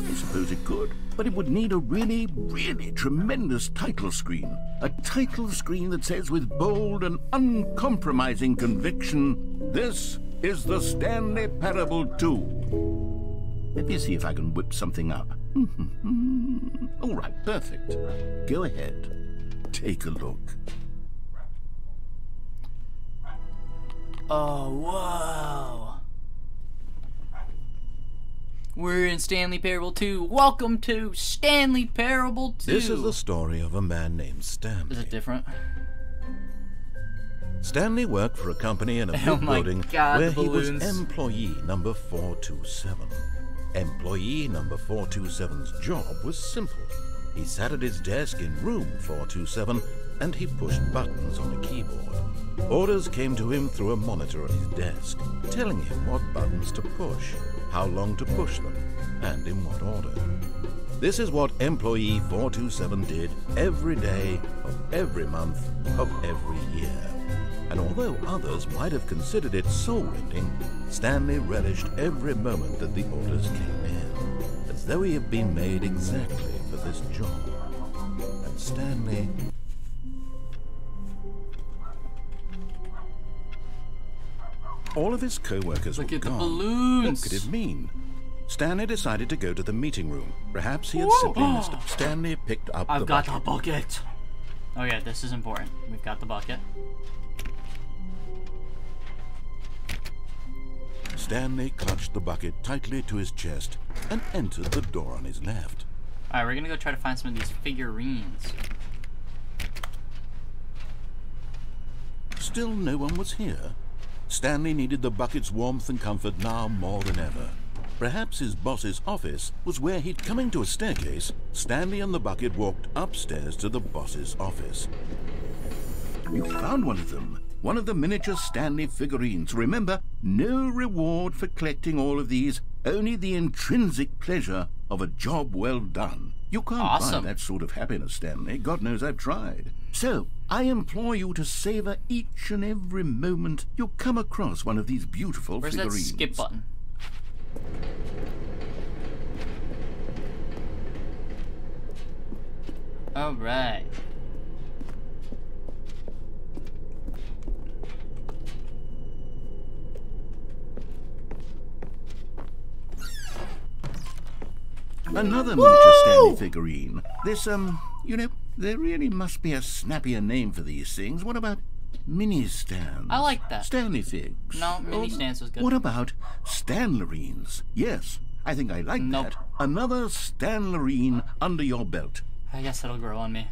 I suppose it could. But it would need a really, really tremendous title screen. A title screen that says with bold and uncompromising conviction, "This is the Stanley Parable 2. Let me see if I can whip something up. All right, perfect. Go ahead. Take a look. Oh, whoa. We're in Stanley Parable 2. Welcome to Stanley Parable 2. This is the story of a man named Stanley. Is it different? Stanley worked for a company in a big building where he was employee number 427. Employee number 427's job was simple. He sat at his desk in room 427 and he pushed buttons on a keyboard. Orders came to him through a monitor on his desk, telling him what buttons to push, how long to push them, and in what order. This is what employee 427 did every day of every month of every year. And although others might have considered it soul-rending, Stanley relished every moment that the orders came in, as though he had been made exactly for this job. And Stanley... All of his co-workers were gone. Look at the balloons! What could it mean? Stanley decided to go to the meeting room. Perhaps he had simply missed it. Stanley picked up the bucket. I've got the bucket! Oh yeah, this is important. We've got the bucket. Stanley clutched the bucket tightly to his chest and entered the door on his left. Alright, we're gonna go try to find some of these figurines. Still no one was here. Stanley needed the bucket's warmth and comfort now more than ever. Perhaps his boss's office was where he'd coming to a staircase. Stanley and the bucket walked upstairs to the boss's office. You found one of them. One of the miniature Stanley figurines. Remember, no reward for collecting all of these, only the intrinsic pleasure of a job well done. You can't find that sort of happiness, Stanley. God knows I've tried. So, I implore you to savor each and every moment you come across one of these beautiful figurines. Where's that skip button? All right. Another miniature Stanley figurine. This, you know, there really must be a snappier name for these things. What about mini-stands? I like that. Stanley figs. No, mini-stands was good. What about Stanlerines? Yes, I think I like that. Another Stanlerine under your belt. I guess it'll grow on me.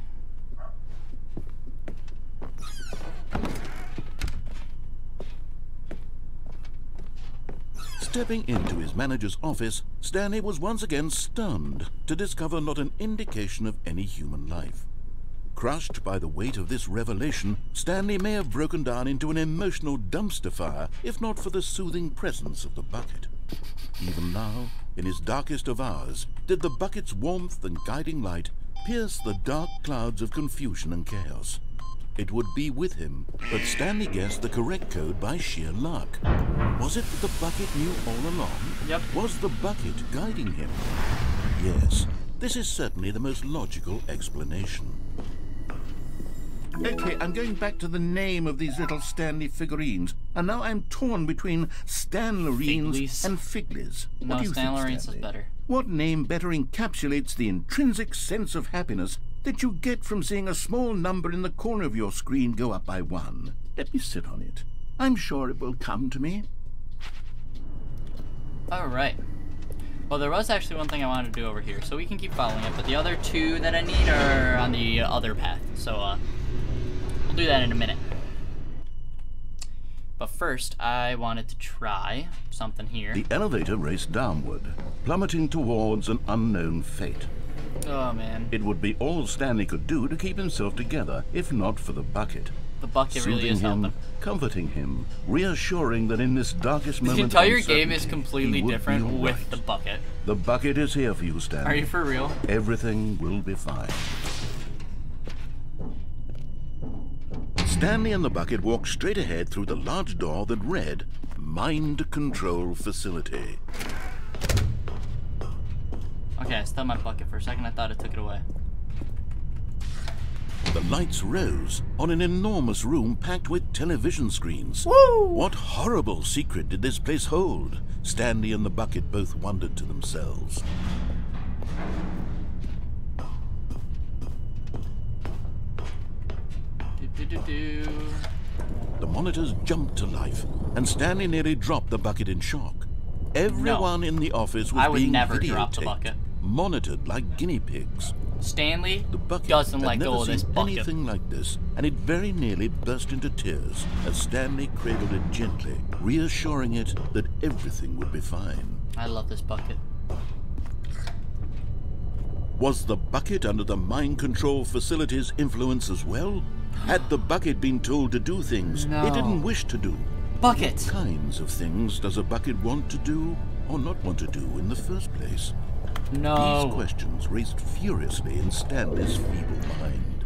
Stepping into his manager's office, Stanley was once again stunned to discover not an indication of any human life. Crushed by the weight of this revelation, Stanley may have broken down into an emotional dumpster fire if not for the soothing presence of the bucket. Even now, in his darkest of hours, did the bucket's warmth and guiding light pierce the dark clouds of confusion and chaos. It would be with him, but Stanley guessed the correct code by sheer luck. Was it that the bucket knew all along? Yep. Was the bucket guiding him? Yes, this is certainly the most logical explanation. Okay, I'm going back to the name of these little Stanley figurines, and now I'm torn between Stanlerines and Figlies. No, Stanlerines is better. What name better encapsulates the intrinsic sense of happiness that you get from seeing a small number in the corner of your screen go up by 1? Let me sit on it. I'm sure it will come to me. Alright. Well, there was actually one thing I wanted to do over here, so we can keep following it, but the other two that I need are on the other path, so we'll do that in a minute. But first, I wanted to try something here. The elevator raced downward, plummeting towards an unknown fate. Oh, man. It would be all Stanley could do to keep himself together, if not for the bucket. The bucket really is helping. Comforting him, reassuring that in this darkest moment the entire game is completely different with the bucket. The bucket is here for you, Stanley. Are you for real? Everything will be fine. Stanley and the bucket walked straight ahead through the large door that read, Mind Control Facility. Okay, I stubbed my bucket for a second. I thought it took it away. The lights rose on an enormous room packed with television screens. Woo! What horrible secret did this place hold? Stanley and the bucket both wondered to themselves. The monitors jumped to life, and Stanley nearly dropped the bucket in shock. Everyone in the office was being videotaped, monitored like guinea pigs. Stanley the bucket doesn't let go of this bucket. Anything like this, and it very nearly burst into tears as Stanley cradled it gently, reassuring it that everything would be fine. I love this bucket. Was the bucket under the mind control facility's influence as well? Had the bucket been told to do things it didn't wish to do? Bucket! What kinds of things does a bucket want to do or not want to do in the first place? No. These questions raced furiously in Stanley's feeble mind.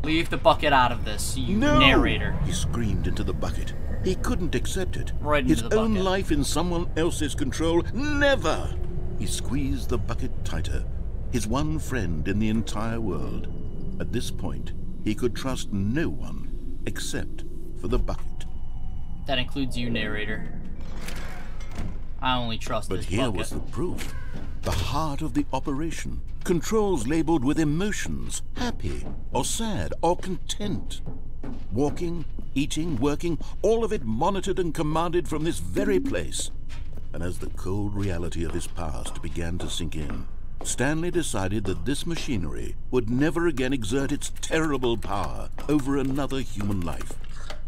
Leave the bucket out of this, you narrator. He screamed into the bucket. He couldn't accept it. Right into His the own bucket. life in someone else's control. Never! He squeezed the bucket tighter. His one friend in the entire world. At this point, he could trust no one except for the bucket. That includes you, narrator. I only trust this bucket. But here was the proof. The heart of the operation. Controls labeled with emotions. Happy, or sad, or content. Walking, eating, working, all of it monitored and commanded from this very place. And as the cold reality of his past began to sink in, Stanley decided that this machinery would never again exert its terrible power over another human life.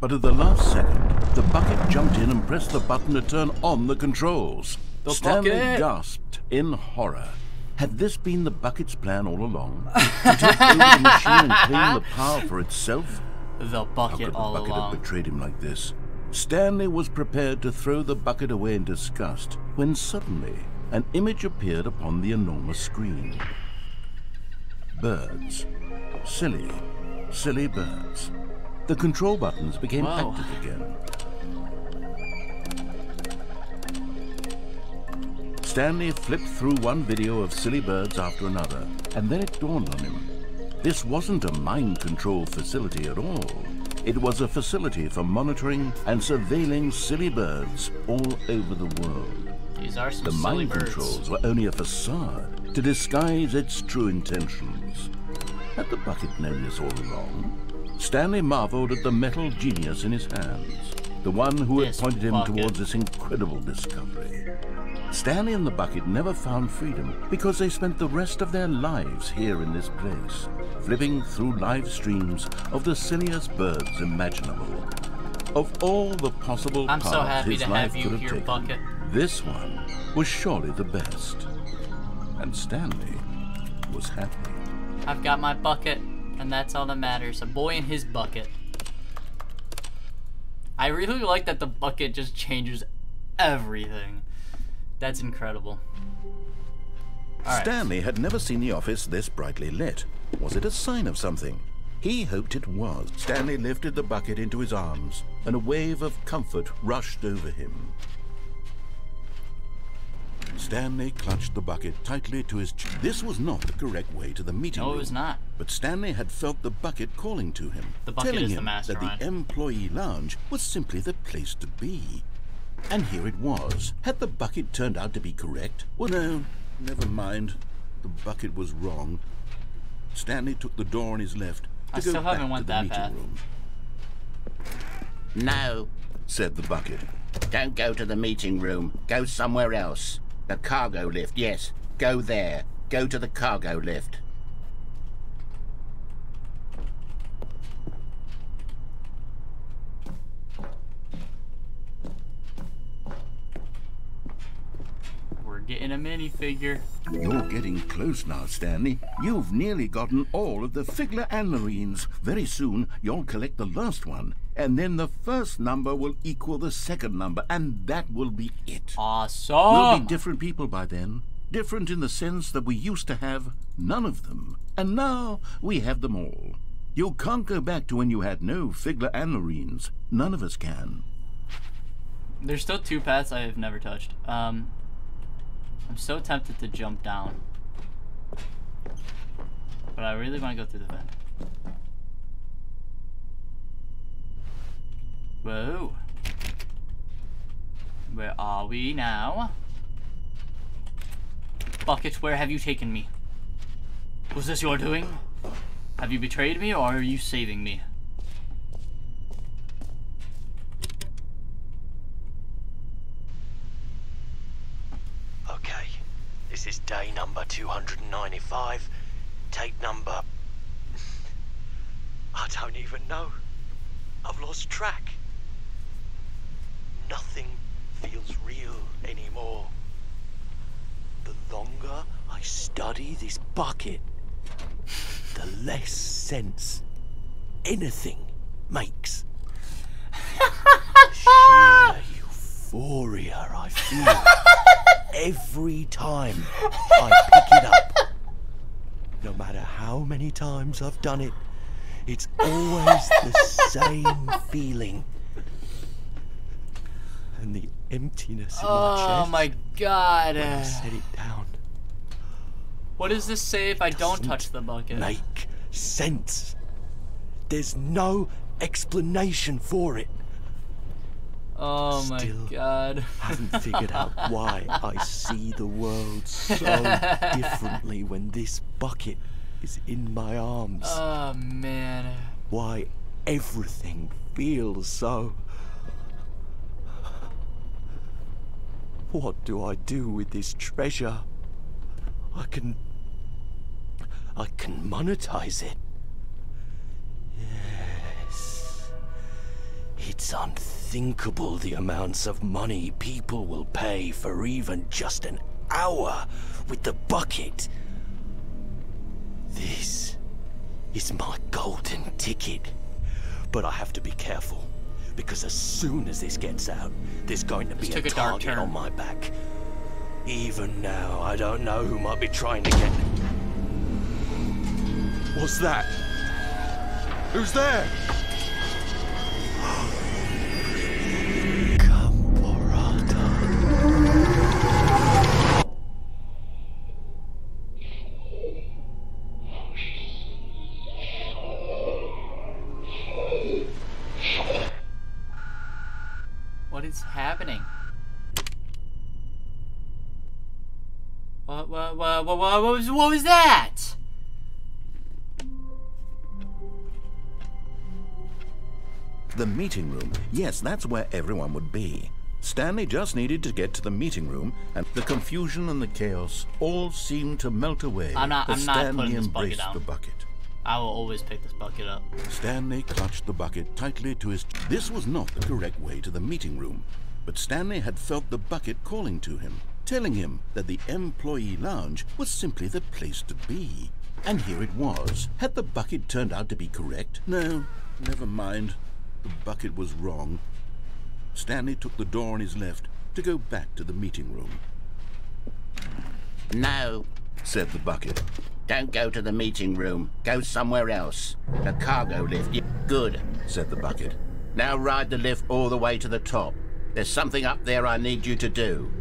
But at the last second, the bucket jumped in and pressed the button to turn on the controls. Stanley gasped in horror. Had this been the bucket's plan all along? To take over the machine and claim the power for itself? The bucket all along. How could the bucket have betrayed him like this? Stanley was prepared to throw the bucket away in disgust when suddenly an image appeared upon the enormous screen. Birds. Silly, silly birds. The control buttons became active again. Stanley flipped through one video of silly birds after another, and then it dawned on him. This wasn't a mind control facility at all. It was a facility for monitoring and surveilling silly birds all over the world. These are some the silly mind birds. Controls were only a facade to disguise its true intentions. Had the bucket known this all along? Stanley marveled at the metal genius in his hands, the one who had pointed him towards this incredible discovery. Stanley and the bucket never found freedom because they spent the rest of their lives here in this place, flipping through live streams of the silliest birds imaginable. Of all the possible paths so happy his to life have you could have here, taken, bucket. this one was surely the best. And Stanley was happy. I've got my bucket, and that's all that matters. A boy in his bucket. I really like that the bucket just changes everything. That's incredible. Stanley had never seen the office this brightly lit. Was it a sign of something? He hoped it was. Stanley lifted the bucket into his arms, and a wave of comfort rushed over him. Stanley clutched the bucket tightly to his chest. This was not the correct way to the meeting room. No, it was not. But Stanley had felt the bucket calling to him, The bucket telling is the him that mastermind. the employee lounge was simply the place to be. And here it was. Had the bucket turned out to be correct? Well, no, never mind. The bucket was wrong. Stanley took the door on his left to go back to the meeting room. No, said the bucket. don't go to the meeting room. Go somewhere else. The cargo lift, yes. Go there. Go to the cargo lift. We're getting a minifigure. You're getting close now, Stanley. You've nearly gotten all of the Figler and Marines. Very soon, you'll collect the last one. And then the first number will equal the second number, and that will be it. Awesome! We'll be different people by then. Different in the sense that we used to have none of them. And now we have them all. You can't go back to when you had no Figler and Marines. None of us can. There's still two paths I have never touched. I'm so tempted to jump down. But I really want to go through the vent. Whoa. Where are we now? Bucket, where have you taken me? Was this your doing? Have you betrayed me, or are you saving me? Okay, this is day number 295. Tape number... I don't even know. I've lost track. Nothing feels real anymore. The longer I study this bucket, the less sense anything makes. Sheer euphoria I feel every time I pick it up. No matter how many times I've done it, it's always the same feeling. And the emptiness in my chest. Oh my god. When I set it down. What does this say if I don't touch the bucket? Make sense. There's no explanation for it. Oh my god. Haven't figured out why I see the world so differently when this bucket is in my arms. Oh man. Why everything feels so... What do I do with this treasure? I can monetize it. Yes. It's unthinkable the amounts of money people will pay for even just an hour with the bucket. This is my golden ticket. But I have to be careful, because as soon as this gets out, there's going to be a target on my back. Even now, I don't know who might be trying to get... What's that? Who's there? What is happening? What was that? The meeting room. Yes, that's where everyone would be. Stanley just needed to get to the meeting room, and the confusion and the chaos all seemed to melt away. I'm not putting this bucket down. The bucket. I will always pick this bucket up. Stanley clutched the bucket tightly to his... This was not the correct way to the meeting room, but Stanley had felt the bucket calling to him, telling him that the employee lounge was simply the place to be. And here it was. Had the bucket turned out to be correct? No, never mind. The bucket was wrong. Stanley took the door on his left to go back to the meeting room. No, said the bucket. Don't go to the meeting room. Go somewhere else. The cargo lift. Good, said the bucket. Now ride the lift all the way to the top. There's something up there I need you to do.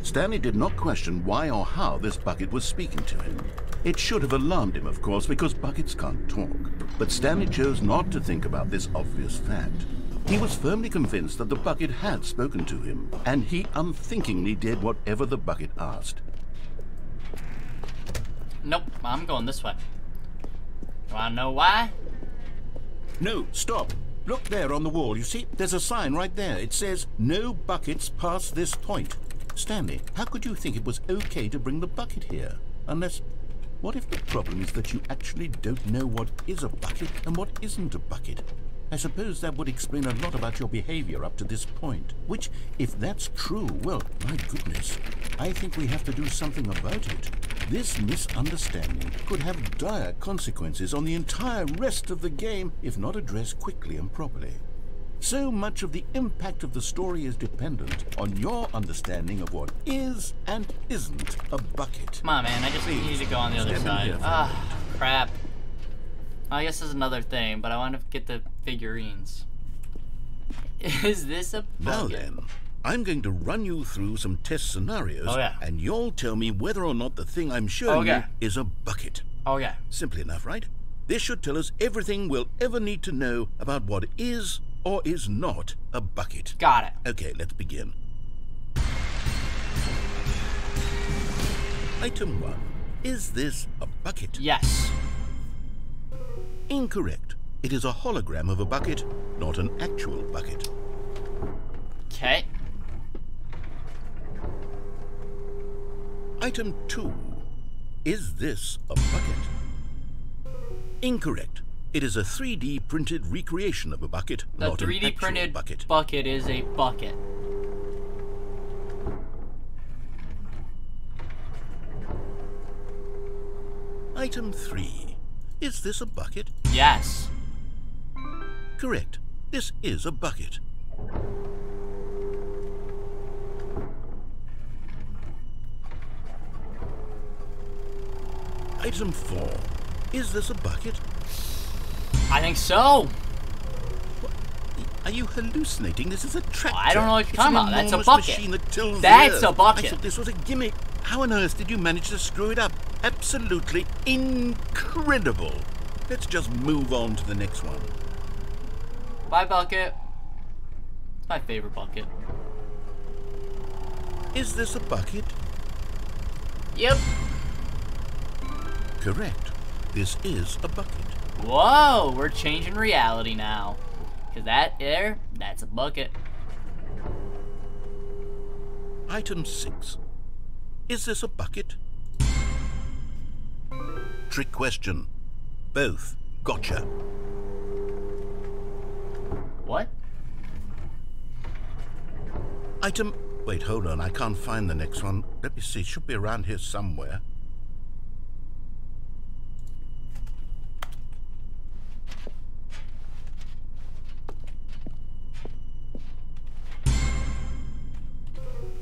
Stanley did not question why or how this bucket was speaking to him. It should have alarmed him, of course, because buckets can't talk. But Stanley chose not to think about this obvious fact. He was firmly convinced that the bucket had spoken to him, and he unthinkingly did whatever the bucket asked. Nope, I'm going this way. Wanna know why? No, stop. Look there on the wall, you see? There's a sign right there. It says, "No buckets past this point." Stanley, how could you think it was okay to bring the bucket here? Unless... What if the problem is that you actually don't know what is a bucket and what isn't a bucket? I suppose that would explain a lot about your behavior up to this point. Which, if that's true, well, my goodness, I think we have to do something about it. This misunderstanding could have dire consequences on the entire rest of the game if not addressed quickly and properly. So much of the impact of the story is dependent on your understanding of what is and isn't a bucket. Come on, man, I just need to go on the other side. Ah, crap. I guess there's another thing, but I want to get the figurines. Is this a bucket? Now then, I'm going to run you through some test scenarios, and you'll tell me whether or not the thing I'm showing you is a bucket. Oh, yeah. Simple enough, right? This should tell us everything we'll ever need to know about what is or is not a bucket. Got it. Okay, let's begin. Item 1. Is this a bucket? Yes. Incorrect. It is a hologram of a bucket, not an actual bucket. Okay. Item 2. Is this a bucket? Incorrect. It is a 3D printed recreation of a bucket, not an actual bucket. The 3D printed bucket is a bucket. Item 3. Is this a bucket? Yes. Correct. This is a bucket. Item 4. Is this a bucket? I think so. What? Are you hallucinating? This is a tractor. I don't know what you're talking about. That's a bucket. That That's a bucket. I thought this was a gimmick. How on earth did you manage to screw it up? Absolutely incredible. Let's just move on to the next one. Bye, bucket. It's my favorite bucket. Is this a bucket? Yep. Correct. This is a bucket. Whoa, we're changing reality now. Because that's a bucket. Item 6. Is this a bucket? Trick question. Both. Gotcha. What? Item... Wait, hold on. I can't find the next one. Let me see. It should be around here somewhere.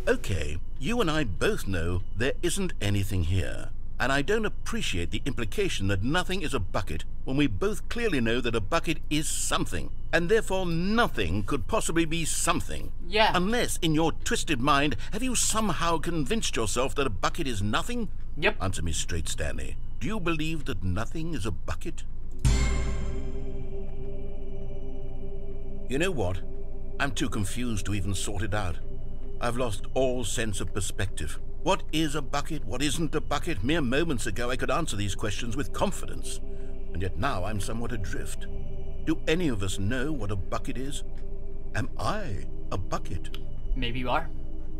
Okay, you and I both know there isn't anything here. And I don't appreciate the implication that nothing is a bucket when we both clearly know that a bucket is something. And therefore nothing could possibly be something. Yeah. Unless, in your twisted mind, have you somehow convinced yourself that a bucket is nothing? Yep. Answer me straight, Stanley. Do you believe that nothing is a bucket? You know what? I'm too confused to even sort it out. I've lost all sense of perspective. What is a bucket? What isn't a bucket? Mere moments ago I could answer these questions with confidence. And yet now I'm somewhat adrift. Do any of us know what a bucket is? Am I a bucket? Maybe you are.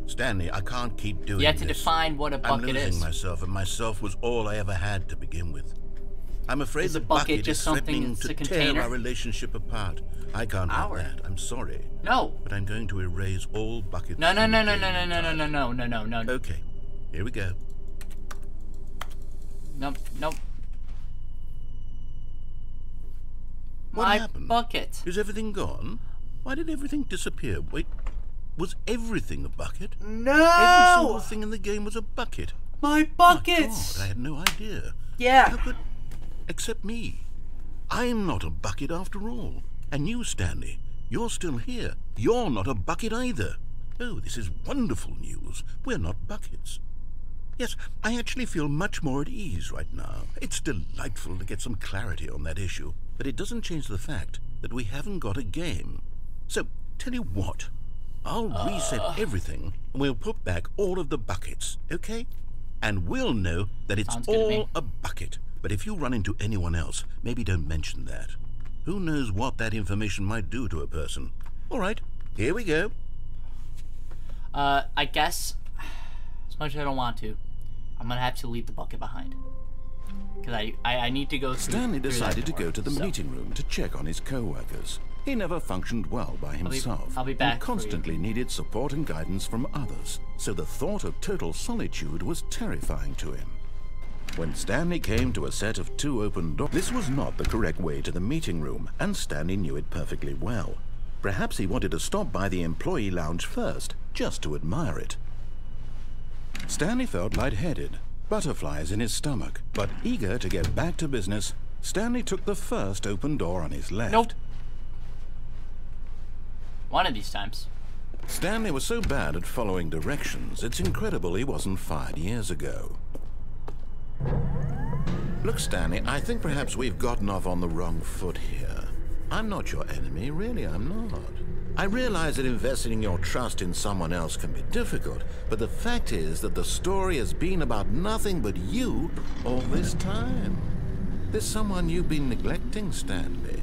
Stanley, I can't keep doing this. You have to define what a bucket is. I'm losing myself, and myself was all I ever had to begin with. I'm afraid the bucket is threatening to tear our relationship apart. I can't have that. I'm sorry. No. But I'm going to erase all buckets. No. Okay. Here we go. Nope. What happened? Bucket. Is everything gone? Why did everything disappear? Wait, was everything a bucket? No! Every single thing in the game was a bucket. My buckets! Oh my God, I had no idea. Yeah. How could... Except me. I'm not a bucket after all. And you, Stanley, you're still here. You're not a bucket either. Oh, this is wonderful news. We're not buckets. Yes, I actually feel much more at ease right now. It's delightful to get some clarity on that issue. But it doesn't change the fact that we haven't got a game. So, tell you what. I'll reset everything, and we'll put back all of the buckets, okay? And we'll know that it's all a bucket. But if you run into anyone else, maybe don't mention that. Who knows what that information might do to a person. All right, here we go. I guess, as much as I don't want to, I'm gonna have to leave the bucket behind. Because I need to go through. Stanley decided to go to the meeting room to check on his co-workers. He never functioned well by himself. I'll be back. And constantly needed support and guidance from others. So the thought of total solitude was terrifying to him. When Stanley came to a set of 2 open doors, this was not the correct way to the meeting room, and Stanley knew it perfectly well. Perhaps he wanted to stop by the employee lounge first, just to admire it. Stanley felt lightheaded, butterflies in his stomach, but eager to get back to business, Stanley took the first open door on his left. Nope. One of these times. Stanley was so bad at following directions, it's incredible he wasn't fired years ago. Look, Stanley, I think perhaps we've gotten off on the wrong foot here. I'm not your enemy, really, I'm not. I realize that investing your trust in someone else can be difficult, but the fact is that the story has been about nothing but you all this time. There's someone you've been neglecting, Stanley.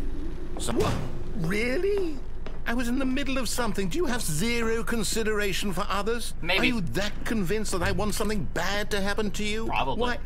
What? Really? I was in the middle of something. Do you have zero consideration for others? Maybe. Are you that convinced that I want something bad to happen to you? Probably. Why,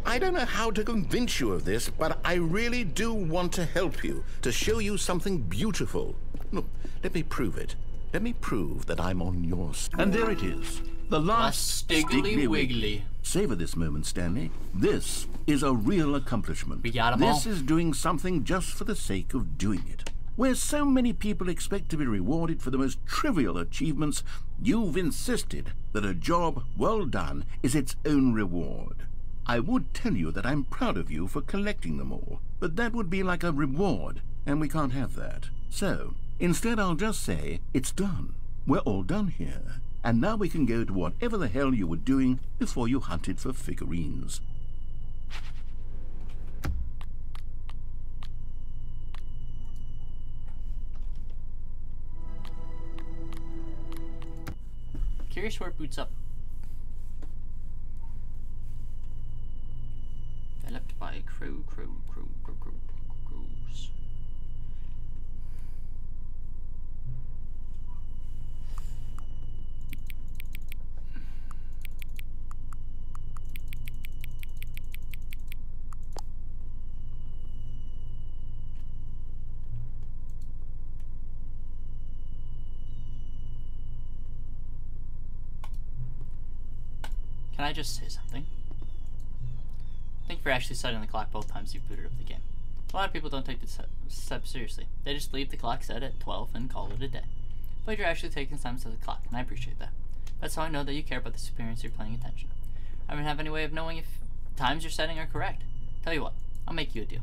I don't know how to convince you of this, but I really do want to help you, to show you something beautiful. Look, let me prove it. Let me prove that I'm on your side. And there it is. The last Stiggly Wiggly. Savor this moment, Stanley. This is a real accomplishment. We got 'em This all. is doing something just for the sake of doing it. Where so many people expect to be rewarded for the most trivial achievements, you've insisted that a job well done is its own reward. I would tell you that I'm proud of you for collecting them all, but that would be like a reward, and we can't have that. So, instead I'll just say, it's done. We're all done here. And now we can go to whatever the hell you were doing before you hunted for figurines. Curious where it boots up. Developed by Crows. Can I just say something? Thank you for actually setting the clock both times you booted up the game. A lot of people don't take this step seriously. They just leave the clock set at 12 and call it a day. But you're actually taking time to set the clock, and I appreciate that. That's how I know that you care about the experience, you're paying attention. I don't have any way of knowing if times you're setting are correct. Tell you what, I'll make you a deal.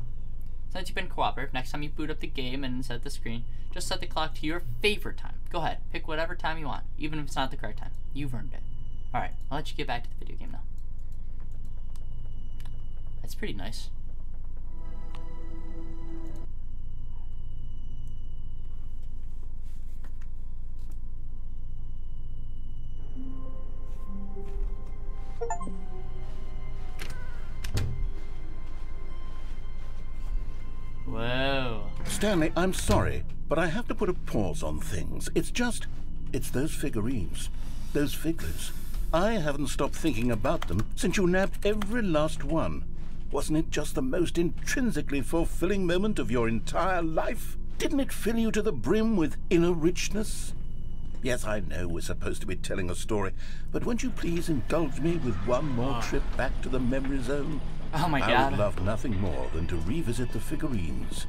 Since you've been cooperative, next time you boot up the game and set the screen, just set the clock to your favorite time. Go ahead, pick whatever time you want, even if it's not the correct time. You've earned it. Alright, I'll let you get back to the video game now. That's pretty nice. Whoa. Stanley, I'm sorry, but I have to put a pause on things. It's those figurines. Those figures. I haven't stopped thinking about them since you nabbed every last one. Wasn't it just the most intrinsically fulfilling moment of your entire life? Didn't it fill you to the brim with inner richness? Yes, I know we're supposed to be telling a story, but won't you please indulge me with one more trip back to the memory zone? Oh my God. I would love nothing more than to revisit the figurines.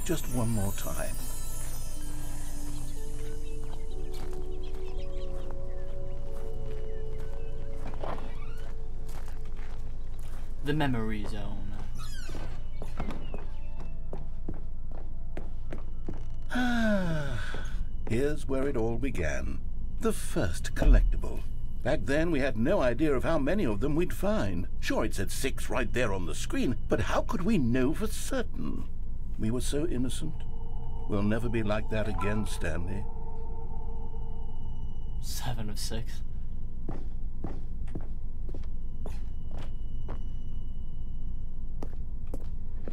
Just one more time. The memory zone. Here's where it all began. The first collectible. Back then, we had no idea of how many of them we'd find. Sure, it said 6 right there on the screen, but how could we know for certain? We were so innocent. We'll never be like that again, Stanley. 7 of 6.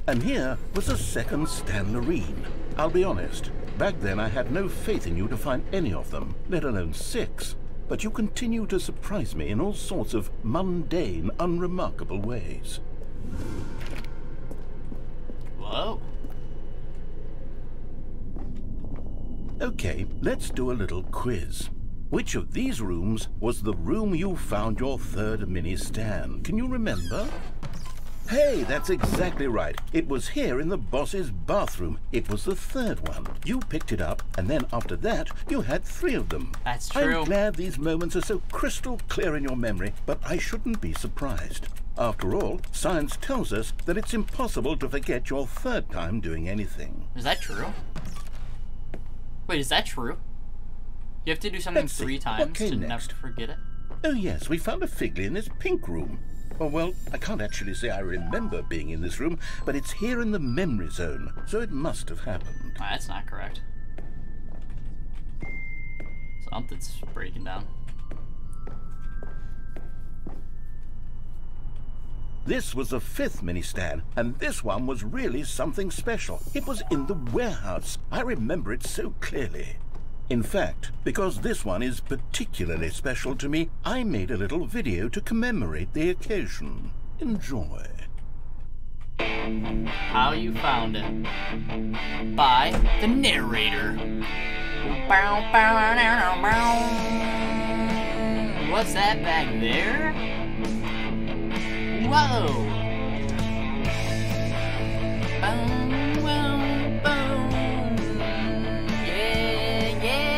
And here was a second Stanlerine. I'll be honest, back then I had no faith in you to find any of them, let alone 6. But you continue to surprise me in all sorts of mundane, unremarkable ways. Whoa. Okay, let's do a little quiz. Which of these rooms was the room you found your third mini Stan? Can you remember? Hey, that's exactly right. It was here in the boss's bathroom. It was the third one. You picked it up, and then after that, you had 3 of them. That's true. I'm glad these moments are so crystal clear in your memory, but I shouldn't be surprised. After all, science tells us that it's impossible to forget your third time doing anything. Is that true? Wait, is that true? You have to do something 3 times to never forget it? Oh yes, we found a Figley in this pink room. Oh, well, I can't actually say I remember being in this room, but it's here in the memory zone, so it must have happened. Oh, that's not correct. Something's breaking down. This was the 5th mini-stand, and this one was really something special. It was in the warehouse. I remember it so clearly. In fact, because this one is particularly special to me, I made a little video to commemorate the occasion. Enjoy. How you found it. By the narrator. What's that back there? Whoa! Boom, boom, boom. Yeah, yeah.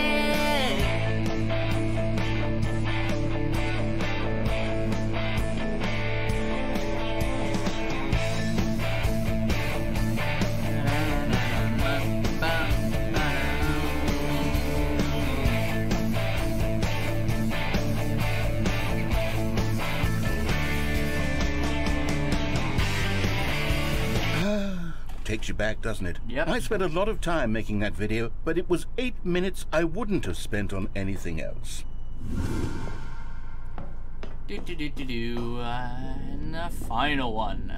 Takes you back, doesn't it? Yep. I spent a lot of time making that video, but it was 8 minutes I wouldn't have spent on anything else. And the final one.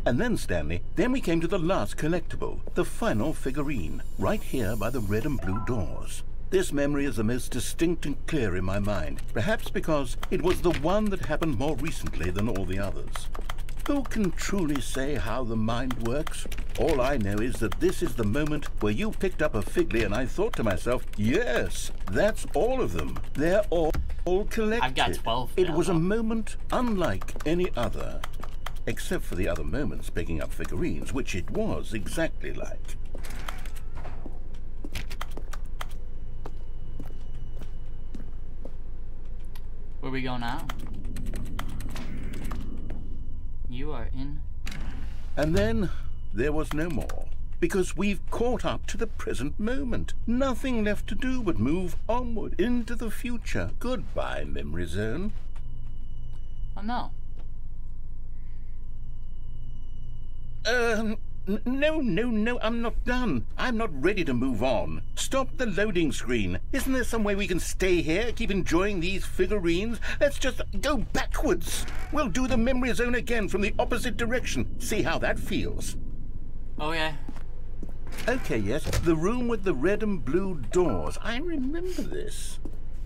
And then, Stanley, then we came to the last collectible, the final figurine, right here by the red and blue doors. This memory is the most distinct and clear in my mind, perhaps because it was the one that happened more recently than all the others. Who can truly say how the mind works? All I know is that this is the moment where you picked up a Figley and I thought to myself, yes, that's all of them. They're all collected. I've got 12 It now, was a though. moment unlike any other. Except for the other moments picking up figurines, which it was exactly like. Where we go now? You are in. And then there was no more, because we've caught up to the present moment. Nothing left to do but move onward into the future. Goodbye, memory zone. Oh no. No, I'm not done. I'm not ready to move on. Stop the loading screen. Isn't there some way we can stay here, keep enjoying these figurines? Let's just go backwards. We'll do the memory zone again from the opposite direction. See how that feels. Oh yeah. Okay, yes, the room with the red and blue doors. I remember this.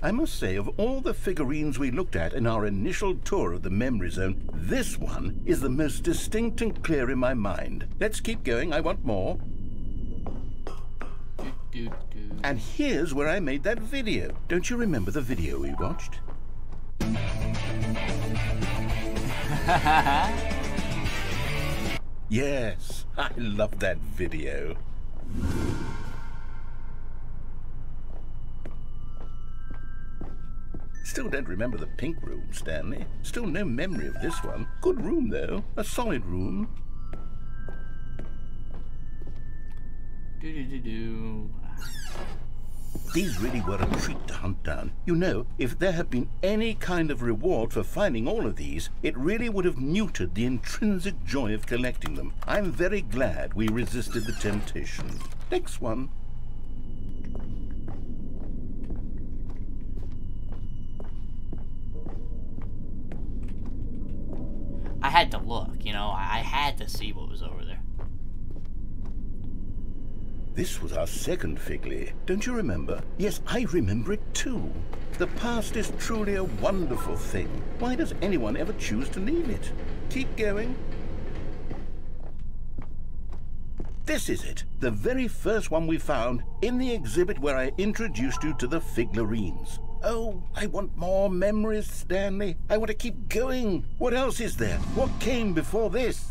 I must say, of all the figurines we looked at in our initial tour of the memory zone, this one is the most distinct and clear in my mind. Let's keep going, I want more. And here's where I made that video. Don't you remember the video we watched? Yes, I love that video. Still don't remember the pink room, Stanley. Still no memory of this one. Good room, though. A solid room. These really were a treat to hunt down. You know, if there had been any kind of reward for finding all of these, it really would have neutered the intrinsic joy of collecting them. I'm very glad we resisted the temptation. Next one. I had to look, you know, I had to see what was over there. This was our second Figley. Don't you remember? Yes, I remember it too. The past is truly a wonderful thing. Why does anyone ever choose to leave it? Keep going. This is it. The very first one we found in the exhibit where I introduced you to the figurines. Oh, I want more memories, Stanley. I want to keep going. What else is there? What came before this?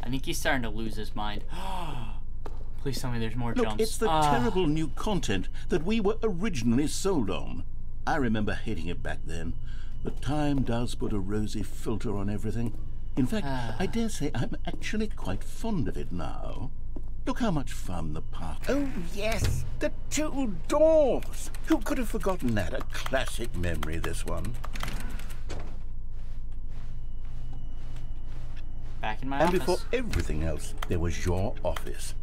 I think he's starting to lose his mind. Please tell me there's more Look, jumps. it's the terrible new content that we were originally sold on. I remember hating it back then, but time does put a rosy filter on everything. In fact, I dare say I'm actually quite fond of it now. Look how much fun the park... Oh, yes, the 2 doors. Who could have forgotten that? A classic memory, this one. Back in my office. And before everything else, there was your office.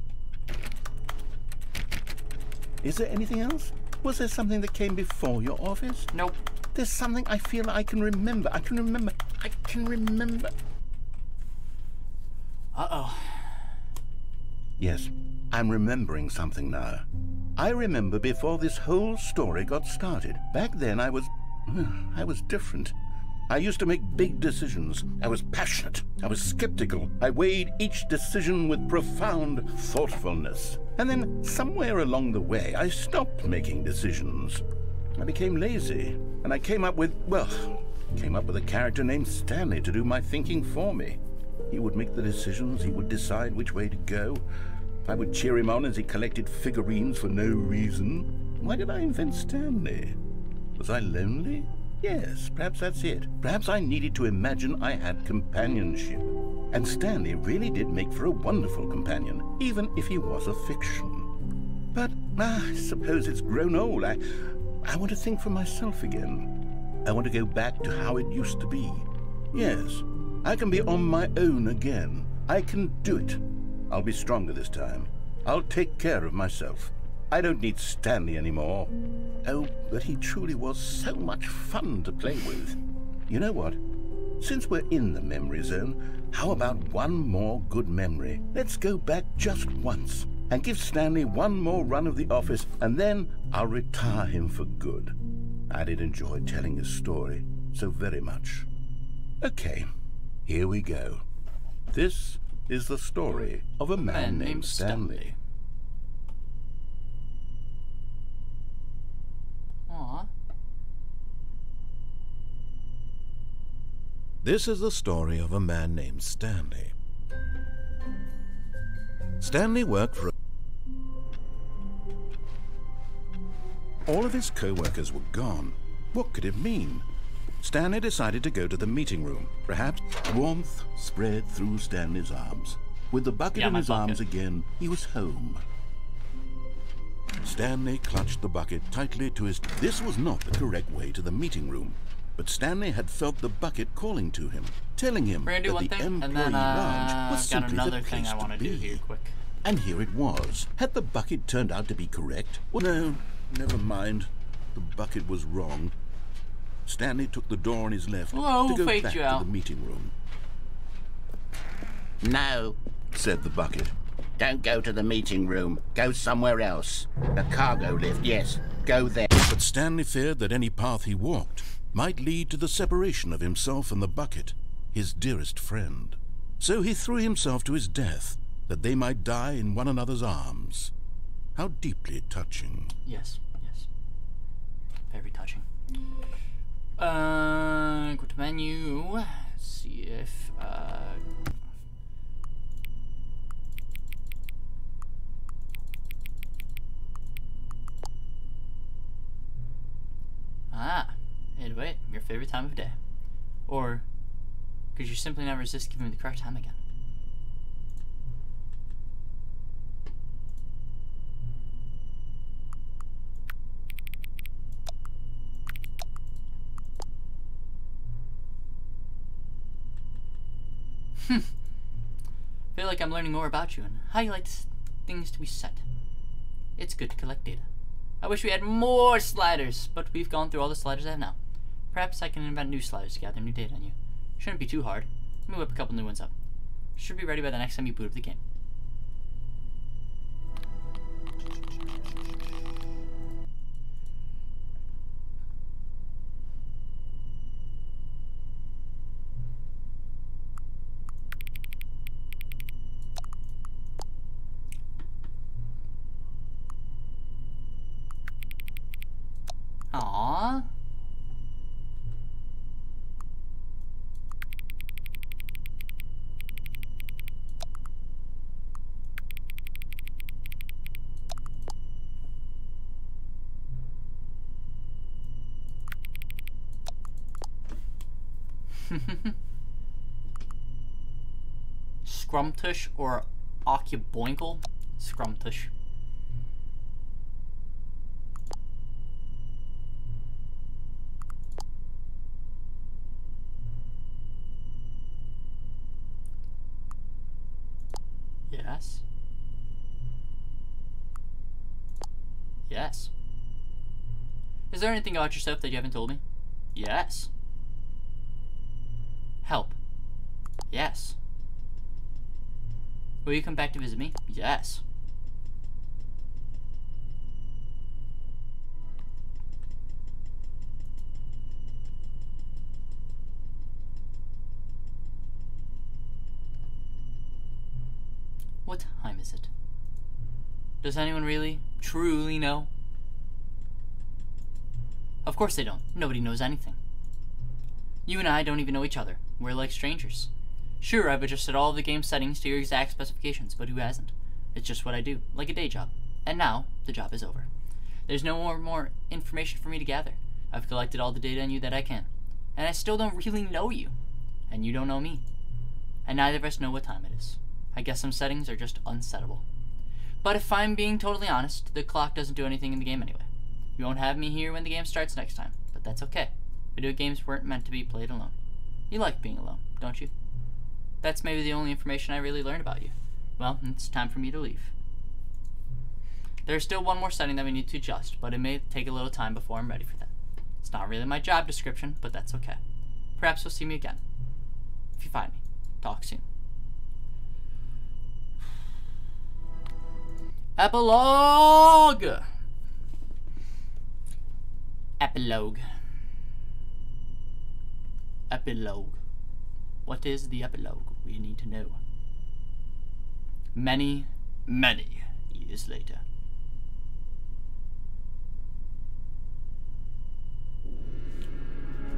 Is there anything else? Was there something that came before your office? Nope. There's something I feel I can remember. I can remember. Uh-oh. Yes, I'm remembering something now. I remember before this whole story got started. Back then I was different. I used to make big decisions. I was passionate. I was skeptical. I weighed each decision with profound thoughtfulness. And then somewhere along the way, I stopped making decisions. I became lazy, and I came up with a character named Stanley to do my thinking for me. He would make the decisions, he would decide which way to go. I would cheer him on as he collected figurines for no reason. Why did I invent Stanley? Was I lonely? Yes, perhaps that's it. Perhaps I needed to imagine I had companionship. And Stanley really did make for a wonderful companion, even if he was a fiction. But I suppose it's grown old. I want to think for myself again. I want to go back to how it used to be. Yes, I can be on my own again. I can do it. I'll be stronger this time. I'll take care of myself. I don't need Stanley anymore. Oh, but he truly was so much fun to play with. You know what? Since we're in the memory zone, how about one more good memory? Let's go back just once and give Stanley one more run of the office, and then I'll retire him for good. I did enjoy telling his story so very much. Okay, here we go. This is the story of a man named Stanley. Aww. This is the story of a man named Stanley. Stanley worked for all of his co-workers were gone. What could it mean? Stanley decided to go to the meeting room. Perhaps warmth spread through Stanley's arms. With the bucket in his arms again, he was home. Stanley clutched the bucket tightly to his... This was not the correct way to the meeting room. But Stanley had felt the bucket calling to him, telling him that the employee lounge was simply the place to be. And here it was. Had the bucket turned out to be correct? Well, no, never mind. The bucket was wrong. Stanley took the door on his left to go back to the meeting room. No, said the bucket. Don't go to the meeting room. Go somewhere else. The cargo lift, yes. Go there. But Stanley feared that any path he walked might lead to the separation of himself and the bucket, his dearest friend. So he threw himself to his death, that they might die in one another's arms. How deeply touching. Yes, yes. Very touching. Go to menu. Let's see if, hey, wait, your favorite time of day. Or could you simply not resist giving me the correct time again? Feel like I'm learning more about you and how you like things to be set. It's good to collect data. I wish we had more sliders, but we've gone through all the sliders I have now. Perhaps I can invent new sliders to gather new data on you. Shouldn't be too hard. Let me whip a couple new ones up. Should be ready by the next time you boot up the game. Aww. Scrumtush or Occuboinkle? Scrumtush. Yes. Yes. Is there anything about yourself that you haven't told me? Yes. Help. Yes. Will you come back to visit me? Yes. What time is it? Does anyone really, truly know? Of course they don't. Nobody knows anything. You and I don't even know each other. We're like strangers. Sure, I've adjusted all of the game settings to your exact specifications, but who hasn't? It's just what I do, like a day job. And now, the job is over. There's no more information for me to gather. I've collected all the data on you that I can. And I still don't really know you. And you don't know me. And neither of us know what time it is. I guess some settings are just unsettable. But if I'm being totally honest, the clock doesn't do anything in the game anyway. You won't have me here when the game starts next time, but that's okay. Video games weren't meant to be played alone. You like being alone, don't you? That's maybe the only information I really learned about you. Well, it's time for me to leave. There's still one more setting that we need to adjust, but it may take a little time before I'm ready for that. It's not really my job description, but that's okay. Perhaps you'll see me again. If you find me. Talk soon. Epilogue! Epilogue. Epilogue. What is the epilogue? We need to know. Many, many years later.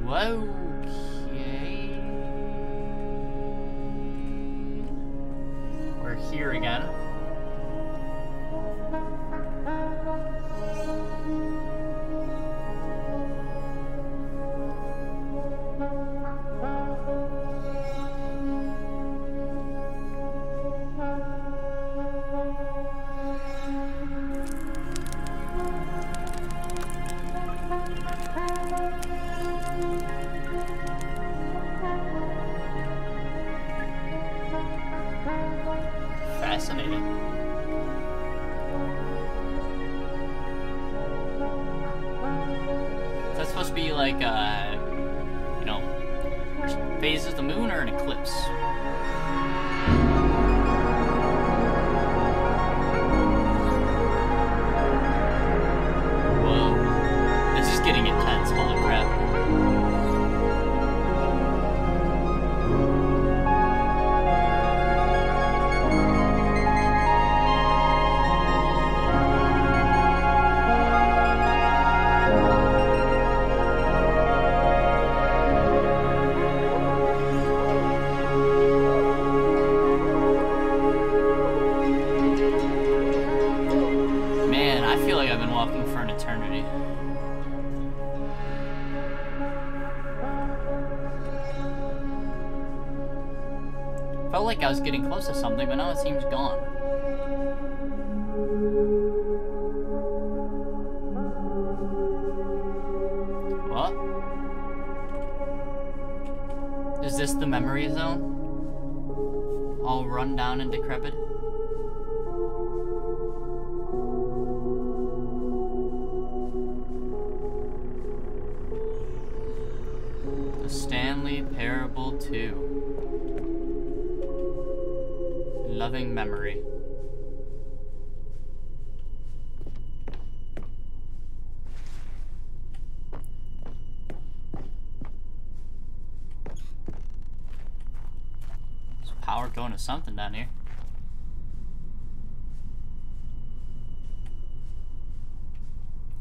Okay. We're here again. Fascinating. Is that supposed to be like, you know, phases of the moon or an eclipse? Whoa. This is getting intense, holy crap. Felt like I was getting close to something, but now it seems gone. What? Is this the memory zone? All run down and decrepit? The Stanley Parable 2. Loving memory. There's power going to something down here.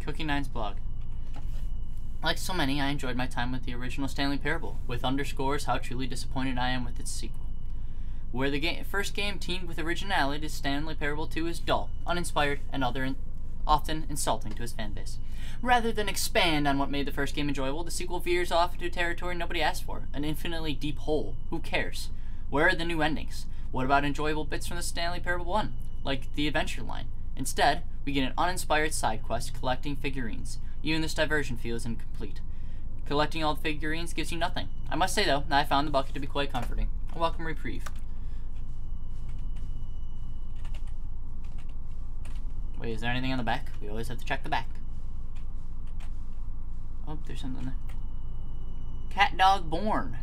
Cookie Nine's blog. Like so many, I enjoyed my time with the original Stanley Parable, with underscores how truly disappointed I am with its sequel. Where the first game teamed with originality, Stanley Parable 2 is dull, uninspired, and often insulting to his fanbase. Rather than expand on what made the first game enjoyable, the sequel veers off into territory nobody asked for, an infinitely deep hole. Who cares? Where are the new endings? What about enjoyable bits from the Stanley Parable 1, like the adventure line? Instead, we get an uninspired side quest collecting figurines. Even this diversion feels incomplete. Collecting all the figurines gives you nothing. I must say, though, that I found the bucket to be quite comforting. A welcome reprieve. Wait, is there anything on the back? We always have to check the back. Oh, there's something there. Cat Dog Born.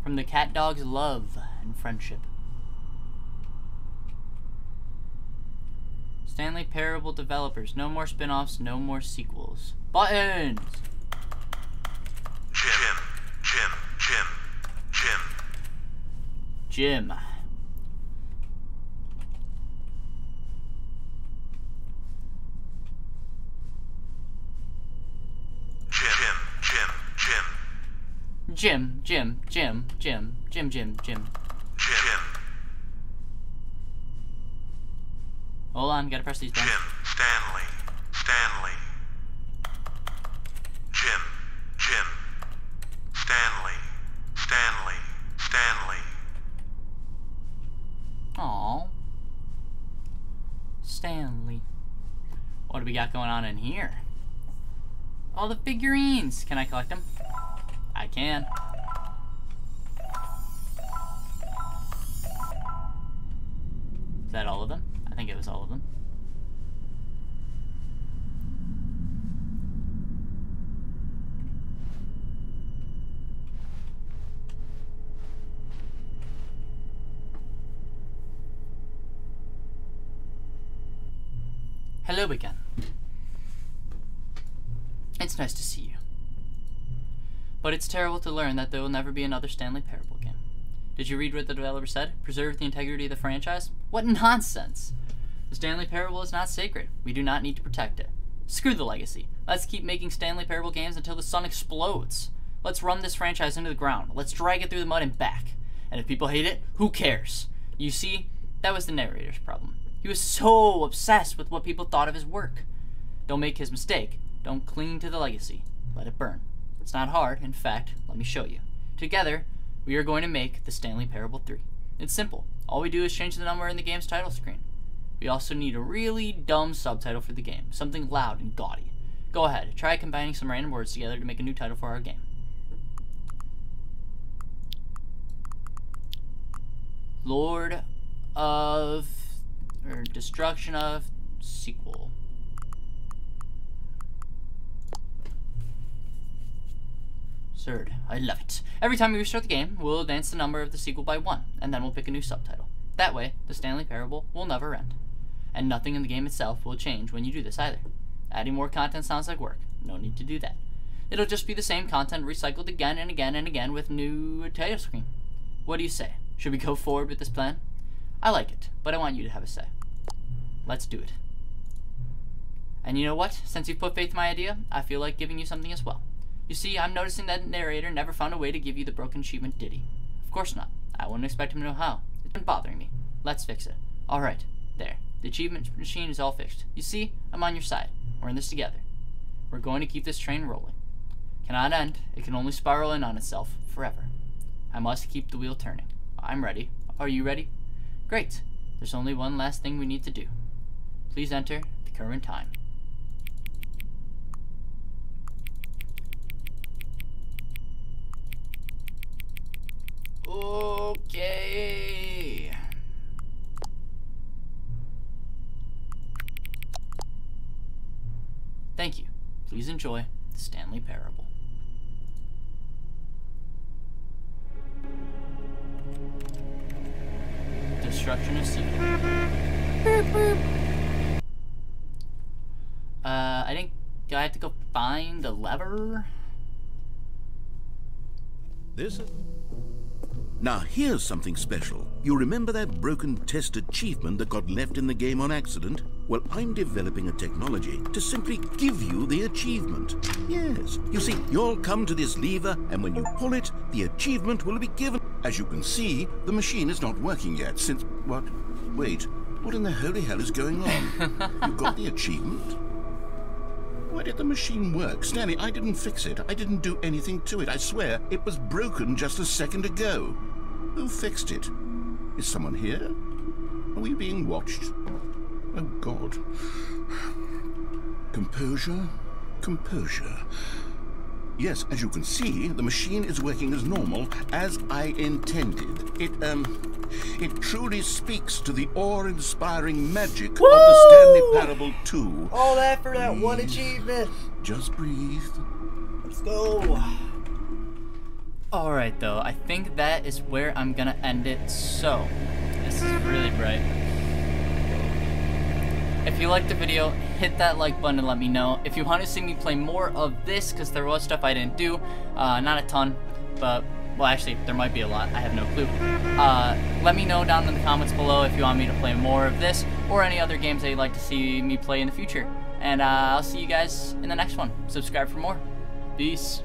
From the cat dog's love and friendship. Stanley Parable developers. No more spin-offs, no more sequels. Buttons! Jim. Hold on, gotta press these buttons. Stanley. Stanley. Aww. Stanley. What do we got going on in here? All the figurines! Can I collect them? I can. Is that all of them? I think it was all of them. Hello again. It's nice to see you. But it's terrible to learn that there will never be another Stanley Parable game. Did you read what the developer said? Preserve the integrity of the franchise? What nonsense! The Stanley Parable is not sacred. We do not need to protect it. Screw the legacy. Let's keep making Stanley Parable games until the sun explodes. Let's run this franchise into the ground. Let's drag it through the mud and back. And if people hate it, who cares? You see, that was the narrator's problem. He was so obsessed with what people thought of his work. Don't make his mistake. Don't cling to the legacy. Let it burn. It's not hard. In fact, let me show you. Together, we are going to make the Stanley Parable 3. It's simple. All we do is change the number in the game's title screen. We also need a really dumb subtitle for the game. Something loud and gaudy. Go ahead. Try combining some random words together to make a new title for our game. Lord of... or Destruction of... sequel. Absurd. I love it. Every time we restart the game, we'll advance the number of the sequel by 1, and then we'll pick a new subtitle. That way, the Stanley Parable will never end. And nothing in the game itself will change when you do this either. Adding more content sounds like work. No need to do that. It'll just be the same content recycled again and again and again with new title screen. What do you say? Should we go forward with this plan? I like it, but I want you to have a say. Let's do it. And you know what? Since you've put faith in my idea, I feel like giving you something as well. You see, I'm noticing that the narrator never found a way to give you the broken achievement, did he? Of course not. I wouldn't expect him to know how. It's been bothering me. Let's fix it. Alright, there. The achievement machine is all fixed. You see, I'm on your side. We're in this together. We're going to keep this train rolling. Cannot end. It can only spiral in on itself forever. I must keep the wheel turning. I'm ready. Are you ready? Great. There's only one last thing we need to do. Please enter the current time. Okay. Thank you. Please enjoy the Stanley Parable. Destruction of sequel. Boop, boop. Do I have to go find the lever? Now here's something special. You remember that broken test achievement that got left in the game on accident? Well, I'm developing a technology to simply give you the achievement. Yes, you see, you'll come to this lever, and when you pull it, the achievement will be given. As you can see, the machine is not working yet since... What? Wait, what in the holy hell is going on? You got the achievement? Why did the machine work? Stanley, I didn't fix it. I didn't do anything to it. I swear, it was broken just a second ago. Who fixed it? Is someone here? Are we being watched? Oh, God. Composure, composure. Yes, as you can see, the machine is working as normal, as I intended. It truly speaks to the awe-inspiring magic of the Stanley Parable 2. All that for that one achievement. Just breathe. Let's go. Alright though, I think that is where I'm gonna end it. So, this is really bright. If you liked the video, hit that like button and let me know. If you want to see me play more of this, because there was stuff I didn't do, not a ton, but, well actually, there might be a lot, I have no clue. Let me know down in the comments below if you want me to play more of this, or any other games that you'd like to see me play in the future. And I'll see you guys in the next one. Subscribe for more. Peace.